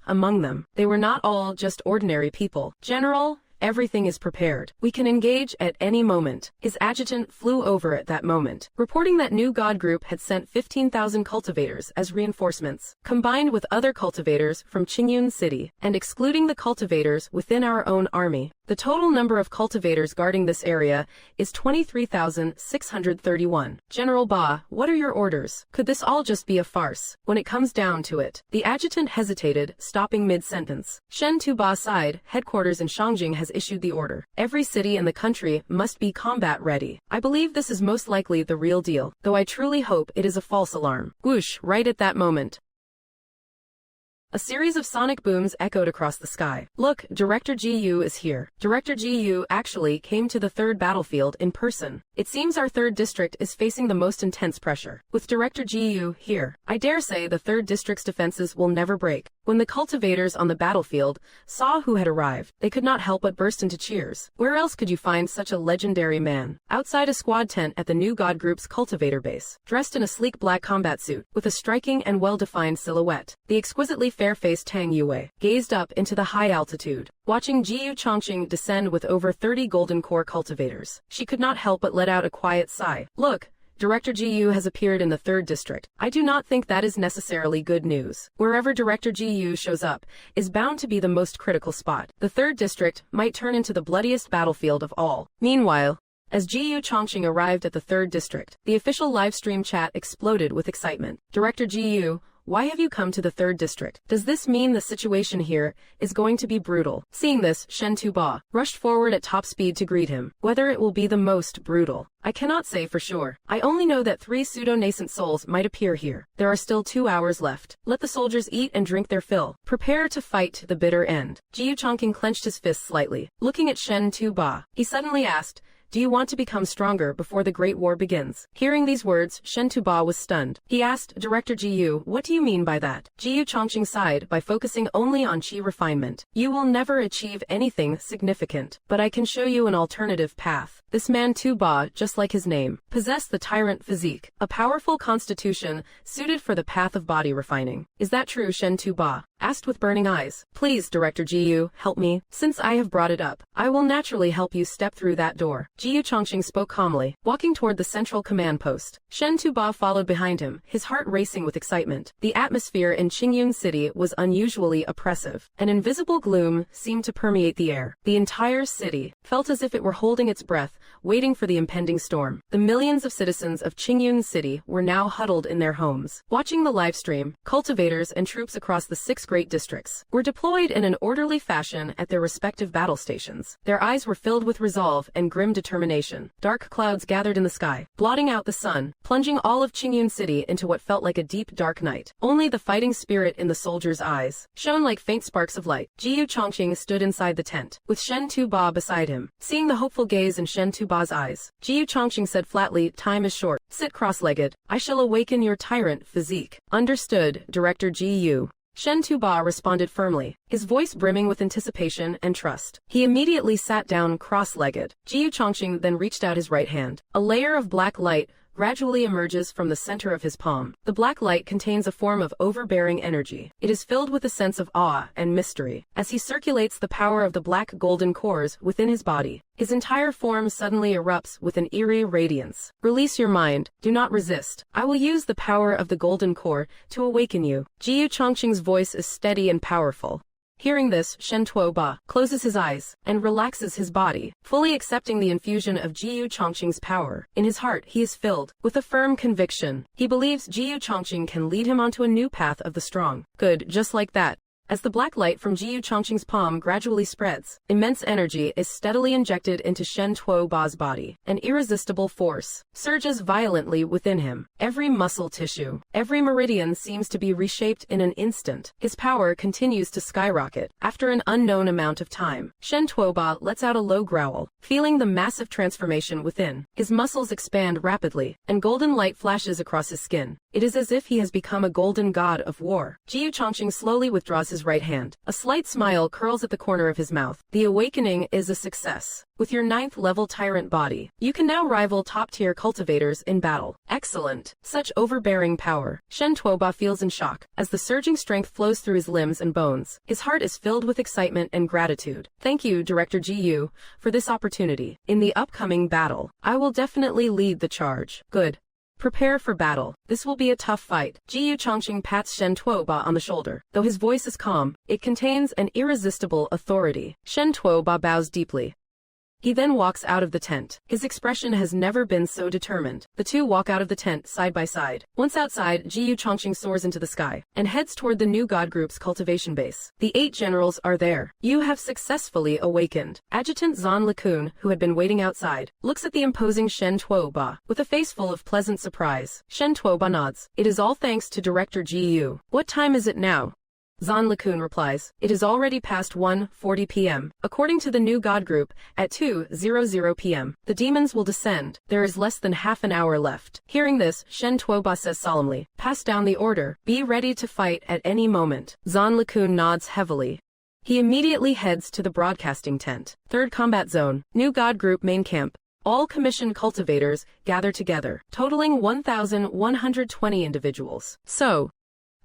S1: among them. They were not all just ordinary people. General, everything is prepared. We can engage at any moment. His adjutant flew over at that moment, reporting that New God Group had sent 15,000 cultivators as reinforcements, combined with other cultivators from Qingyun City, and excluding the cultivators within our own army. The total number of cultivators guarding this area is 23,631. General Ba, what are your orders? Could this all just be a farce? When it comes down to it. The adjutant hesitated, stopping mid-sentence. Shen Tuba sighed. Headquarters in Shangjing has issued the order. Every city in the country must be combat ready. I believe this is most likely the real deal, though I truly hope it is a false alarm. Whoosh, right at that moment, A series of sonic booms echoed across the sky. Look, Director Gu is here. Director Gu actually came to the third battlefield in person. It seems our third district is facing the most intense pressure. With Director Gu here, I dare say the third district's defenses will never break. When the cultivators on the battlefield saw who had arrived, they could not help but burst into cheers. Where else could you find such a legendary man? Outside a squad tent at the new God Group's cultivator base, dressed in a sleek black combat suit, with a striking and well-defined silhouette, the exquisitely fair-faced Tang Yue gazed up into the high altitude, watching Jiyu Chongqing descend with over 30 golden core cultivators. She could not help but let out a quiet sigh. Look, Director Jiyu has appeared in the third district. I do not think that is necessarily good news. Wherever Director Jiyu shows up is bound to be the most critical spot. The third district might turn into the bloodiest battlefield of all. Meanwhile, as Jiyu Chongqing arrived at the third district, the official livestream chat exploded with excitement. Director Jiyu, why have you come to the third district? Does this mean the situation here is going to be brutal? Seeing this, Shen Tuba rushed forward at top speed to greet him. Whether it will be the most brutal, I cannot say for sure. I only know that 3 pseudo-nascent souls might appear here. There are still 2 hours left. Let the soldiers eat and drink their fill. Prepare to fight to the bitter end. Jiyu Chongqing clenched his fists slightly. Looking at Shen Tuba, he suddenly asked, do you want to become stronger before the Great War begins? Hearing these words, Shen Tuba was stunned. He asked Director Jiyu, what do you mean by that? Jiyu Chongqing sighed by focusing only on chi refinement. You will never achieve anything significant, but I can show you an alternative path. This man Tuba, just like his name, possessed the tyrant physique, a powerful constitution suited for the path of body refining. Is that true? Shen Tuba asked with burning eyes. Please, Director Jiyu, help me. Since I have brought it up, I will naturally help you step through that door. Jiyu Chongqing spoke calmly, walking toward the central command post. Shen Tuba followed behind him, his heart racing with excitement. The atmosphere in Qingyun City was unusually oppressive. An invisible gloom seemed to permeate the air. The entire city felt as if it were holding its breath, waiting for the impending storm. The millions of citizens of Qingyun City were now huddled in their homes. Watching the livestream, cultivators and troops across the 6 great districts were deployed in an orderly fashion at their respective battle stations. Their eyes were filled with resolve and grim determination. Dark clouds gathered in the sky, blotting out the sun, plunging all of Qingyun City into what felt like a deep dark night. Only the fighting spirit in the soldiers' eyes shone like faint sparks of light. Jiyu Chongqing stood inside the tent, with Shen Tuba beside him. Seeing the hopeful gaze in Shen Tuba's eyes, Jiyu Chongqing said flatly, time is short. Sit cross-legged. I shall awaken your tyrant physique. Understood, Director Jiyu. Shen Tuba responded firmly, his voice brimming with anticipation and trust. He immediately sat down cross-legged. Jiyu Chongqing then reached out his right hand. A layer of black light gradually emerges from the center of his palm. The black light contains a form of overbearing energy. It is filled with a sense of awe and mystery. As he circulates the power of the black golden cores within his body, his entire form suddenly erupts with an eerie radiance. Release your mind. Do not resist. I will use the power of the golden core to awaken you. Jiyu Chongqing's voice is steady and powerful. Hearing this, Shen Tuoba closes his eyes and relaxes his body, fully accepting the infusion of Jiyu Chongqing's power. In his heart, he is filled with a firm conviction. He believes Jiyu Chongqing can lead him onto a new path of the strong. Good, just like that. As the black light from Jiyu Chongqing's palm gradually spreads, immense energy is steadily injected into Shen Tuoba's body. An irresistible force surges violently within him. Every muscle tissue, every meridian seems to be reshaped in an instant. His power continues to skyrocket. After an unknown amount of time, Shen Tuoba lets out a low growl, feeling the massive transformation within. His muscles expand rapidly, and golden light flashes across his skin. It is as if he has become a golden god of war. Jiyu Chongqing slowly withdraws his right hand. A slight smile curls at the corner of his mouth. The awakening is a success. With your 9th level tyrant body, you can now rival top-tier cultivators in battle. Excellent. Such overbearing power. Shen Tuoba feels in shock as the surging strength flows through his limbs and bones. His heart is filled with excitement and gratitude. Thank you, Director Jiyu, for this opportunity. In the upcoming battle, I will definitely lead the charge. Good. Prepare for battle. This will be a tough fight. Jiyu Chongqing pats Shen Tuoba on the shoulder. Though his voice is calm, it contains an irresistible authority. Shen Tuoba bows deeply. He then walks out of the tent. His expression has never been so determined. The two walk out of the tent side by side. Once outside, Jiyu Chongqing soars into the sky and heads toward the new God Group's cultivation base. The 8 generals are there. You have successfully awakened. Adjutant Zan Lakun, who had been waiting outside, looks at the imposing Shen Tuoba with a face full of pleasant surprise. Shen Tuoba nods. It is all thanks to Director Jiyu. What time is it now? Zan Lakun replies, it is already past 1:40 p.m. According to the new god group, at 2:00 p.m., the demons will descend. There is less than half an hour left. Hearing this, Shen Tuoba says solemnly, pass down the order. Be ready to fight at any moment. Zan Lakun nods heavily. He immediately heads to the broadcasting tent. Third combat zone, new god group main camp. All commissioned cultivators gather together, totaling 1,120 individuals. So,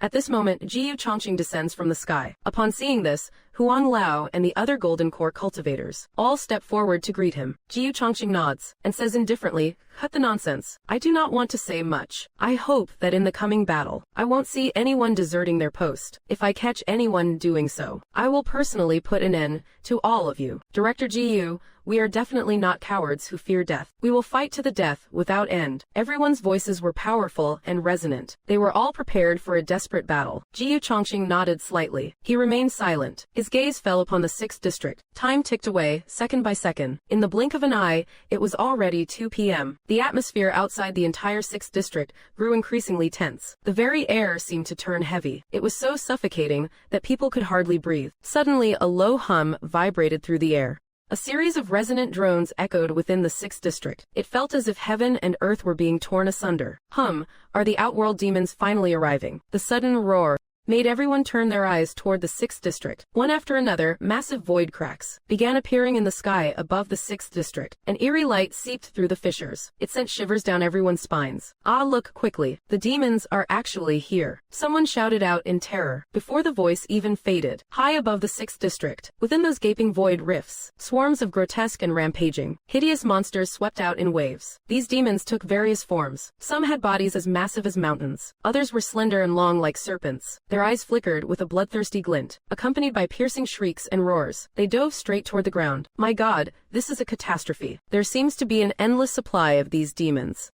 S1: at this moment, Jiyu Chongqing descends from the sky. Upon seeing this, Huang Lao and the other Golden Core cultivators all step forward to greet him. Jiyu Chongqing nods and says indifferently, cut the nonsense. I do not want to say much. I hope that in the coming battle, I won't see anyone deserting their post. If I catch anyone doing so, I will personally put an end to all of you. Director Jiyu, we are definitely not cowards who fear death. We will fight to the death without end. Everyone's voices were powerful and resonant. They were all prepared for a desperate battle. Jiyu Chongqing nodded slightly. He remained silent. His gaze fell upon the 6th district. Time ticked away, second by second. In the blink of an eye, it was already 2 p.m. The atmosphere outside the entire 6th district grew increasingly tense. The very air seemed to turn heavy. It was so suffocating that people could hardly breathe. Suddenly, a low hum vibrated through the air. A series of resonant drones echoed within the 6th district. It felt as if heaven and earth were being torn asunder. Are the outworld demons finally arriving? The sudden roar made everyone turn their eyes toward the 6th district. One after another, massive void cracks began appearing in the sky above the 6th district. An eerie light seeped through the fissures. It sent shivers down everyone's spines. Ah, look quickly. The demons are actually here. Someone shouted out in terror, before the voice even faded. High above the 6th district, within those gaping void rifts, swarms of grotesque and rampaging, hideous monsters swept out in waves. These demons took various forms. Some had bodies as massive as mountains. Others were slender and long like serpents. Their eyes flickered with a bloodthirsty glint, accompanied by piercing shrieks and roars. They dove straight toward the ground. My God, this is a catastrophe. There seems to be an endless supply of these demons.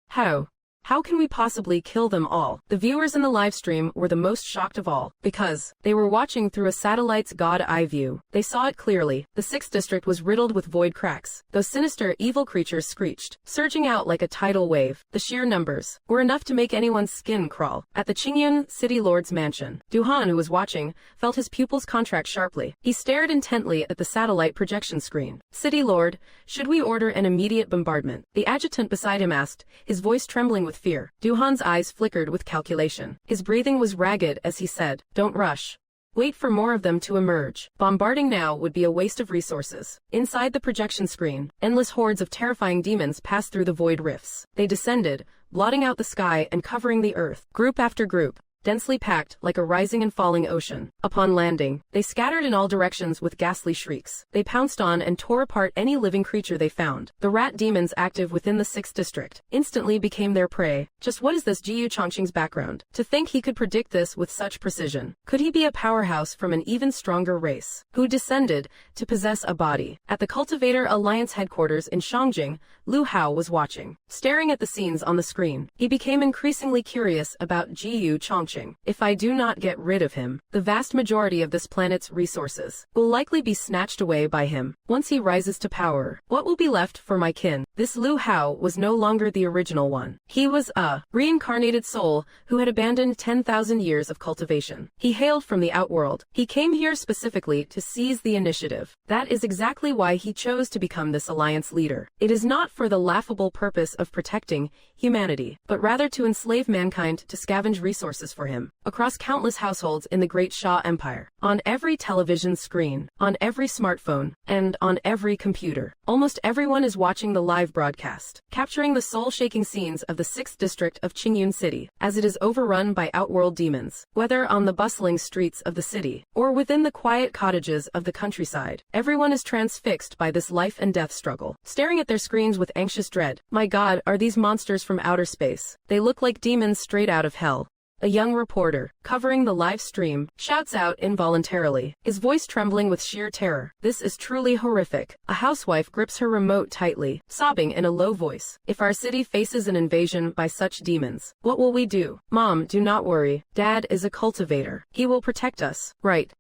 S1: How can we possibly kill them all? The viewers in the live stream were the most shocked of all, because they were watching through a satellite's god-eye view. They saw it clearly. The 6th district was riddled with void cracks. Those sinister, evil creatures screeched, surging out like a tidal wave. The sheer numbers were enough to make anyone's skin crawl. At the Qingyun City Lord's mansion, Duhan, who was watching, felt his pupils contract sharply. He stared intently at the satellite projection screen. City Lord, should we order an immediate bombardment? The adjutant beside him asked, his voice trembling with fear. Duhan's eyes flickered with calculation. His breathing was ragged as he said, don't rush. Wait for more of them to emerge. Bombarding now would be a waste of resources. Inside the projection screen, endless hordes of terrifying demons passed through the void rifts. They descended, blotting out the sky and covering the earth, group after group, densely packed like a rising and falling ocean. Upon landing, they scattered in all directions with ghastly shrieks. They pounced on and tore apart any living creature they found. The rat demons active within the 6th district instantly became their prey. Just what is this Jiyu Chongqing's background? To think he could predict this with such precision. Could he be a powerhouse from an even stronger race, who descended to possess a body? At the Cultivator Alliance headquarters in Shangjing, Lu Hao was watching. Staring at the scenes on the screen, he became increasingly curious about Jiyu Chongqing. If I do not get rid of him, the vast majority of this planet's resources will likely be snatched away by him. Once he rises to power, what will be left for my kin? This Lu Hao was no longer the original one. He was a reincarnated soul who had abandoned 10,000 years of cultivation. He hailed from the outworld. He came here specifically to seize the initiative. That is exactly why he chose to become this alliance leader. It is not for the laughable purpose of protecting humanity, but rather to enslave mankind to scavenge resources for him. Across countless households in the Great Shah Empire, on every television screen, on every smartphone, and on every computer, almost everyone is watching the live broadcast, capturing the soul-shaking scenes of the 6th district of Qingyun City, as it is overrun by outworld demons. Whether on the bustling streets of the city, or within the quiet cottages of the countryside, everyone is transfixed by this life and death struggle, staring at their screens with anxious dread. My God, are these monsters from outer space? They look like demons straight out of hell. A young reporter, covering the live stream, shouts out involuntarily, his voice trembling with sheer terror. This is truly horrific. A housewife grips her remote tightly, sobbing in a low voice. If our city faces an invasion by such demons, what will we do? Mom, do not worry. Dad is a cultivator. He will protect us. Right.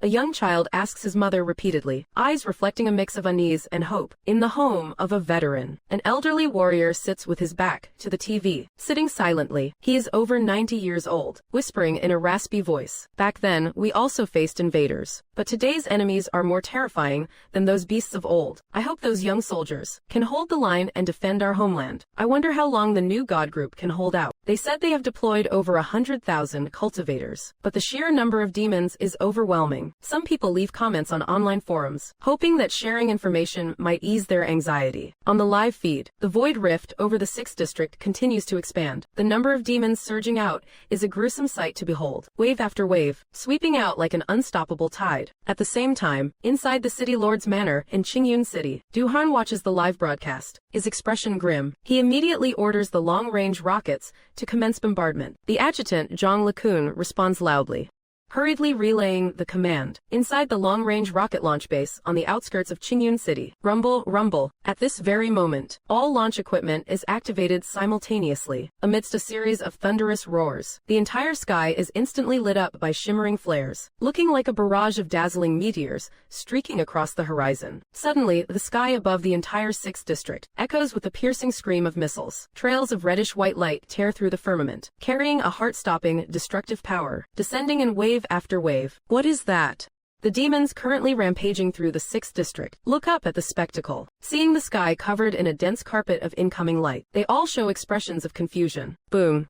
S1: A young child asks his mother repeatedly, eyes reflecting a mix of unease and hope. In the home of a veteran, an elderly warrior sits with his back to the TV, sitting silently. He is over 90 years old, whispering in a raspy voice. Back then, we also faced invaders, but today's enemies are more terrifying than those beasts of old. I hope those young soldiers can hold the line and defend our homeland. I wonder how long the new God group can hold out. They said they have deployed over 100,000 cultivators, but the sheer number of demons is overwhelming. Some people leave comments on online forums, hoping that sharing information might ease their anxiety. On the live feed, the void rift over the 6th district continues to expand. The number of demons surging out is a gruesome sight to behold, wave after wave, sweeping out like an unstoppable tide. At the same time, inside the city lord's manor in Qingyun City, Duhan watches the live broadcast, his expression grim. He immediately orders the long-range rockets to commence bombardment. The adjutant, Zhang Likun, responds loudly, hurriedly relaying the command. Inside the long-range rocket launch base on the outskirts of Qingyun City, rumble, rumble. At this very moment, all launch equipment is activated simultaneously. Amidst a series of thunderous roars, the entire sky is instantly lit up by shimmering flares, looking like a barrage of dazzling meteors streaking across the horizon. Suddenly, the sky above the entire 6th district echoes with the piercing scream of missiles. Trails of reddish-white light tear through the firmament, carrying a heart-stopping, destructive power, descending in wave after wave. What is that? The demons currently rampaging through the 6th district look up at the spectacle, seeing the sky covered in a dense carpet of incoming light. They all show expressions of confusion. Boom.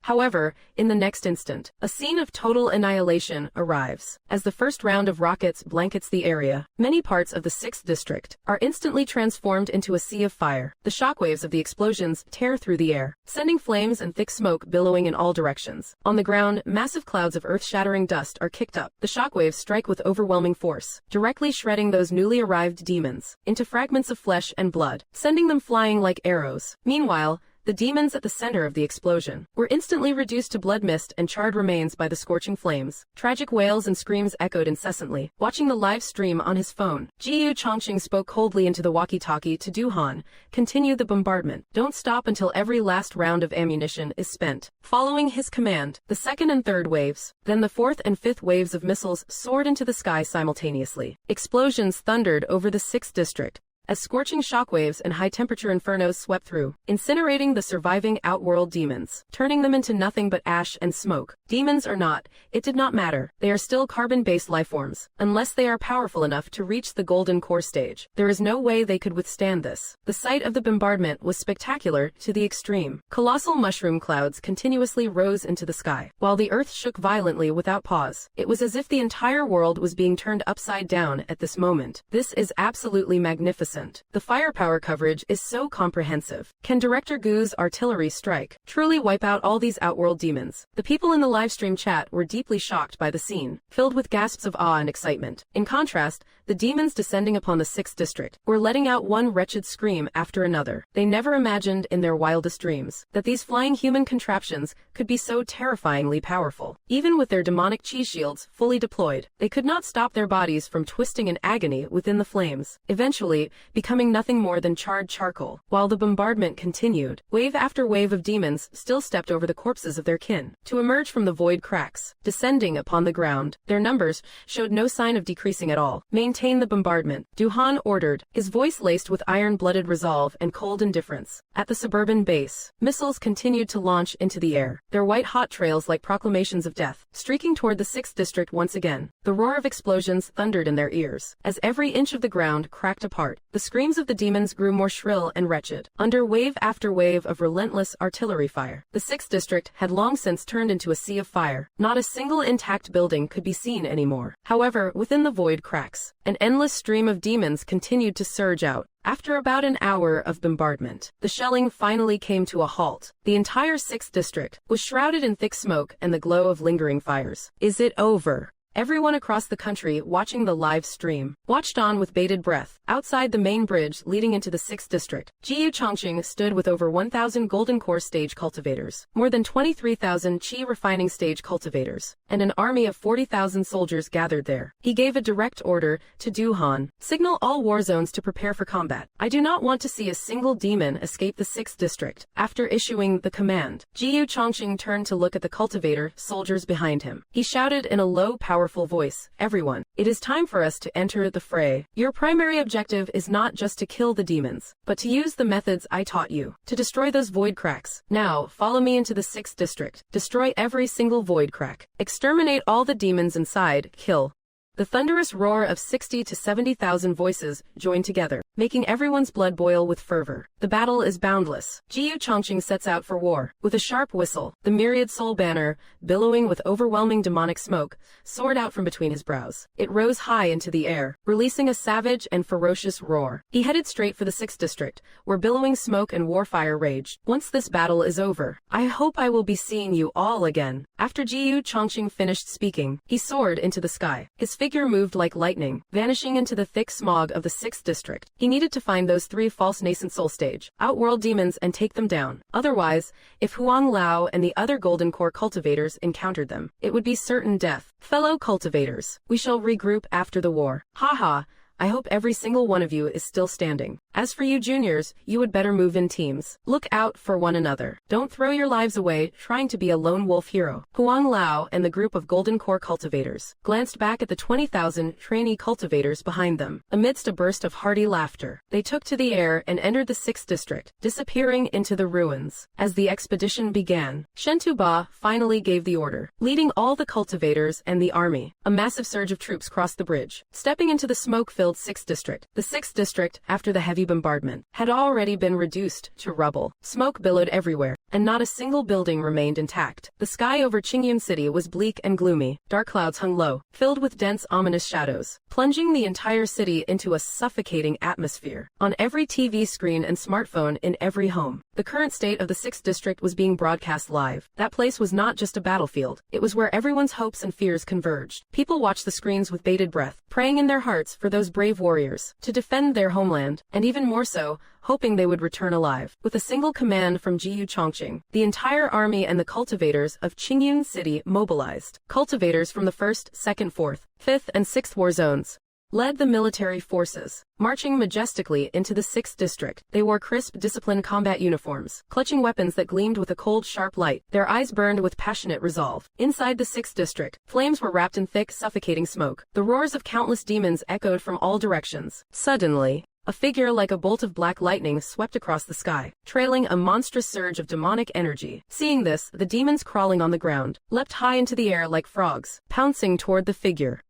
S1: However, in the next instant, a scene of total annihilation arrives. As the first round of rockets blankets the area, many parts of the 6th district are instantly transformed into a sea of fire. The shockwaves of the explosions tear through the air, sending flames and thick smoke billowing in all directions. On the ground, massive clouds of earth-shattering dust are kicked up. The shockwaves strike with overwhelming force, directly shredding those newly arrived demons into fragments of flesh and blood, sending them flying like arrows. Meanwhile, the demons at the center of the explosion were instantly reduced to blood mist and charred remains by the scorching flames. Tragic wails and screams echoed incessantly. Watching the live stream on his phone, Jiyu Chongqing spoke coldly into the walkie-talkie to Duhan, "Continue the bombardment. Don't stop until every last round of ammunition is spent." Following his command, the 2nd and 3rd waves, then the 4th and 5th waves of missiles soared into the sky simultaneously. Explosions thundered over the 6th district, as scorching shockwaves and high-temperature infernos swept through, incinerating the surviving outworld demons, turning them into nothing but ash and smoke. Demons or not, it did not matter. They are still carbon-based lifeforms. Unless they are powerful enough to reach the golden core stage, there is no way they could withstand this. The sight of the bombardment was spectacular to the extreme. Colossal mushroom clouds continuously rose into the sky, while the earth shook violently without pause. It was as if the entire world was being turned upside down at this moment. This is absolutely magnificent. The firepower coverage is so comprehensive. Can Director Gu's artillery strike truly wipe out all these outworld demons? The people in the livestream chat were deeply shocked by the scene, filled with gasps of awe and excitement. In contrast, the demons descending upon the 6th district were letting out one wretched scream after another. They never imagined in their wildest dreams that these flying human contraptions could be so terrifyingly powerful. Even with their demonic chi shields fully deployed, they could not stop their bodies from twisting in agony within the flames, eventually becoming nothing more than charred charcoal. While the bombardment continued, wave after wave of demons still stepped over the corpses of their kin to emerge from the void cracks, descending upon the ground. Their numbers showed no sign of decreasing at all. Maintain the bombardment, Duhan ordered, his voice laced with iron-blooded resolve and cold indifference. At the suburban base, missiles continued to launch into the air, their white-hot trails like proclamations of death, streaking toward the 6th district once again. The roar of explosions thundered in their ears, as every inch of the ground cracked apart. The screams of the demons grew more shrill and wretched. Under wave after wave of relentless artillery fire, the 6th district had long since turned into a sea of fire. Not a single intact building could be seen anymore. However, within the void cracks, an endless stream of demons continued to surge out. After about an hour of bombardment, the shelling finally came to a halt. The entire 6th district was shrouded in thick smoke and the glow of lingering fires. Is it over? Everyone across the country watching the live stream watched on with bated breath. Outside the main bridge leading into the 6th district, Jiyu Chongqing stood with over 1,000 golden core stage cultivators, more than 23,000 chi refining stage cultivators, and an army of 40,000 soldiers gathered there. He gave a direct order to Duhan, signal all war zones to prepare for combat. I do not want to see a single demon escape the 6th district. After issuing the command, Jiyu Chongqing turned to look at the cultivator soldiers behind him. He shouted in a low, powerful powerful voice, "Everyone, it is time for us to enter the fray. Your primary objective is not just to kill the demons, but to use the methods I taught you, to destroy those void cracks. Now, follow me into the 6th district. Destroy every single void crack. Exterminate all the demons inside. Kill." The thunderous roar of 60 to 70,000 voices joined together, making everyone's blood boil with fervor. The battle is boundless. Jiyu Chongqing sets out for war. With a sharp whistle, the myriad soul banner, billowing with overwhelming demonic smoke, soared out from between his brows. It rose high into the air, releasing a savage and ferocious roar. He headed straight for the 6th district, where billowing smoke and warfire raged. "Once this battle is over, I hope I will be seeing you all again." After Jiyu Chongqing finished speaking, he soared into the sky. His figure moved like lightning, vanishing into the thick smog of the 6th district. He needed to find those 3 false nascent soul stage, outworld demons and take them down. Otherwise, if Huang Lao and the other golden core cultivators encountered them, it would be certain death. "Fellow cultivators, we shall regroup after the war. Haha. I hope every single one of you is still standing. As for you juniors, you would better move in teams. Look out for one another. Don't throw your lives away trying to be a lone wolf hero." Huang Lao and the group of golden core cultivators glanced back at the 20,000 trainee cultivators behind them. Amidst a burst of hearty laughter, they took to the air and entered the 6th district, disappearing into the ruins. As the expedition began, Shentu Ba finally gave the order, leading all the cultivators and the army. A massive surge of troops crossed the bridge, stepping into the smoke-filled 6th district. The 6th district, after the heavy bombardment, had already been reduced to rubble. Smoke billowed everywhere, and not a single building remained intact. The sky over Qingyun City was bleak and gloomy. Dark clouds hung low, filled with dense, ominous shadows, plunging the entire city into a suffocating atmosphere. On every TV screen and smartphone in every home, the current state of the 6th district was being broadcast live. That place was not just a battlefield. It was where everyone's hopes and fears converged. People watched the screens with bated breath, praying in their hearts for those brave warriors to defend their homeland, and even more so, hoping they would return alive. With a single command from Jiyu Chongqing, the entire army and the cultivators of Qingyun City mobilized. Cultivators from the 1st, 2nd, 4th, 5th, and 6th war zones led the military forces, marching majestically into the 6th district. They wore crisp, disciplined combat uniforms, clutching weapons that gleamed with a cold, sharp light. Their eyes burned with passionate resolve. Inside the 6th district, flames were wrapped in thick, suffocating smoke. The roars of countless demons echoed from all directions. Suddenly, a figure like a bolt of black lightning swept across the sky, trailing a monstrous surge of demonic energy. Seeing this, the demons crawling on the ground leapt high into the air like frogs, pouncing toward the figure.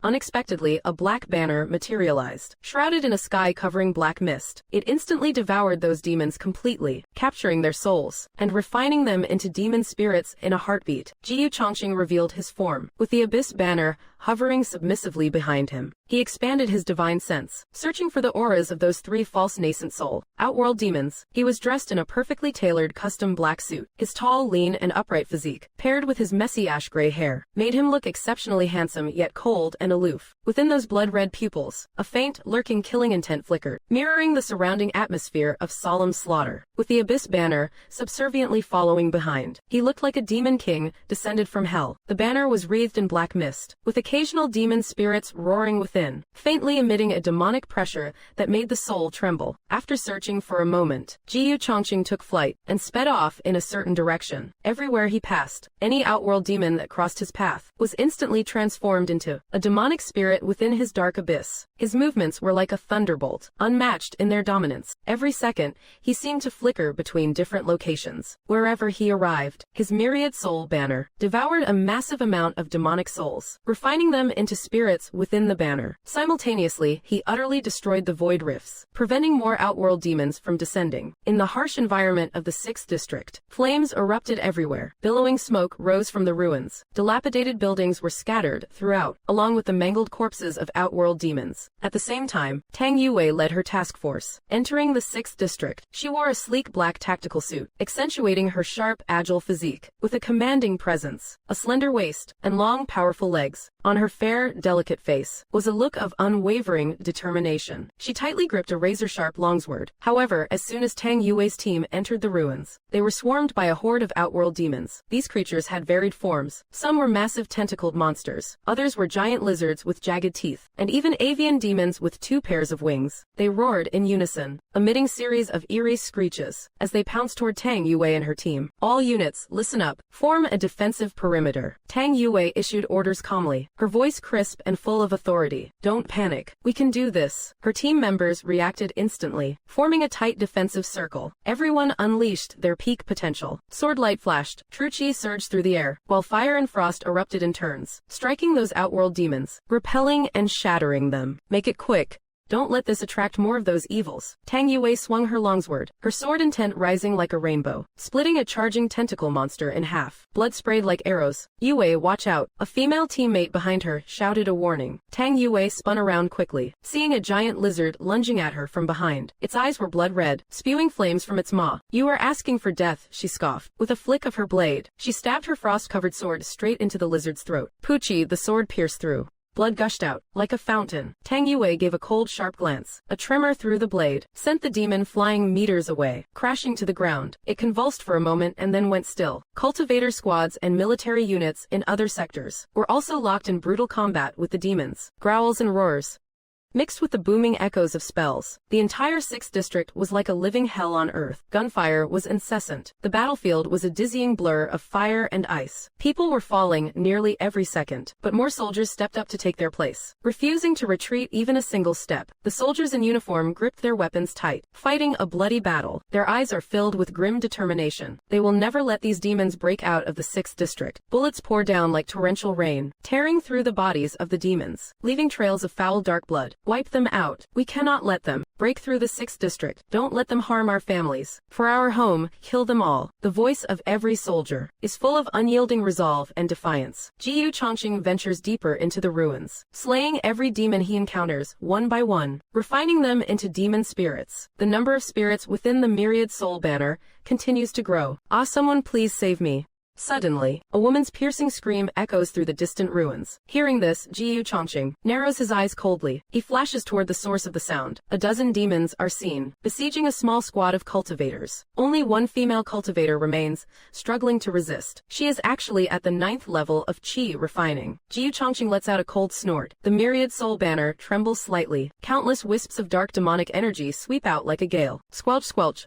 S1: Unexpectedly, a black banner materialized, shrouded in a sky-covering black mist. It instantly devoured those demons completely, capturing their souls and refining them into demon spirits in a heartbeat. Jiyu Chongqing revealed his form, with the abyss banner hovering submissively behind him. He expanded his divine sense, searching for the auras of those 3 false nascent soul, outworld demons. He was dressed in a perfectly tailored custom black suit. His tall, lean, and upright physique, paired with his messy ash-gray hair, made him look exceptionally handsome yet cold and aloof. Within those blood-red pupils, a faint, lurking killing intent flickered, mirroring the surrounding atmosphere of solemn slaughter. With the abyss banner subserviently following behind, he looked like a demon king descended from hell. The banner was wreathed in black mist, with occasional demon spirits roaring within, faintly emitting a demonic pressure that made the soul tremble. After searching for a moment, Jiyu Chongqing took flight and sped off in a certain direction. Everywhere he passed, any outworld demon that crossed his path was instantly transformed into a demonic spirit within his dark abyss. His movements were like a thunderbolt, unmatched in their dominance. Every second, he seemed to flicker between different locations. Wherever he arrived, his myriad soul banner devoured a massive amount of demonic souls, refining them into spirits within the banner. Simultaneously, he utterly destroyed the void rifts, preventing more outworld demons from descending. In the harsh environment of the 6th district, flames erupted everywhere. Billowing smoke rose from the ruins. Dilapidated buildings were scattered throughout, along with the mangled corpses of outworld demons. At the same time, Tang Yue led her task force. Entering the 6th district, she wore a sleek black tactical suit, accentuating her sharp, agile physique. With a commanding presence, a slender waist, and long, powerful legs, on on her fair, delicate face was a look of unwavering determination. She tightly gripped a razor-sharp longsword. However, as soon as Tang Yue's team entered the ruins, they were swarmed by a horde of outworld demons. These creatures had varied forms. Some were massive tentacled monsters, others were giant lizards with jagged teeth, and even avian demons with 2 pairs of wings. They roared in unison, emitting series of eerie screeches as they pounced toward Tang Yue and her team. All units, listen up. Form a defensive perimeter. Tang Yue issued orders calmly, her voice crisp and full of authority. Don't panic. We can do this. Her team members reacted instantly, forming a tight defensive circle. Everyone unleashed their peak potential. Sword light flashed, true chi surged through the air, while fire and frost erupted in turns, striking those outworld demons, repelling and shattering them. Make it quick. Don't let this attract more of those evils. Tang Yue swung her longsword, her sword intent rising like a rainbow, splitting a charging tentacle monster in half. Blood sprayed like arrows. Yue, watch out. A female teammate behind her shouted a warning. Tang Yue spun around quickly, seeing a giant lizard lunging at her from behind. Its eyes were blood red, spewing flames from its maw. You are asking for death, she scoffed. With a flick of her blade, she stabbed her frost-covered sword straight into the lizard's throat. Poochie, the sword pierced through. Blood gushed out, like a fountain. Tang Yue gave a cold, sharp glance. A tremor through the blade sent the demon flying meters away, crashing to the ground. It convulsed for a moment and then went still. Cultivator squads and military units in other sectors were also locked in brutal combat with the demons. Growls and roars mixed with the booming echoes of spells. The entire 6th district was like a living hell on earth. Gunfire was incessant. The battlefield was a dizzying blur of fire and ice. People were falling nearly every second, but more soldiers stepped up to take their place, refusing to retreat even a single step. The soldiers in uniform gripped their weapons tight, fighting a bloody battle. Their eyes are filled with grim determination. They will never let these demons break out of the 6th district. Bullets pour down like torrential rain, tearing through the bodies of the demons, leaving trails of foul dark blood. Wipe them out. We cannot let them break through the 6th district. Don't let them harm our families. For our home, kill them all. The voice of every soldier is full of unyielding resolve and defiance. Jiyu Chongqing ventures deeper into the ruins, slaying every demon he encounters, one by one, refining them into demon spirits. The number of spirits within the myriad soul banner continues to grow. Ah, someone please save me. Suddenly, a woman's piercing scream echoes through the distant ruins. Hearing this, Jiyu Chongqing narrows his eyes coldly. He flashes toward the source of the sound. A dozen demons are seen, besieging a small squad of cultivators. Only one female cultivator remains, struggling to resist. She is actually at the 9th level of chi refining. Jiyu Chongqing lets out a cold snort. The myriad soul banner trembles slightly. Countless wisps of dark demonic energy sweep out like a gale. Squelch, squelch.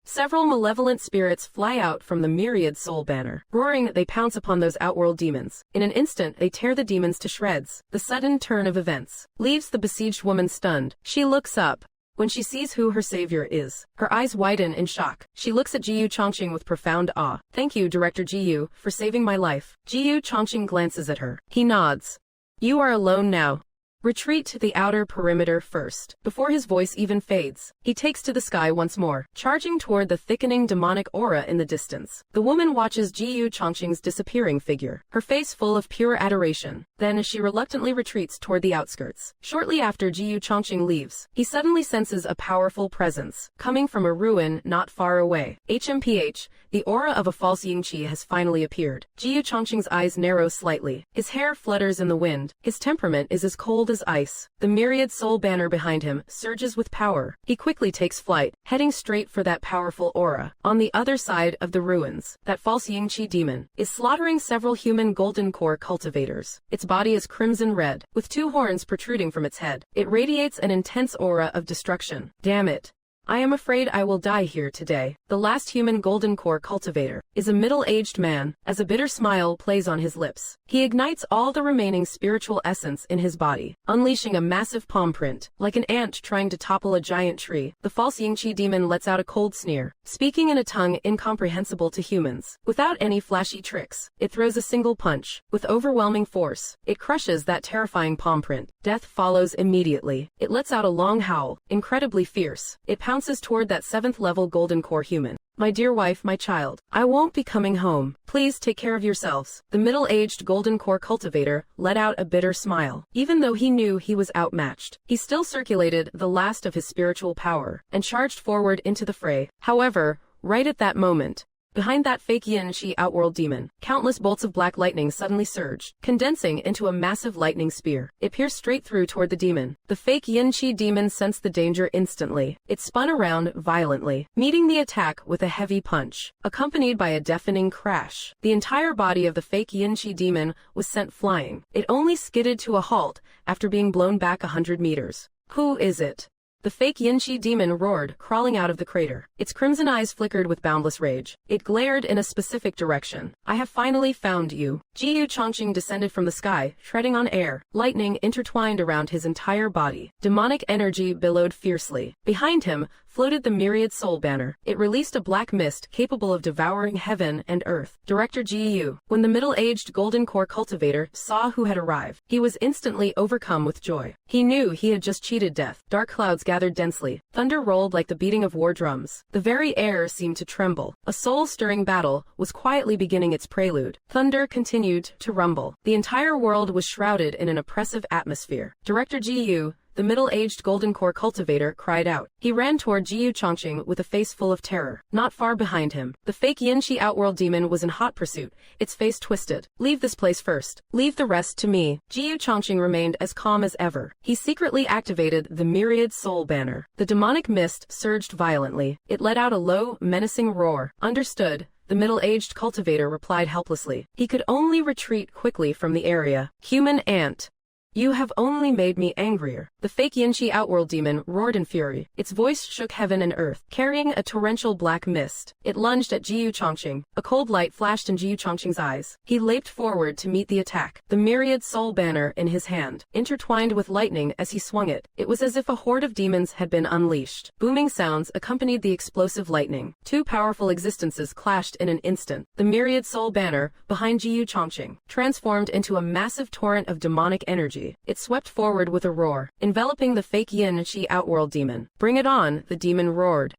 S1: Several malevolent spirits fly out from the myriad soul banner. Roaring, they pounce upon those outworld demons. In an instant, they tear the demons to shreds. The sudden turn of events leaves the besieged woman stunned. She looks up. When she sees who her savior is, her eyes widen in shock. She looks at Jiyu Chongqing with profound awe. Thank you, Director Jiyu, for saving my life. Jiyu Chongqing glances at her. He nods. You are alone now. Retreat to the outer perimeter first. Before his voice even fades, he takes to the sky once more, charging toward the thickening demonic aura in the distance. The woman watches Jiyu Chongqing's disappearing figure, her face full of pure adoration. Then she reluctantly retreats toward the outskirts. Shortly after Jiyu Chongqing leaves, he suddenly senses a powerful presence, coming from a ruin not far away. HMPH, the aura of a false Yingqi has finally appeared. Jiyu Chongqing's eyes narrow slightly. His hair flutters in the wind. His temperament is as cold as ice. The myriad soul banner behind him surges with power. He quickly takes flight, heading straight for that powerful aura. On the other side of the ruins, that false Yingqi demon is slaughtering several human golden core cultivators. Its body is crimson red, with 2 horns protruding from its head. It radiates an intense aura of destruction. Damn it. I am afraid I will die here today. The last human golden core cultivator is a middle-aged man, as a bitter smile plays on his lips. He ignites all the remaining spiritual essence in his body, unleashing a massive palm print. Like an ant trying to topple a giant tree, the false Yingqi demon lets out a cold sneer, speaking in a tongue incomprehensible to humans. Without any flashy tricks, it throws a single punch. With overwhelming force, it crushes that terrifying palm print. Death follows immediately. It lets out a long howl, incredibly fierce. It pounces toward that 7th level golden core human. My dear wife, my child, I won't be coming home. Please take care of yourselves. The middle-aged golden core cultivator let out a bitter smile. Even though he knew he was outmatched, he still circulated the last of his spiritual power and charged forward into the fray. However, right at that moment, Behind that fake yin-chi outworld demon, countless bolts of black lightning suddenly surged, condensing into a massive lightning spear. It pierced straight through toward the demon. The fake yin-chi demon sensed the danger instantly. It spun around violently, meeting the attack with a heavy punch, accompanied by a deafening crash. The entire body of the fake yin-chi demon was sent flying. It only skidded to a halt after being blown back 100 meters. Who is it? The fake yin-chi demon roared, crawling out of the crater. Its crimson eyes flickered with boundless rage. It glared in a specific direction. I have finally found you. Jiyu Chongqing descended from the sky, treading on air. Lightning intertwined around his entire body. Demonic energy billowed fiercely. Behind him floated the myriad soul banner. It released a black mist capable of devouring heaven and earth. Director Jiyu. When the middle-aged golden core cultivator saw who had arrived, he was instantly overcome with joy. He knew he had just cheated death. Dark clouds gathered densely. Thunder rolled like the beating of war drums. The very air seemed to tremble. A soul-stirring battle was quietly beginning its prelude. Thunder continued to rumble. The entire world was shrouded in an oppressive atmosphere. Director Jiyu, the middle-aged golden core cultivator, cried out. He ran toward Jiyu Chongqing with a face full of terror. Not far behind him, the fake yin-chi outworld demon was in hot pursuit, its face twisted. Leave this place first. Leave the rest to me. Jiyu Chongqing remained as calm as ever. He secretly activated the myriad soul banner. The demonic mist surged violently. It let out a low, menacing roar. Understood. The middle-aged cultivator replied helplessly. He could only retreat quickly from the area. Human ant. You have only made me angrier. The fake yin-chi outworld demon roared in fury. Its voice shook heaven and earth, carrying a torrential black mist. It lunged at Jiyu Chongqing. A cold light flashed in Jiyu Chongqing's eyes. He leaped forward to meet the attack, the myriad soul banner in his hand, intertwined with lightning as he swung it. It was as if a horde of demons had been unleashed. Booming sounds accompanied the explosive lightning. Two powerful existences clashed in an instant. The myriad soul banner, behind Jiyu Chongqing, transformed into a massive torrent of demonic energy. It swept forward with a roar, enveloping the fake yin-chi outworld demon. Bring it on, the demon roared.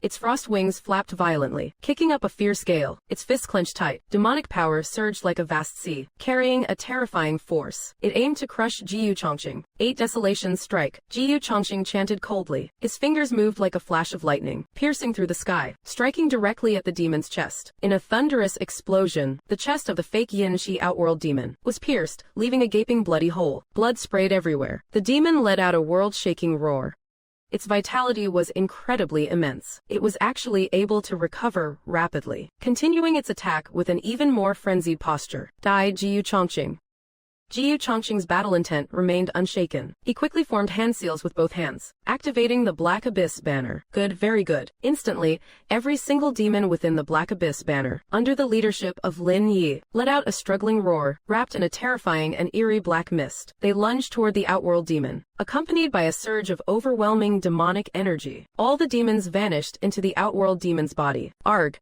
S1: Its frost wings flapped violently, kicking up a fierce gale. Its fists clenched tight. Demonic power surged like a vast sea, carrying a terrifying force. It aimed to crush Jiyu Chongqing. 8 desolations strike. Jiyu Chongqing chanted coldly. His fingers moved like a flash of lightning, piercing through the sky, striking directly at the demon's chest. In a thunderous explosion, the chest of the fake yin-chi outworld demon was pierced, leaving a gaping bloody hole. Blood sprayed everywhere. The demon let out a world-shaking roar. Its vitality was incredibly immense. It was actually able to recover rapidly, continuing its attack with an even more frenzied posture. Die Jiyu Chongqing. Jiyu Chongqing's battle intent remained unshaken. He quickly formed hand seals with both hands, activating the Black Abyss banner. Good, very good. Instantly, every single demon within the Black Abyss banner, under the leadership of Lin Yi, let out a struggling roar, wrapped in a terrifying and eerie black mist. They lunged toward the outworld demon, accompanied by a surge of overwhelming demonic energy. All the demons vanished into the outworld demon's body. Arg!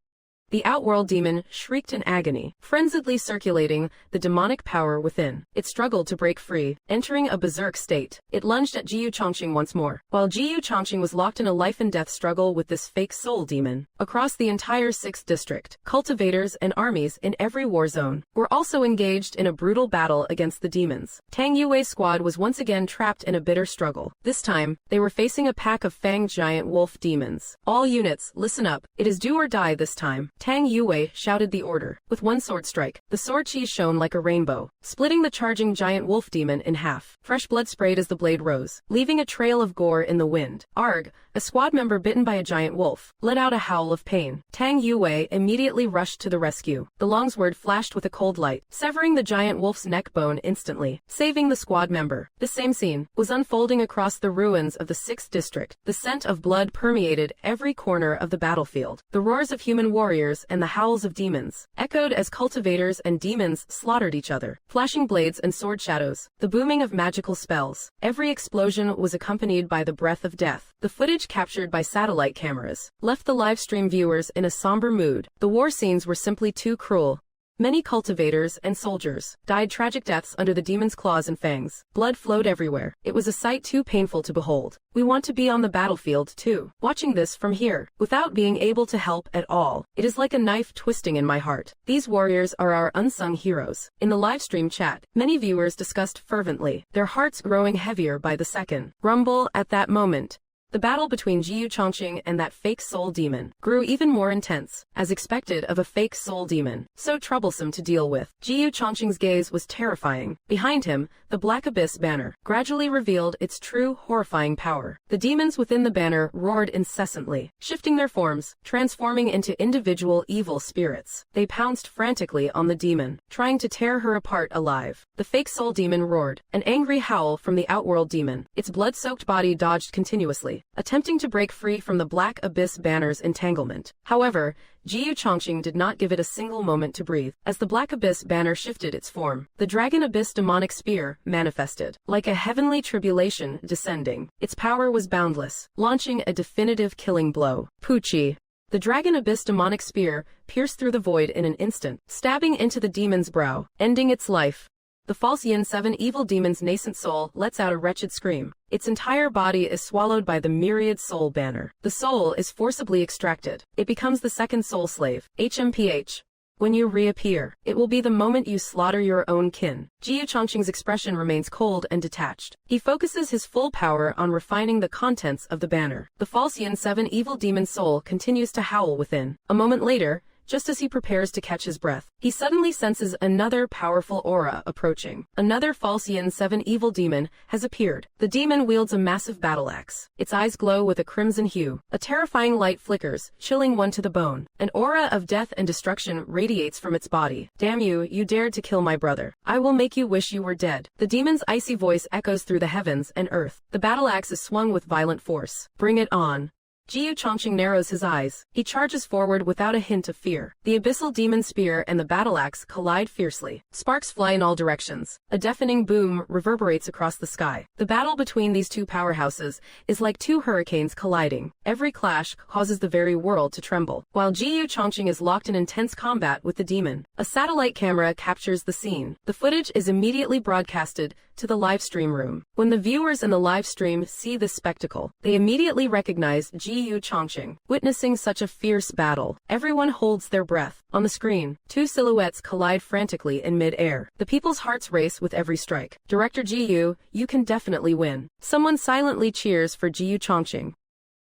S1: The outworld demon shrieked in agony, frenziedly circulating the demonic power within. It struggled to break free, entering a berserk state. It lunged at Jiyu Chongqing once more, while Jiyu Chongqing was locked in a life-and-death struggle with this fake soul demon. Across the entire 6th district, cultivators and armies in every war zone were also engaged in a brutal battle against the demons. Tang Yue's squad was once again trapped in a bitter struggle. This time, they were facing a pack of fanged giant wolf demons. All units, listen up. It is do or die this time. Tang Yue shouted the order. With one sword strike, the sword chi shone like a rainbow, splitting the charging giant wolf demon in half. Fresh blood sprayed as the blade rose, leaving a trail of gore in the wind. Arg! A squad member bitten by a giant wolf let out a howl of pain. Tang Yue immediately rushed to the rescue. The longsword flashed with a cold light, severing the giant wolf's neck bone instantly, saving the squad member. The same scene was unfolding across the ruins of the 6th district. The scent of blood permeated every corner of the battlefield. The roars of human warriors and the howls of demons echoed as cultivators and demons slaughtered each other. Flashing blades and sword shadows, the booming of magical spells. Every explosion was accompanied by the breath of death. The footage captured by satellite cameras left the live stream viewers in a somber mood. The war scenes were simply too cruel. Many cultivators and soldiers died tragic deaths under the demon's claws and fangs. Blood flowed everywhere. It was a sight too painful to behold. We want to be on the battlefield too. Watching this from here, without being able to help at all, it is like a knife twisting in my heart. These warriors are our unsung heroes. In the livestream chat, many viewers discussed fervently, their hearts growing heavier by the second. Rumble at that moment. The battle between Jiyu Chongqing and that fake soul demon grew even more intense, as expected of a fake soul demon, so troublesome to deal with. Jiyu Chongqing's gaze was terrifying. Behind him, the Black Abyss banner gradually revealed its true horrifying power. The demons within the banner roared incessantly, shifting their forms, transforming into individual evil spirits. They pounced frantically on the demon, trying to tear her apart alive. The fake soul demon roared, an angry howl from the outworld demon. Its blood-soaked body dodged continuously, attempting to break free from the Black Abyss banner's entanglement. However, Jiyu Chongqing did not give it a single moment to breathe. As the Black Abyss banner shifted its form, the Dragon Abyss demonic spear manifested, like a heavenly tribulation descending. Its power was boundless, launching a definitive killing blow. Pucci. The Dragon Abyss demonic spear pierced through the void in an instant, stabbing into the demon's brow, ending its life. The false Yin 7 evil demon's nascent soul lets out a wretched scream. Its entire body is swallowed by the myriad soul banner. The soul is forcibly extracted. It becomes the second soul slave. HMPH. When you reappear, it will be the moment you slaughter your own kin. Jiyu Chongqing's expression remains cold and detached. He focuses his full power on refining the contents of the banner. The false Yin 7 evil demon soul continues to howl within. A moment later, just as he prepares to catch his breath, he suddenly senses another powerful aura approaching. Another false Yin 7 evil demon has appeared. The demon wields a massive battle axe. Its eyes glow with a crimson hue. A terrifying light flickers, chilling one to the bone. An aura of death and destruction radiates from its body. Damn you, you dared to kill my brother. I will make you wish you were dead. The demon's icy voice echoes through the heavens and earth. The battle axe is swung with violent force. Bring it on. Jiyu Chongqing narrows his eyes. He charges forward without a hint of fear. The abyssal demon spear and the battle axe collide fiercely. Sparks fly in all directions. A deafening boom reverberates across the sky. The battle between these two powerhouses is like two hurricanes colliding. Every clash causes the very world to tremble. While Jiyu Chongqing is locked in intense combat with the demon, a satellite camera captures the scene. The footage is immediately broadcasted to the live stream room. When the viewers in the live stream see this spectacle, they immediately recognize Jiyu Chongqing. Witnessing such a fierce battle, everyone holds their breath. On the screen, two silhouettes collide frantically in mid-air. The people's hearts race with every strike. Director Jiyu, you can definitely win. Someone silently cheers for Jiyu Chongqing.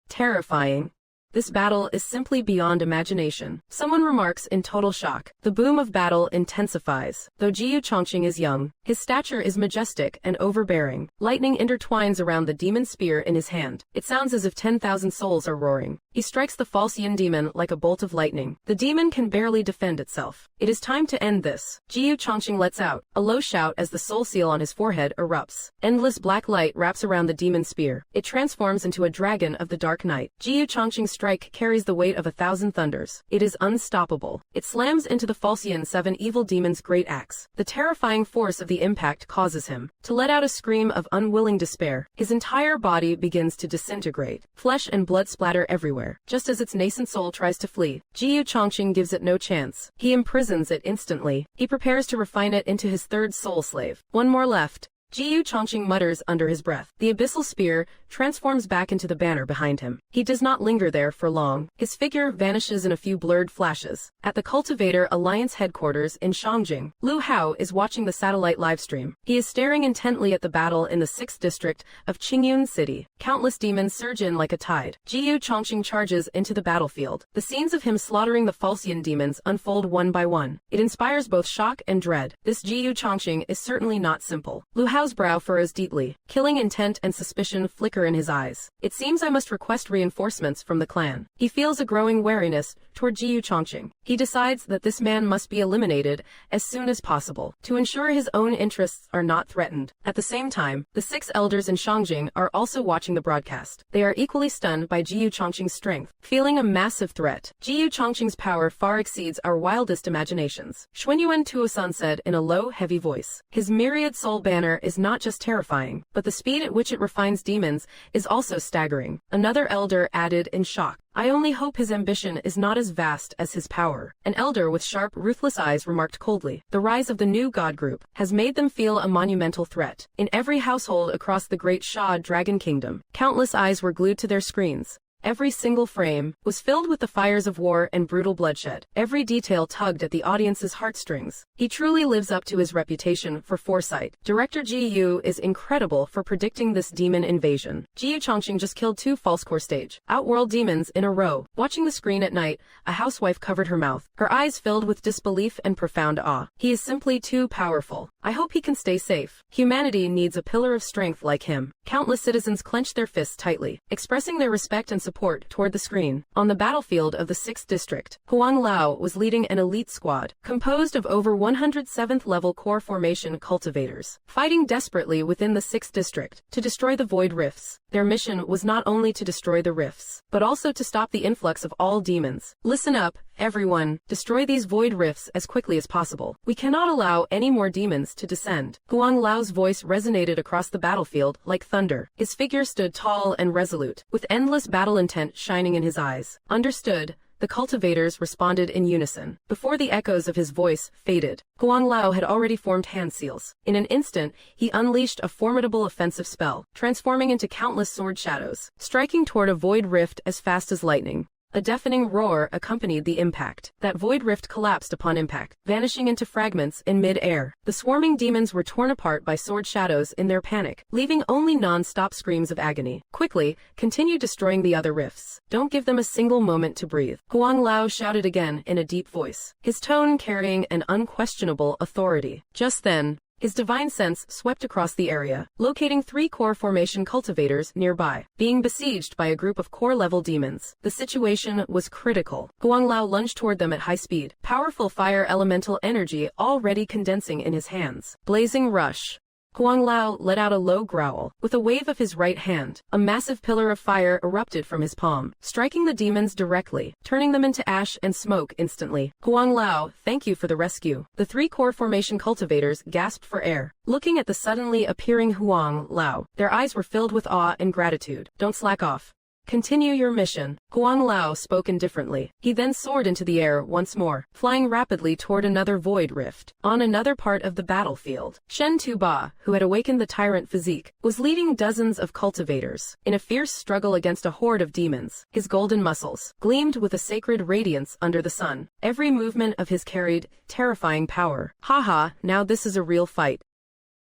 S1: Terrifying. This battle is simply beyond imagination. Someone remarks in total shock. The boom of battle intensifies. Though Jiyu Chongqing is young, his stature is majestic and overbearing. Lightning intertwines around the demon spear in his hand. It sounds as if 10,000 souls are roaring. He strikes the false Yin demon like a bolt of lightning. The demon can barely defend itself. It is time to end this. Jiyu Chongqing lets out a low shout as the soul seal on his forehead erupts. Endless black light wraps around the demon spear. It transforms into a dragon of the dark night. Jiyu Chongqing's strike carries the weight of 1,000 thunders. It is unstoppable. It slams into the false Yin 7 evil demon's great axe. The terrifying force of the impact causes him to let out a scream of unwilling despair. His entire body begins to disintegrate. Flesh and blood splatter everywhere. Just as its nascent soul tries to flee, Jiyu Chongqing gives it no chance. He imprisons it instantly. He prepares to refine it into his third soul slave. One more left. Jiyu Chongqing mutters under his breath. The abyssal spear transforms back into the banner behind him. He does not linger there for long. His figure vanishes in a few blurred flashes. At the Cultivator Alliance headquarters in Shangjing, Lu Hao is watching the satellite livestream. He is staring intently at the battle in the 6th district of Qingyun City. Countless demons surge in like a tide. Jiyu Chongqing charges into the battlefield. The scenes of him slaughtering the false Yin demons unfold one by one. It inspires both shock and dread. This Jiyu Chongqing is certainly not simple. Lu Hao's brow furrows deeply. Killing intent and suspicion flicker in his eyes. It seems I must request reinforcements from the clan. He feels a growing wariness toward Jiyu Chongqing. He decides that this man must be eliminated as soon as possible to ensure his own interests are not threatened. At the same time, the 6 elders in Shangjing are also watching the broadcast. They are equally stunned by Jiyu Chongqing's strength, feeling a massive threat. Jiyu Chongqing's power far exceeds our wildest imaginations. Xuanyuan Tuosan said in a low, heavy voice. His myriad soul banner is not just terrifying, but the speed at which it refines demons is also staggering. Another elder added in shock. I only hope his ambition is not as vast as his power. An elder with sharp, ruthless eyes remarked coldly. The rise of the new god group has made them feel a monumental threat. In every household across the great Sha Dragon Kingdom, countless eyes were glued to their screens, Every single frame was filled with the fires of war and brutal bloodshed. Every detail tugged at the audience's heartstrings. He truly lives up to his reputation for foresight. Director Ji Yu is incredible for predicting this demon invasion. Ji Yu Chongqing just killed 2 false-core stage outworld demons in a row. Watching the screen at night, a housewife covered her mouth, her eyes filled with disbelief and profound awe. He is simply too powerful. I hope he can stay safe. Humanity needs a pillar of strength like him. Countless citizens clenched their fists tightly, expressing their respect and support toward the screen. On the battlefield of the 6th District, Huang Lao was leading an elite squad, composed of over 107th-level core formation cultivators, fighting desperately within the 6th District to destroy the Void Rifts. Their mission was not only to destroy the rifts, but also to stop the influx of all demons. Listen up, everyone. Destroy these Void Rifts as quickly as possible. We cannot allow any more demons to descend. Huang Lao's voice resonated across the battlefield like thunder. His figure stood tall and resolute, with endless battle intent shining in his eyes. Understood. The cultivators responded in unison. Before the echoes of his voice faded, Huang Lao had already formed hand seals. In an instant, he unleashed a formidable offensive spell, transforming into countless sword shadows, striking toward a void rift as fast as lightning. A deafening roar accompanied the impact. That void rift collapsed upon impact, vanishing into fragments in mid-air. The swarming demons were torn apart by sword shadows in their panic, leaving only non-stop screams of agony. Quickly, continue destroying the other rifts. Don't give them a single moment to breathe. Huang Lao shouted again in a deep voice, his tone carrying an unquestionable authority. Just then, his divine sense swept across the area, locating 3 core formation cultivators nearby, being besieged by a group of core-level demons. The situation was critical. Huang Lao lunged toward them at high speed, powerful fire elemental energy already condensing in his hands. Blazing rush. Huang Lao let out a low growl. With a wave of his right hand, a massive pillar of fire erupted from his palm, striking the demons directly, turning them into ash and smoke instantly. Huang Lao, thank you for the rescue. The 3 core formation cultivators gasped for air, looking at the suddenly appearing Huang Lao. Their eyes were filled with awe and gratitude. Don't slack off. Continue your mission. Huang Lao spoke indifferently. He then soared into the air once more, flying rapidly toward another void rift. On another part of the battlefield, Shen Tuba, who had awakened the tyrant physique, was leading dozens of cultivators in a fierce struggle against a horde of demons. His golden muscles gleamed with a sacred radiance under the sun. Every movement of his carried terrifying power. Haha, now this is a real fight.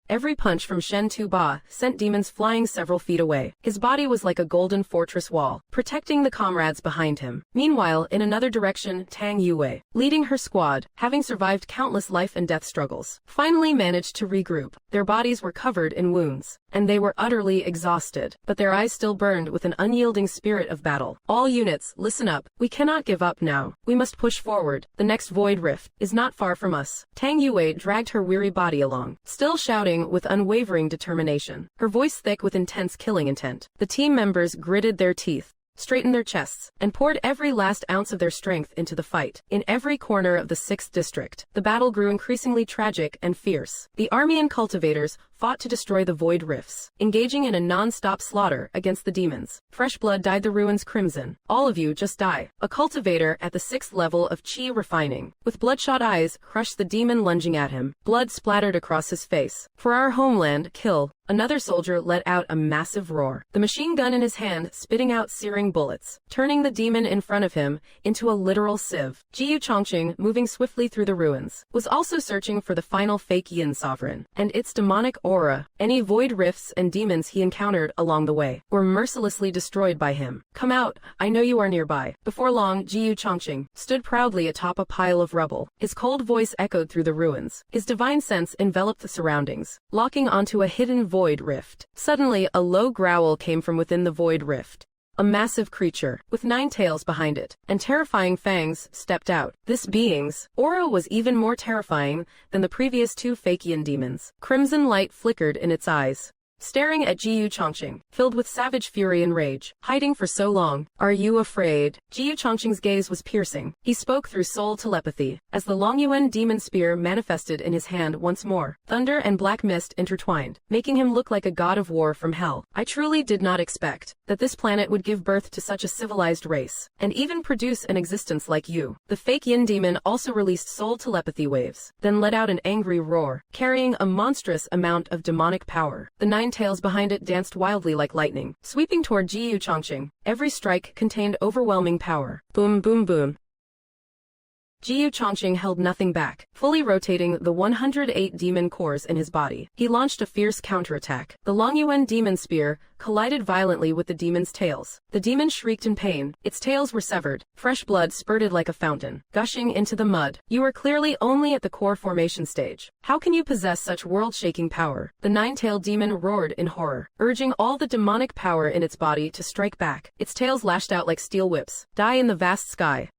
S1: Every punch from Shen Tuba sent demons flying several feet away. His body was like a golden fortress wall, protecting the comrades behind him. Meanwhile, in another direction, Tang Yue, leading her squad, having survived countless life and death struggles, finally managed to regroup. Their bodies were covered in wounds, and they were utterly exhausted, but their eyes still burned with an unyielding spirit of battle. All units, listen up. We cannot give up now. We must push forward. The next void rift is not far from us. Tang Yue dragged her weary body along, still shouting with unwavering determination, her voice thick with intense killing intent. The team members gritted their teeth, straightened their chests, and poured every last ounce of their strength into the fight. In every corner of the 6th District, the battle grew increasingly tragic and fierce. The army and cultivators fought to destroy the void rifts, engaging in a non-stop slaughter against the demons. Fresh blood dyed the ruins crimson. All of you just die. A cultivator at the 6th level of Qi refining, with bloodshot eyes, crushed the demon lunging at him. Blood splattered across his face. For our homeland, kill. Another soldier let out a massive roar, the machine gun in his hand spitting out searing bullets, turning the demon in front of him into a literal sieve. Ji Yu Chongqing, moving swiftly through the ruins, was also searching for the final fake Yin sovereign, and its demonic aura. Any void rifts and demons he encountered along the way were mercilessly destroyed by him. Come out, I know you are nearby. Before long, Ji Yu Chongqing stood proudly atop a pile of rubble. His cold voice echoed through the ruins. His divine sense enveloped the surroundings, locking onto a hidden void rift. Suddenly, a low growl came from within the void rift. A massive creature, with 9 tails behind it, and terrifying fangs, stepped out. This being's aura was even more terrifying than the previous 2 Fakian demons. Crimson light flickered in its eyes, staring at Ji Yu Chongqing, filled with savage fury and rage. Hiding for so long, are you afraid? Ji Yu Chongqing's gaze was piercing. He spoke through soul telepathy, as the Longyuan demon spear manifested in his hand once more. Thunder and black mist intertwined, making him look like a god of war from hell. I truly did not expect that this planet would give birth to such a civilized race, and even produce an existence like you. The fake Yin demon also released soul telepathy waves, then let out an angry roar, carrying a monstrous amount of demonic power. The 9 nine tails behind it danced wildly like lightning, sweeping toward Jiyu Chongqing. Every strike contained overwhelming power. Boom, boom, boom. Jiyu Chongqing held nothing back, fully rotating the 108 demon cores in his body. He launched a fierce counterattack. The Longyuan demon spear collided violently with the demon's tails. The demon shrieked in pain. Its tails were severed. Fresh blood spurted like a fountain, gushing into the mud. You are clearly only at the core formation stage. How can you possess such world-shaking power? The nine-tailed demon roared in horror, urging all the demonic power in its body to strike back. Its tails lashed out like steel whips. Die in the vast sky.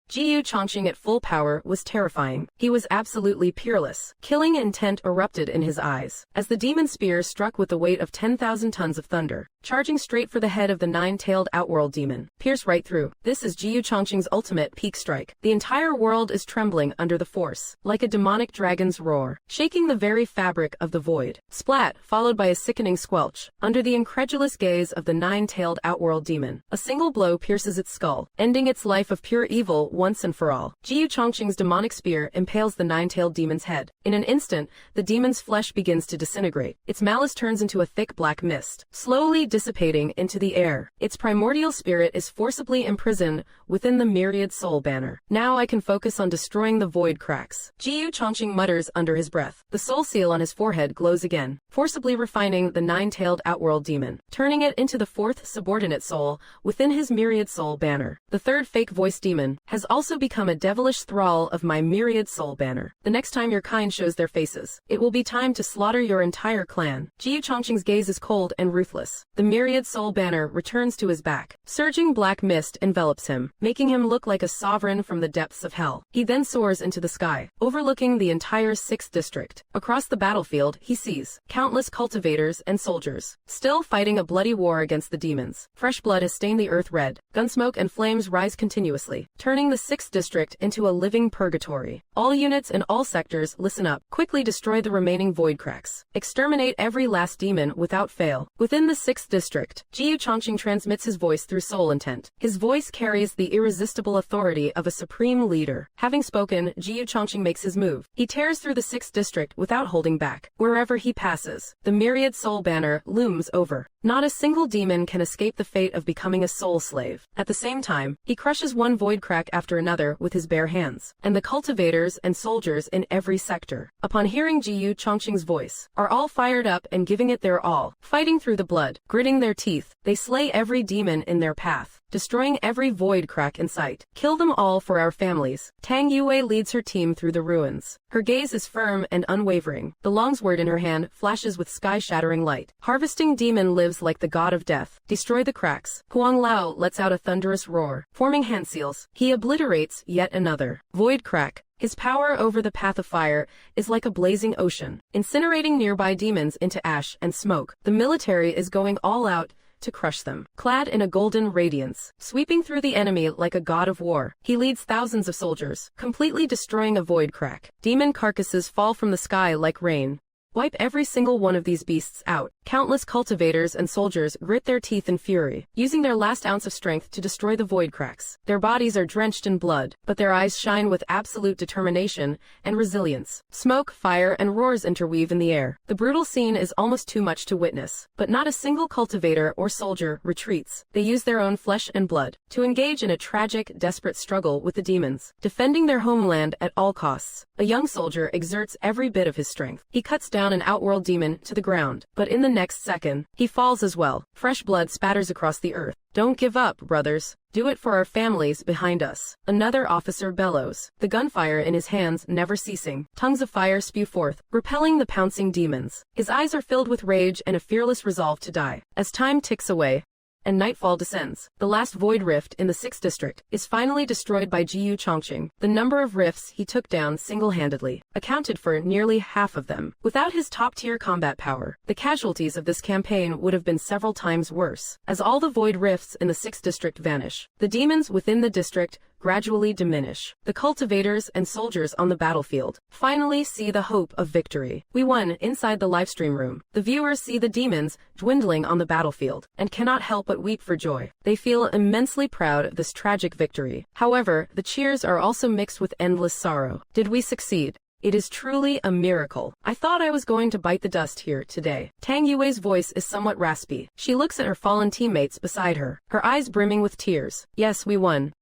S1: Jiyu Chongqing at full power was terrifying. He was absolutely peerless. Killing intent erupted in his eyes, as the demon spear struck with the weight of 10,000 tons of thunder, charging straight for the head of the nine-tailed outworld demon. Pierce right through. This is Jiyu Chongqing's ultimate peak strike. The entire world is trembling under the force, like a demonic dragon's roar, shaking the very fabric of the void. Splat, followed by a sickening squelch. Under the incredulous gaze of the nine-tailed outworld demon, a single blow pierces its skull, ending its life of pure evil once and for all. Jiyu Chongqing's demonic spear impales the nine-tailed demon's head. In an instant, the demon's flesh begins to disintegrate. Its malice turns into a thick black mist, slowly dissipating into the air. Its primordial spirit is forcibly imprisoned within the myriad soul banner. Now I can focus on destroying the void cracks. Jiyu Chongqing mutters under his breath. The soul seal on his forehead glows again, forcibly refining the nine-tailed outworld demon, turning it into the fourth subordinate soul within his myriad soul banner. The third fake voice demon has also become a devilish thrall of my myriad soul banner. The next time your kind shows their faces, it will be time to slaughter your entire clan. Jiyu Chongqing's gaze is cold and ruthless. The myriad soul banner returns to his back. Surging black mist envelops him, making him look like a sovereign from the depths of hell. He then soars into the sky, overlooking the entire 6th district. Across the battlefield, he sees countless cultivators and soldiers, still fighting a bloody war against the demons. Fresh blood has stained the earth red. Gunsmoke and flames rise continuously, turning the 6th district into a living purgatory. All units in all sectors, listen up. Quickly destroy the remaining void cracks. Exterminate every last demon without fail. Within the 6th district, Jiyu Chongqing transmits his voice through soul intent. His voice carries the irresistible authority of a supreme leader. Having spoken, Jiyu Chongqing makes his move. He tears through the 6th district without holding back. Wherever he passes, the myriad soul banner looms over. Not a single demon can escape the fate of becoming a soul slave. At the same time, he crushes one void crack after another with his bare hands, and the cultivators and soldiers in every sector, upon hearing Jiyu Chongqing's voice, are all fired up and giving it their all. Fighting through the blood, gritting their teeth, they slay every demon in their path, destroying every void crack in sight. Kill them all for our families. Tang Yue leads her team through the ruins. Her gaze is firm and unwavering. The longsword in her hand flashes with sky-shattering light. Harvesting demon lives like the god of death. Destroy the cracks. Huang Lao lets out a thunderous roar. Forming hand seals, he obliterates yet another void crack. His power over the path of fire is like a blazing ocean, incinerating nearby demons into ash and smoke. The military is going all out to crush them. Clad in a golden radiance, sweeping through the enemy like a god of war, he leads thousands of soldiers, completely destroying a void crack. Demon carcasses fall from the sky like rain. Wipe every single one of these beasts out. Countless cultivators and soldiers grit their teeth in fury, using their last ounce of strength to destroy the void cracks. Their bodies are drenched in blood, but their eyes shine with absolute determination and resilience. Smoke, fire, and roars interweave in the air. The brutal scene is almost too much to witness, but not a single cultivator or soldier retreats. They use their own flesh and blood to engage in a tragic, desperate struggle with the demons, defending their homeland at all costs. A young soldier exerts every bit of his strength. He cuts down an outworld demon to the ground, but in the next second, he falls as well. Fresh blood spatters across the earth. Don't give up, brothers. Do it for our families behind us. Another officer bellows, the gunfire in his hands never ceasing. Tongues of fire spew forth, repelling the pouncing demons. His eyes are filled with rage and a fearless resolve to die. As time ticks away, and nightfall descends, the last void rift in the 6th district is finally destroyed by Jiyu Chongqing. The number of rifts he took down single-handedly accounted for nearly half of them. Without his top-tier combat power, the casualties of this campaign would have been several times worse. As all the void rifts in the 6th district vanish, the demons within the district gradually diminish. The cultivators and soldiers on the battlefield finally see the hope of victory. We won. Inside the livestream room, the viewers see the demons dwindling on the battlefield and cannot help but weep for joy. They feel immensely proud of this tragic victory. However, the cheers are also mixed with endless sorrow. Did we succeed? It is truly a miracle. I thought I was going to bite the dust here today. Tang Yue's voice is somewhat raspy. She looks at her fallen teammates beside her, her eyes brimming with tears. Yes, we won.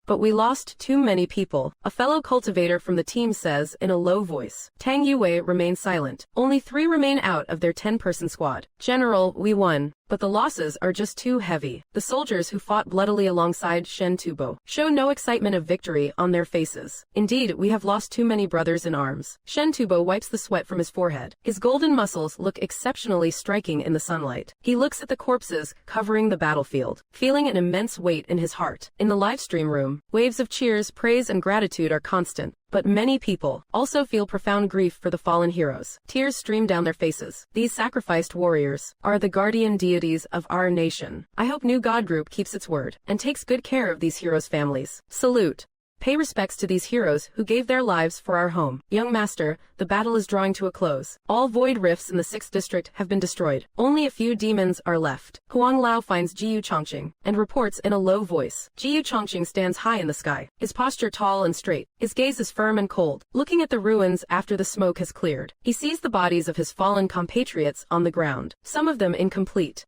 S1: But we lost too many people, a fellow cultivator from the team says in a low voice. Tang Yue remains silent. Only 3 remain out of their 10-person squad. General, we won. But the losses are just too heavy. The soldiers who fought bloodily alongside Shen Tubo show no excitement of victory on their faces. Indeed, we have lost too many brothers in arms. Shen Tubo wipes the sweat from his forehead. His golden muscles look exceptionally striking in the sunlight. He looks at the corpses covering the battlefield, feeling an immense weight in his heart. In the livestream room, waves of cheers, praise, and gratitude are constant. But many people also feel profound grief for the fallen heroes. Tears stream down their faces. These sacrificed warriors are the guardian deities of our nation. I hope New God Group keeps its word and takes good care of these heroes' families. Salute. Pay respects to these heroes who gave their lives for our home. Young master, the battle is drawing to a close. All void rifts in the 6th district have been destroyed. Only a few demons are left. Huang Lao finds Jiyu Chongqing and reports in a low voice. Jiyu Chongqing stands high in the sky, his posture tall and straight. His gaze is firm and cold, looking at the ruins after the smoke has cleared. He sees the bodies of his fallen compatriots on the ground, some of them incomplete.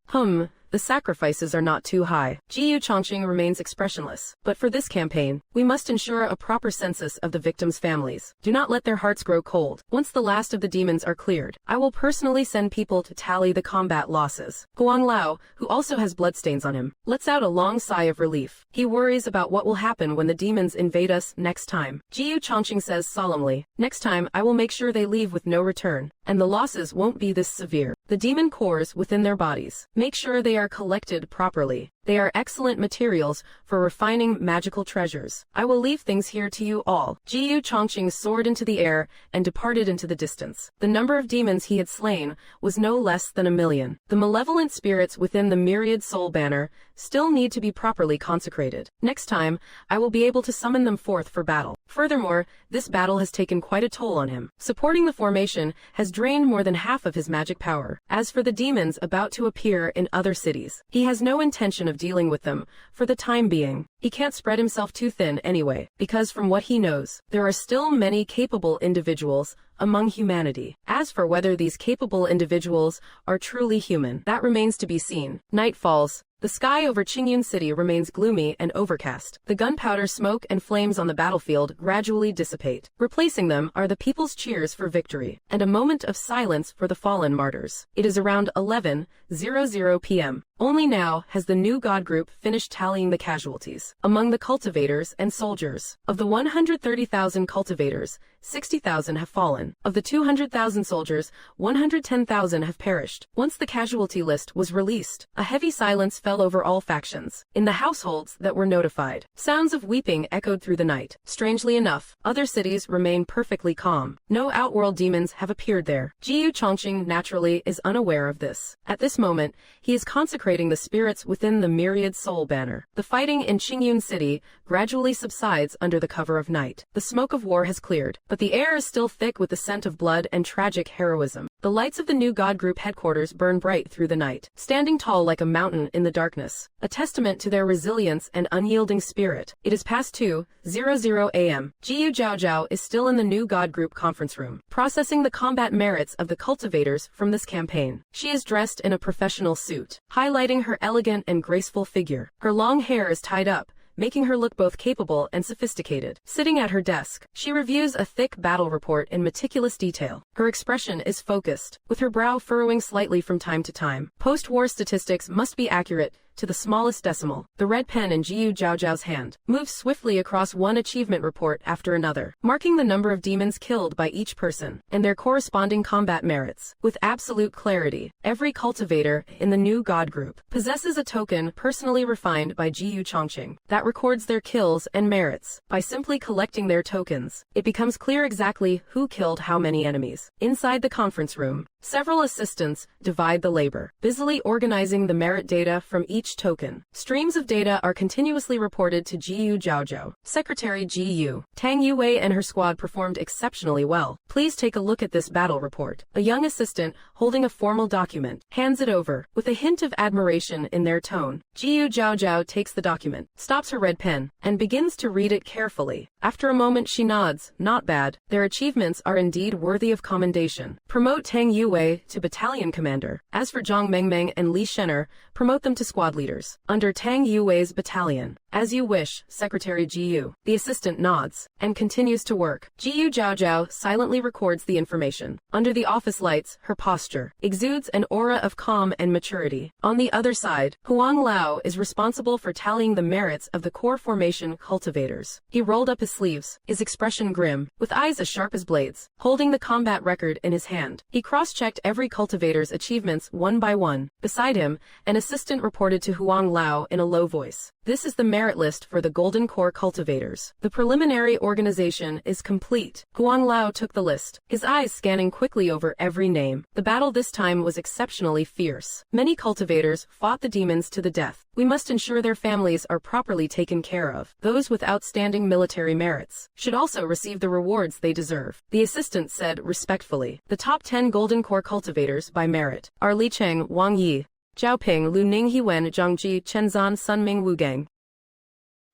S1: The sacrifices are not too high. Jiyu Chongqing remains expressionless. But for this campaign, we must ensure a proper census of the victims' families. Do not let their hearts grow cold. Once the last of the demons are cleared, I will personally send people to tally the combat losses. Huang Lao, who also has bloodstains on him, lets out a long sigh of relief. He worries about what will happen when the demons invade us next time. Jiyu Chongqing says solemnly, next time I will make sure they leave with no return, and the losses won't be this severe. The demon cores within their bodies, make sure they are collected properly. They are excellent materials for refining magical treasures. I will leave things here to you all. Jiyu Chongqing soared into the air and departed into the distance. The number of demons he had slain was no less than 1,000,000. The malevolent spirits within the myriad soul banner still need to be properly consecrated. Next time, I will be able to summon them forth for battle. Furthermore, this battle has taken quite a toll on him. Supporting the formation has drained more than half of his magic power. As for the demons about to appear in other cities, he has no intention of dealing with them for the time being. He can't spread himself too thin anyway, because from what he knows, there are still many capable individuals among humanity. As for whether these capable individuals are truly human, that remains to be seen. Night falls. The sky over Qingyun City remains gloomy and overcast. The gunpowder smoke and flames on the battlefield gradually dissipate. Replacing them are the people's cheers for victory, and a moment of silence for the fallen martyrs. It is around 11:00 p.m. Only now has the New God Group finished tallying the casualties among the cultivators and soldiers. Of the 130,000 cultivators, 60,000 have fallen. Of the 200,000 soldiers, 110,000 have perished. Once the casualty list was released, a heavy silence fell over all factions. In the households that were notified, sounds of weeping echoed through the night. Strangely enough, other cities remain perfectly calm. No outworld demons have appeared there. Jiyu Chongqing naturally is unaware of this. At this moment, he is consecrating the spirits within the myriad soul banner. The fighting in Qingyun City gradually subsides under the cover of night. The smoke of war has cleared, but the air is still thick with the scent of blood and tragic heroism. The lights of the New God Group headquarters burn bright through the night, standing tall like a mountain in the darkness, a testament to their resilience and unyielding spirit. It is past 2:00 a.m. Jiyu Zhaozhao is still in the New God Group conference room, processing the combat merits of the cultivators from this campaign. She is dressed in a professional suit, highlighting her elegant and graceful figure. Her long hair is tied up, making her look both capable and sophisticated. Sitting at her desk, she reviews a thick battle report in meticulous detail. Her expression is focused, with her brow furrowing slightly from time to time. Post-war statistics must be accurate to the smallest decimal. The red pen in Jiyu Zhaozhao's hand moves swiftly across one achievement report after another, marking the number of demons killed by each person and their corresponding combat merits. With absolute clarity, every cultivator in the New God Group possesses a token personally refined by Jiyu Chongqing that records their kills and merits. By simply collecting their tokens, it becomes clear exactly who killed how many enemies. Inside the conference room, Several assistants divide the labor, busily organizing the merit data from each token. Streams of data are continuously reported to Jiyu Zhaozhao. Secretary Jiyu. Tang Yue and her squad performed exceptionally well. Please take a look at this battle report. A young assistant, holding a formal document, hands it over, with a hint of admiration in their tone. Jiyu Zhaozhao takes the document, stops her red pen, and begins to read it carefully. After a moment she nods. Not bad. Their achievements are indeed worthy of commendation. Promote Tang Yue to battalion commander. As for Zhang Mengmeng and Li Shen'er, promote them to squad leaders. Under Tang Yue's battalion. As you wish, Secretary Jiyu. The assistant nods, and continues to work. Jiyu Zhaozhao silently records the information. Under the office lights, her posture exudes an aura of calm and maturity. On the other side, Huang Lao is responsible for tallying the merits of the core formation cultivators. He rolled up his sleeves, his expression grim, with eyes as sharp as blades, holding the combat record in his hand. He cross-checked every cultivator's achievements one by one. Beside him, an assistant reported to Huang Lao in a low voice. This is the merit list for the Golden Core cultivators. The preliminary organization is complete. Huang Lao took the list, his eyes scanning quickly over every name. The battle this time was exceptionally fierce. Many cultivators fought the demons to the death. We must ensure their families are properly taken care of. Those with outstanding military merits should also receive the rewards they deserve. The assistant said respectfully. The top 10 Golden Core cultivators by merit are Li Cheng, Wang Yi, Zhao Ping, Lu Ning Hiwen, Zhang Ji, Chen Zan, Sun Ming Wu Gang,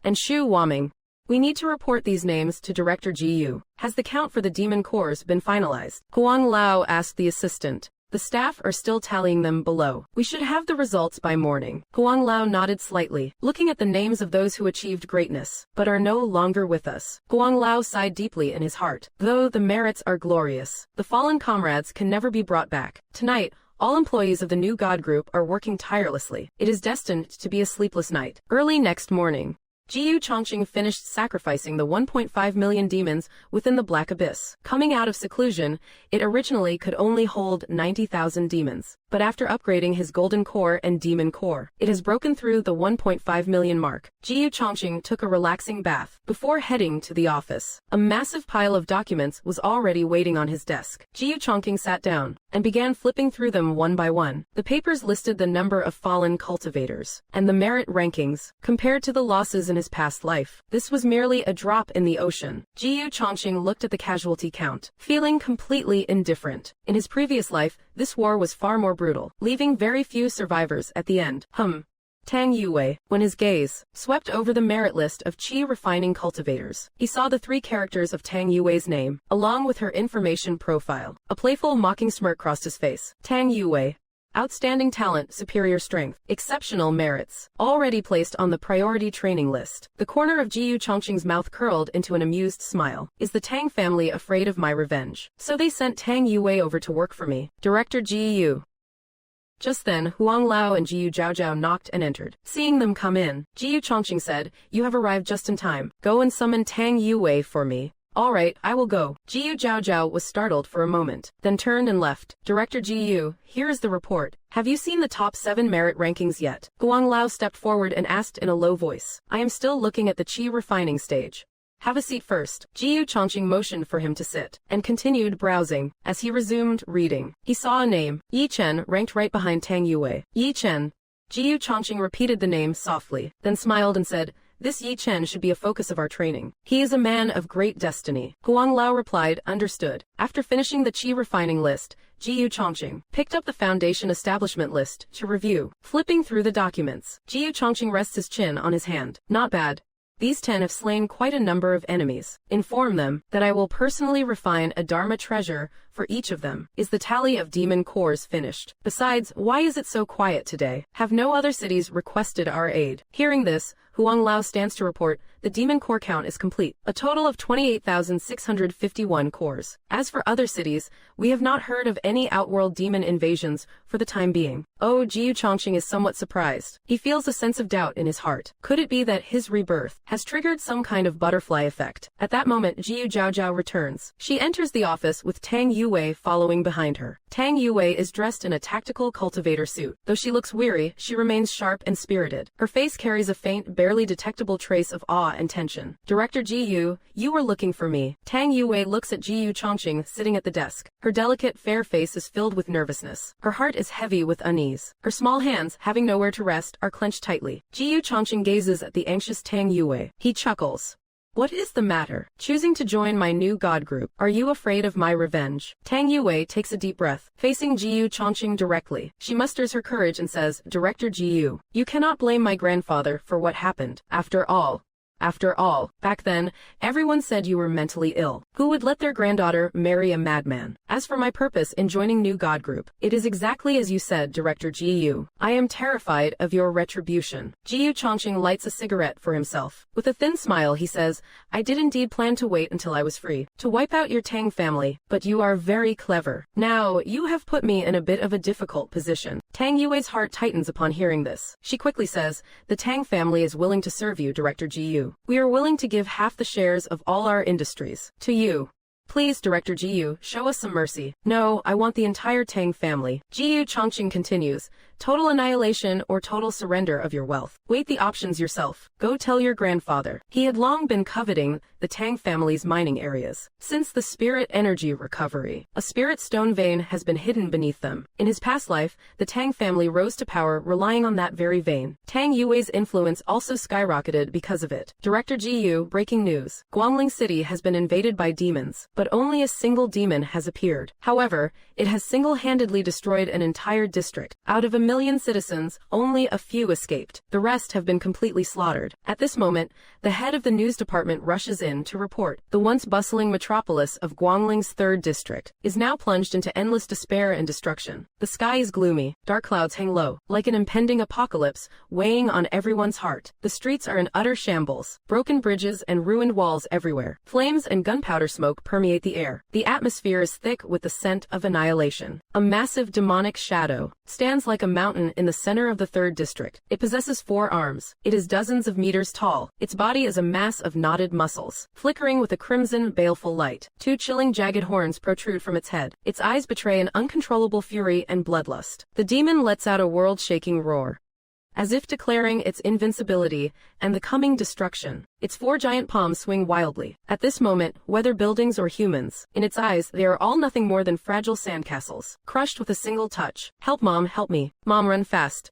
S1: and Xu Waming. We need to report these names to Director Jiyu. Has the count for the demon cores been finalized? Huang Lao asked the assistant. The staff are still tallying them below. We should have the results by morning. Huang Lao nodded slightly, looking at the names of those who achieved greatness, but are no longer with us. Huang Lao sighed deeply in his heart. Though the merits are glorious, the fallen comrades can never be brought back. Tonight, all employees of the new God group are working tirelessly. It is destined to be a sleepless night. Early next morning, Jiyu Chongqing finished sacrificing the 1.5 million demons within the Black Abyss. Coming out of seclusion, it originally could only hold 90,000 demons. But after upgrading his Golden Core and Demon Core, it has broken through the 1.5 million mark. Jiyu Chongqing took a relaxing bath before heading to the office. A massive pile of documents was already waiting on his desk. Jiyu Chongqing sat down and began flipping through them one by one. The papers listed the number of fallen cultivators and the merit rankings compared to the losses in his past life. This was merely a drop in the ocean. Jiyu Chongqing looked at the casualty count, feeling completely indifferent. In his previous life, this war was far more brutal, leaving very few survivors at the end. Tang Yue, when his gaze swept over the merit list of qi refining cultivators, he saw the 3 characters of Tang Yue's name, along with her information profile. A playful mocking smirk crossed his face. Tang Yue. Outstanding talent, superior strength, exceptional merits, already placed on the priority training list. The corner of Jiyu Chongqing's mouth curled into an amused smile. Is the Tang family afraid of my revenge? So they sent Tang Yue over to work for me. Director Jiyu. Just then, Huang Lao and Jiyu Zhaozhao knocked and entered. Seeing them come in, Jiyu Chongqing said, "You have arrived just in time. Go and summon Tang Yue for me." "All right, I will go." Jiyu Zhaozhao was startled for a moment, then turned and left. Director Jiyu, here is the report. Have you seen the top 7 merit rankings yet? Huang Lao stepped forward and asked in a low voice. I am still looking at the qi refining stage. Have a seat first. Jiyu Chongqing motioned for him to sit, and continued browsing. As he resumed reading, he saw a name, Yi Chen, ranked right behind Tang Yue. Yi Chen. Jiyu Chongqing repeated the name softly, then smiled and said, "This Yi Chen should be a focus of our training. He is a man of great destiny." Huang Lao replied, "Understood." After finishing the qi refining list, Jiyu Chongqing picked up the foundation establishment list to review. Flipping through the documents, Jiyu Chongqing rests his chin on his hand. Not bad. These 10 have slain quite a number of enemies. Inform them that I will personally refine a Dharma treasure for each of them. Is the tally of demon cores finished? Besides, why is it so quiet today? Have no other cities requested our aid? Hearing this, Huang Lao stands to report, the demon core count is complete. A total of 28,651 cores. As for other cities, we have not heard of any outworld demon invasions for the time being. Oh, Jiyu Chongqing is somewhat surprised. He feels a sense of doubt in his heart. Could it be that his rebirth has triggered some kind of butterfly effect? At that moment, Jiyu Zhaozhao returns. She enters the office with Tang Yue following behind her. Tang Yue is dressed in a tactical cultivator suit. Though she looks weary, she remains sharp and spirited. Her face carries a faint, barely detectable trace of awe awe and tension. Director Ji Yu, you were looking for me. Tang Yue looks at Ji Yu Chongqing sitting at the desk. Her delicate, fair face is filled with nervousness. Her heart is heavy with unease. Her small hands, having nowhere to rest, are clenched tightly. Ji Yu Chongqing gazes at the anxious Tang Yue. He chuckles. What is the matter? Choosing to join my new god group. Are you afraid of my revenge? Tang Yue takes a deep breath, facing Ji Yu Chongqing directly. She musters her courage and says, Director Ji Yu, you cannot blame my grandfather for what happened. After all, back then, everyone said you were mentally ill. Who would let their granddaughter marry a madman? As for my purpose in joining New God Group, it is exactly as you said, Director Ji Yu. I am terrified of your retribution. Ji Yu Chongqing lights a cigarette for himself. With a thin smile, he says, I did indeed plan to wait until I was free, to wipe out your Tang family, but you are very clever. Now, you have put me in a bit of a difficult position. Tang Yue's heart tightens upon hearing this. She quickly says, the Tang family is willing to serve you, Director Ji Yu. We are willing to give half the shares of all our industries to you. Please, Director Ji Yu, show us some mercy. No, I want the entire Tang family. Ji Yu Chongqing continues, total annihilation or total surrender of your wealth. Weigh the options yourself. Go tell your grandfather. He had long been coveting the Tang family's mining areas. Since the spirit energy recovery, a spirit stone vein has been hidden beneath them. In his past life, the Tang family rose to power relying on that very vein. Tang Yue's influence also skyrocketed because of it. Director Ji Yu, breaking news. Guangling City has been invaded by demons, but only a single demon has appeared. However, it has single-handedly destroyed an entire district. Out of 1 million citizens, only a few escaped. The rest have been completely slaughtered. At this moment, the head of the news department rushes in to report. The once bustling metropolis of Guangling's 3rd district is now plunged into endless despair and destruction. The sky is gloomy, dark clouds hang low, like an impending apocalypse, weighing on everyone's heart. The streets are in utter shambles, broken bridges and ruined walls everywhere. Flames and gunpowder smoke permeate the air. The atmosphere is thick with the scent of annihilation. A massive demonic shadow stands like a mountain in the center of the 3rd district. It possesses 4 arms. It is dozens of meters tall. Its body is a mass of knotted muscles, flickering with a crimson, baleful light. 2 chilling jagged horns protrude from its head. Its eyes betray an uncontrollable fury and bloodlust. The demon lets out a world-shaking roar, as if declaring its invincibility and the coming destruction. Its 4 giant palms swing wildly. At this moment, whether buildings or humans, in its eyes they are all nothing more than fragile sandcastles, crushed with a single touch. Help, Mom, help me. Mom, run fast.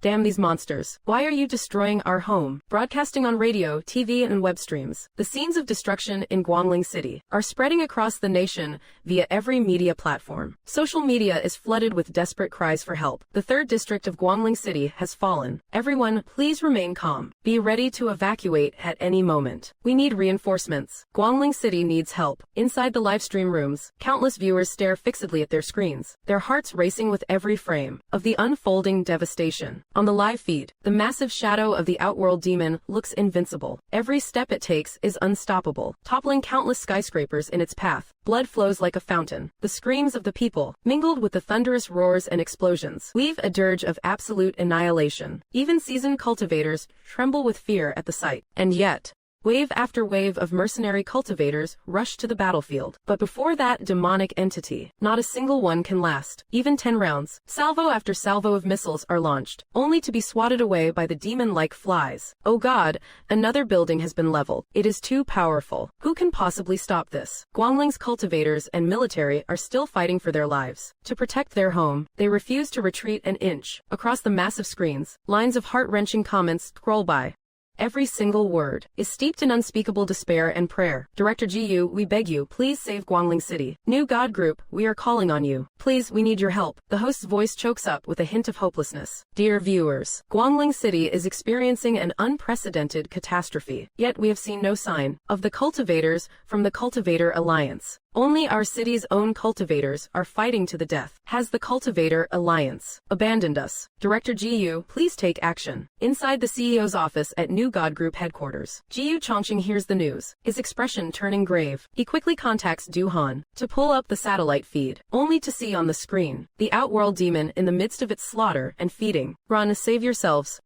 S1: Damn these monsters. Why are you destroying our home? Broadcasting on radio, TV, and web streams, the scenes of destruction in Guangling City are spreading across the nation via every media platform. Social media is flooded with desperate cries for help. The 3rd district of Guangling City has fallen. Everyone, please remain calm. Be ready to evacuate at any moment. We need reinforcements. Guangling City needs help. Inside the live stream rooms, countless viewers stare fixedly at their screens, their hearts racing with every frame of the unfolding devastation. On the live feed, the massive shadow of the Outworld demon looks invincible. Every step it takes is unstoppable, toppling countless skyscrapers in its path. Blood flows like a fountain. The screams of the people, mingled with the thunderous roars and explosions, weave a dirge of absolute annihilation. Even seasoned cultivators tremble with fear at the sight. And yet, wave after wave of mercenary cultivators rush to the battlefield. But before that demonic entity, not a single one can last. Even 10 rounds, salvo after salvo of missiles are launched, only to be swatted away by the demon-like flies. Oh God, another building has been leveled. It is too powerful. Who can possibly stop this? Guangling's cultivators and military are still fighting for their lives. To protect their home, they refuse to retreat an inch. Across the massive screens, lines of heart-wrenching comments scroll by. Every single word is steeped in unspeakable despair and prayer. Director Ji Yu, we beg you, please save Guangling City. New God Group, we are calling on you. Please, we need your help. The host's voice chokes up with a hint of hopelessness. Dear viewers, Guangling City is experiencing an unprecedented catastrophe. Yet we have seen no sign of the cultivators from the Cultivator Alliance. Only our city's own cultivators are fighting to the death. Has the Cultivator Alliance abandoned us? Director Ji Yu, please take action. Inside the CEO's office at New God Group headquarters, Ji Yu Chongqing hears the news, his expression turning grave. He quickly contacts Du Han to pull up the satellite feed, only to see on the screen the Outworld demon in the midst of its slaughter and feeding. Run, save yourselves.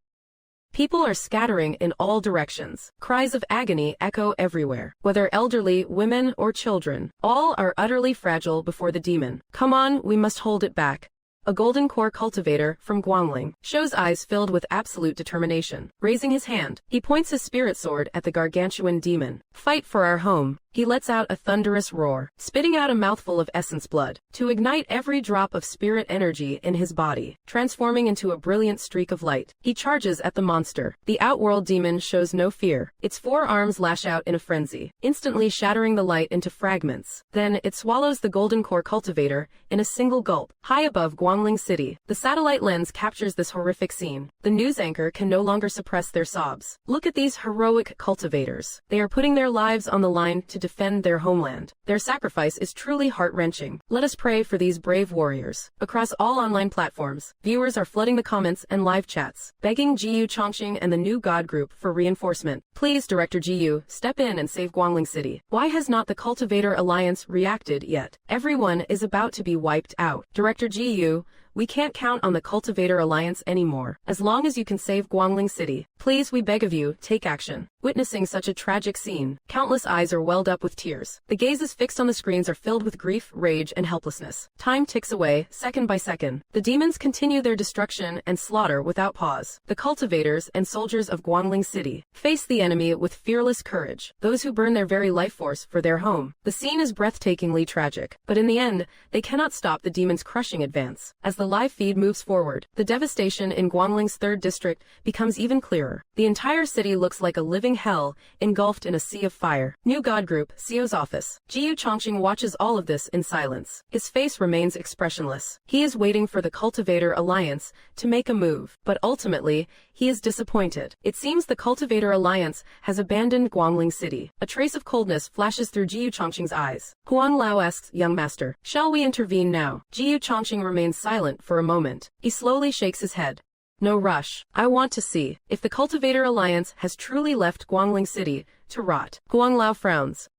S1: People are scattering in all directions. Cries of agony echo everywhere. Whether elderly, women, or children, all are utterly fragile before the demon. Come on, we must hold it back. a golden core cultivator from Guangling, shows eyes filled with absolute determination. Raising his hand, he points his spirit sword at the gargantuan demon. Fight for our home. He lets out a thunderous roar, spitting out a mouthful of essence blood, to ignite every drop of spirit energy in his body, transforming into a brilliant streak of light. He charges at the monster. The outworld demon shows no fear. Its four arms lash out in a frenzy, instantly shattering the light into fragments. Then, it swallows the golden core cultivator in a single gulp. High above Guangling City, the satellite lens captures this horrific scene. The news anchor can no longer suppress their sobs. Look at these heroic cultivators. They are putting their lives on the line to defend their homeland. Their sacrifice is truly heart-wrenching. Let us pray for these brave warriors. Across all online platforms, viewers are flooding the comments and live chats, begging Jiyu Chongqing and the new God group for reinforcement. Please, Director Jiyu, step in and save Guangling City. Why has not the Cultivator Alliance reacted yet? Everyone is about to be wiped out. Director Jiyu, we can't count on the Cultivator Alliance anymore. As long as you can save Guangling City, please, we beg of you, take action. Witnessing such a tragic scene, countless eyes are welled up with tears. The gazes fixed on the screens are filled with grief, rage, and helplessness. Time ticks away, second by second. The demons continue their destruction and slaughter without pause. The cultivators and soldiers of Guangling City face the enemy with fearless courage, those who burn their very life force for their home. The scene is breathtakingly tragic, but in the end, they cannot stop the demons' crushing advance. As the live feed moves forward, the devastation in Guangling's 3rd district becomes even clearer. The entire city looks like a living hell, engulfed in a sea of fire. New God Group, CEO's office. Jiyu Chongqing watches all of this in silence. His face remains expressionless. He is waiting for the Cultivator Alliance to make a move, but ultimately, he is disappointed. It seems the Cultivator Alliance has abandoned Guangling City. A trace of coldness flashes through Jiyu Chongqing's eyes. Huang Lao asks, young master, shall we intervene now? Jiyu Chongqing remains silent for a moment. He slowly shakes his head. No rush. I want to see if the Cultivator Alliance has truly left Guangling City to rot. Huang Lao frowns.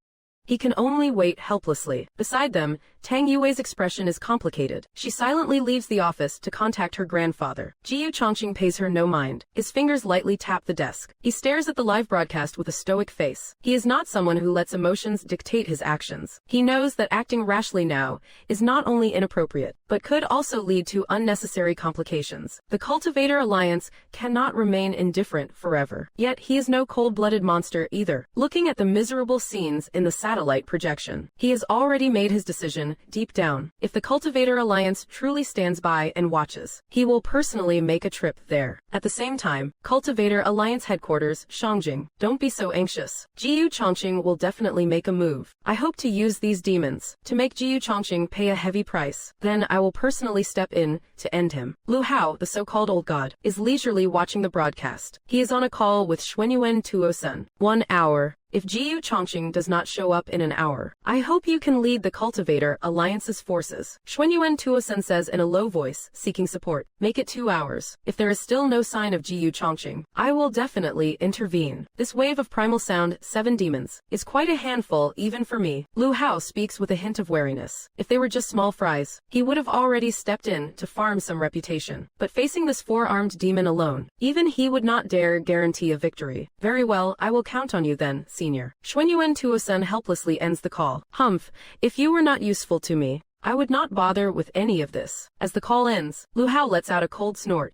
S1: He can only wait helplessly. Beside them, Tang Yue's expression is complicated. She silently leaves the office to contact her grandfather. Jiyu Chongqing pays her no mind. His fingers lightly tap the desk. He stares at the live broadcast with a stoic face. He is not someone who lets emotions dictate his actions. He knows that acting rashly now is not only inappropriate, but could also lead to unnecessary complications. The Cultivator Alliance cannot remain indifferent forever. Yet he is no cold-blooded monster either. Looking at the miserable scenes in the satellite projection, he has already made his decision deep down. If the Cultivator Alliance truly stands by and watches, he will personally make a trip there. At the same time, Cultivator Alliance headquarters, Shangjing. Don't be so anxious. Jiyu Chongqing will definitely make a move. I hope to use these demons to make Jiyu Chongqing pay a heavy price. Then I will personally step in to end him. Lu Hao, the so-called old god, is leisurely watching the broadcast. He is on a call with Xuanyuan Tuosun. 1 hour. If Jiyu Chongqing does not show up in an hour, I hope you can lead the Cultivator Alliance's forces. Xuanyuan Tuosun says in a low voice, seeking support. Make it 2 hours. If there is still no sign of Jiyu Chongqing, I will definitely intervene. This wave of primal sound, 7 demons, is quite a handful even for me. Lu Hao speaks with a hint of wariness. If they were just small fries, he would have already stepped in to farm some reputation. But facing this 4-armed demon alone, even he would not dare guarantee a victory. Very well, I will count on you then, Senior. Xuanyuan Tuosun helplessly ends the call. Humph, if you were not useful to me, I would not bother with any of this. As the call ends, Lu Hao lets out a cold snort.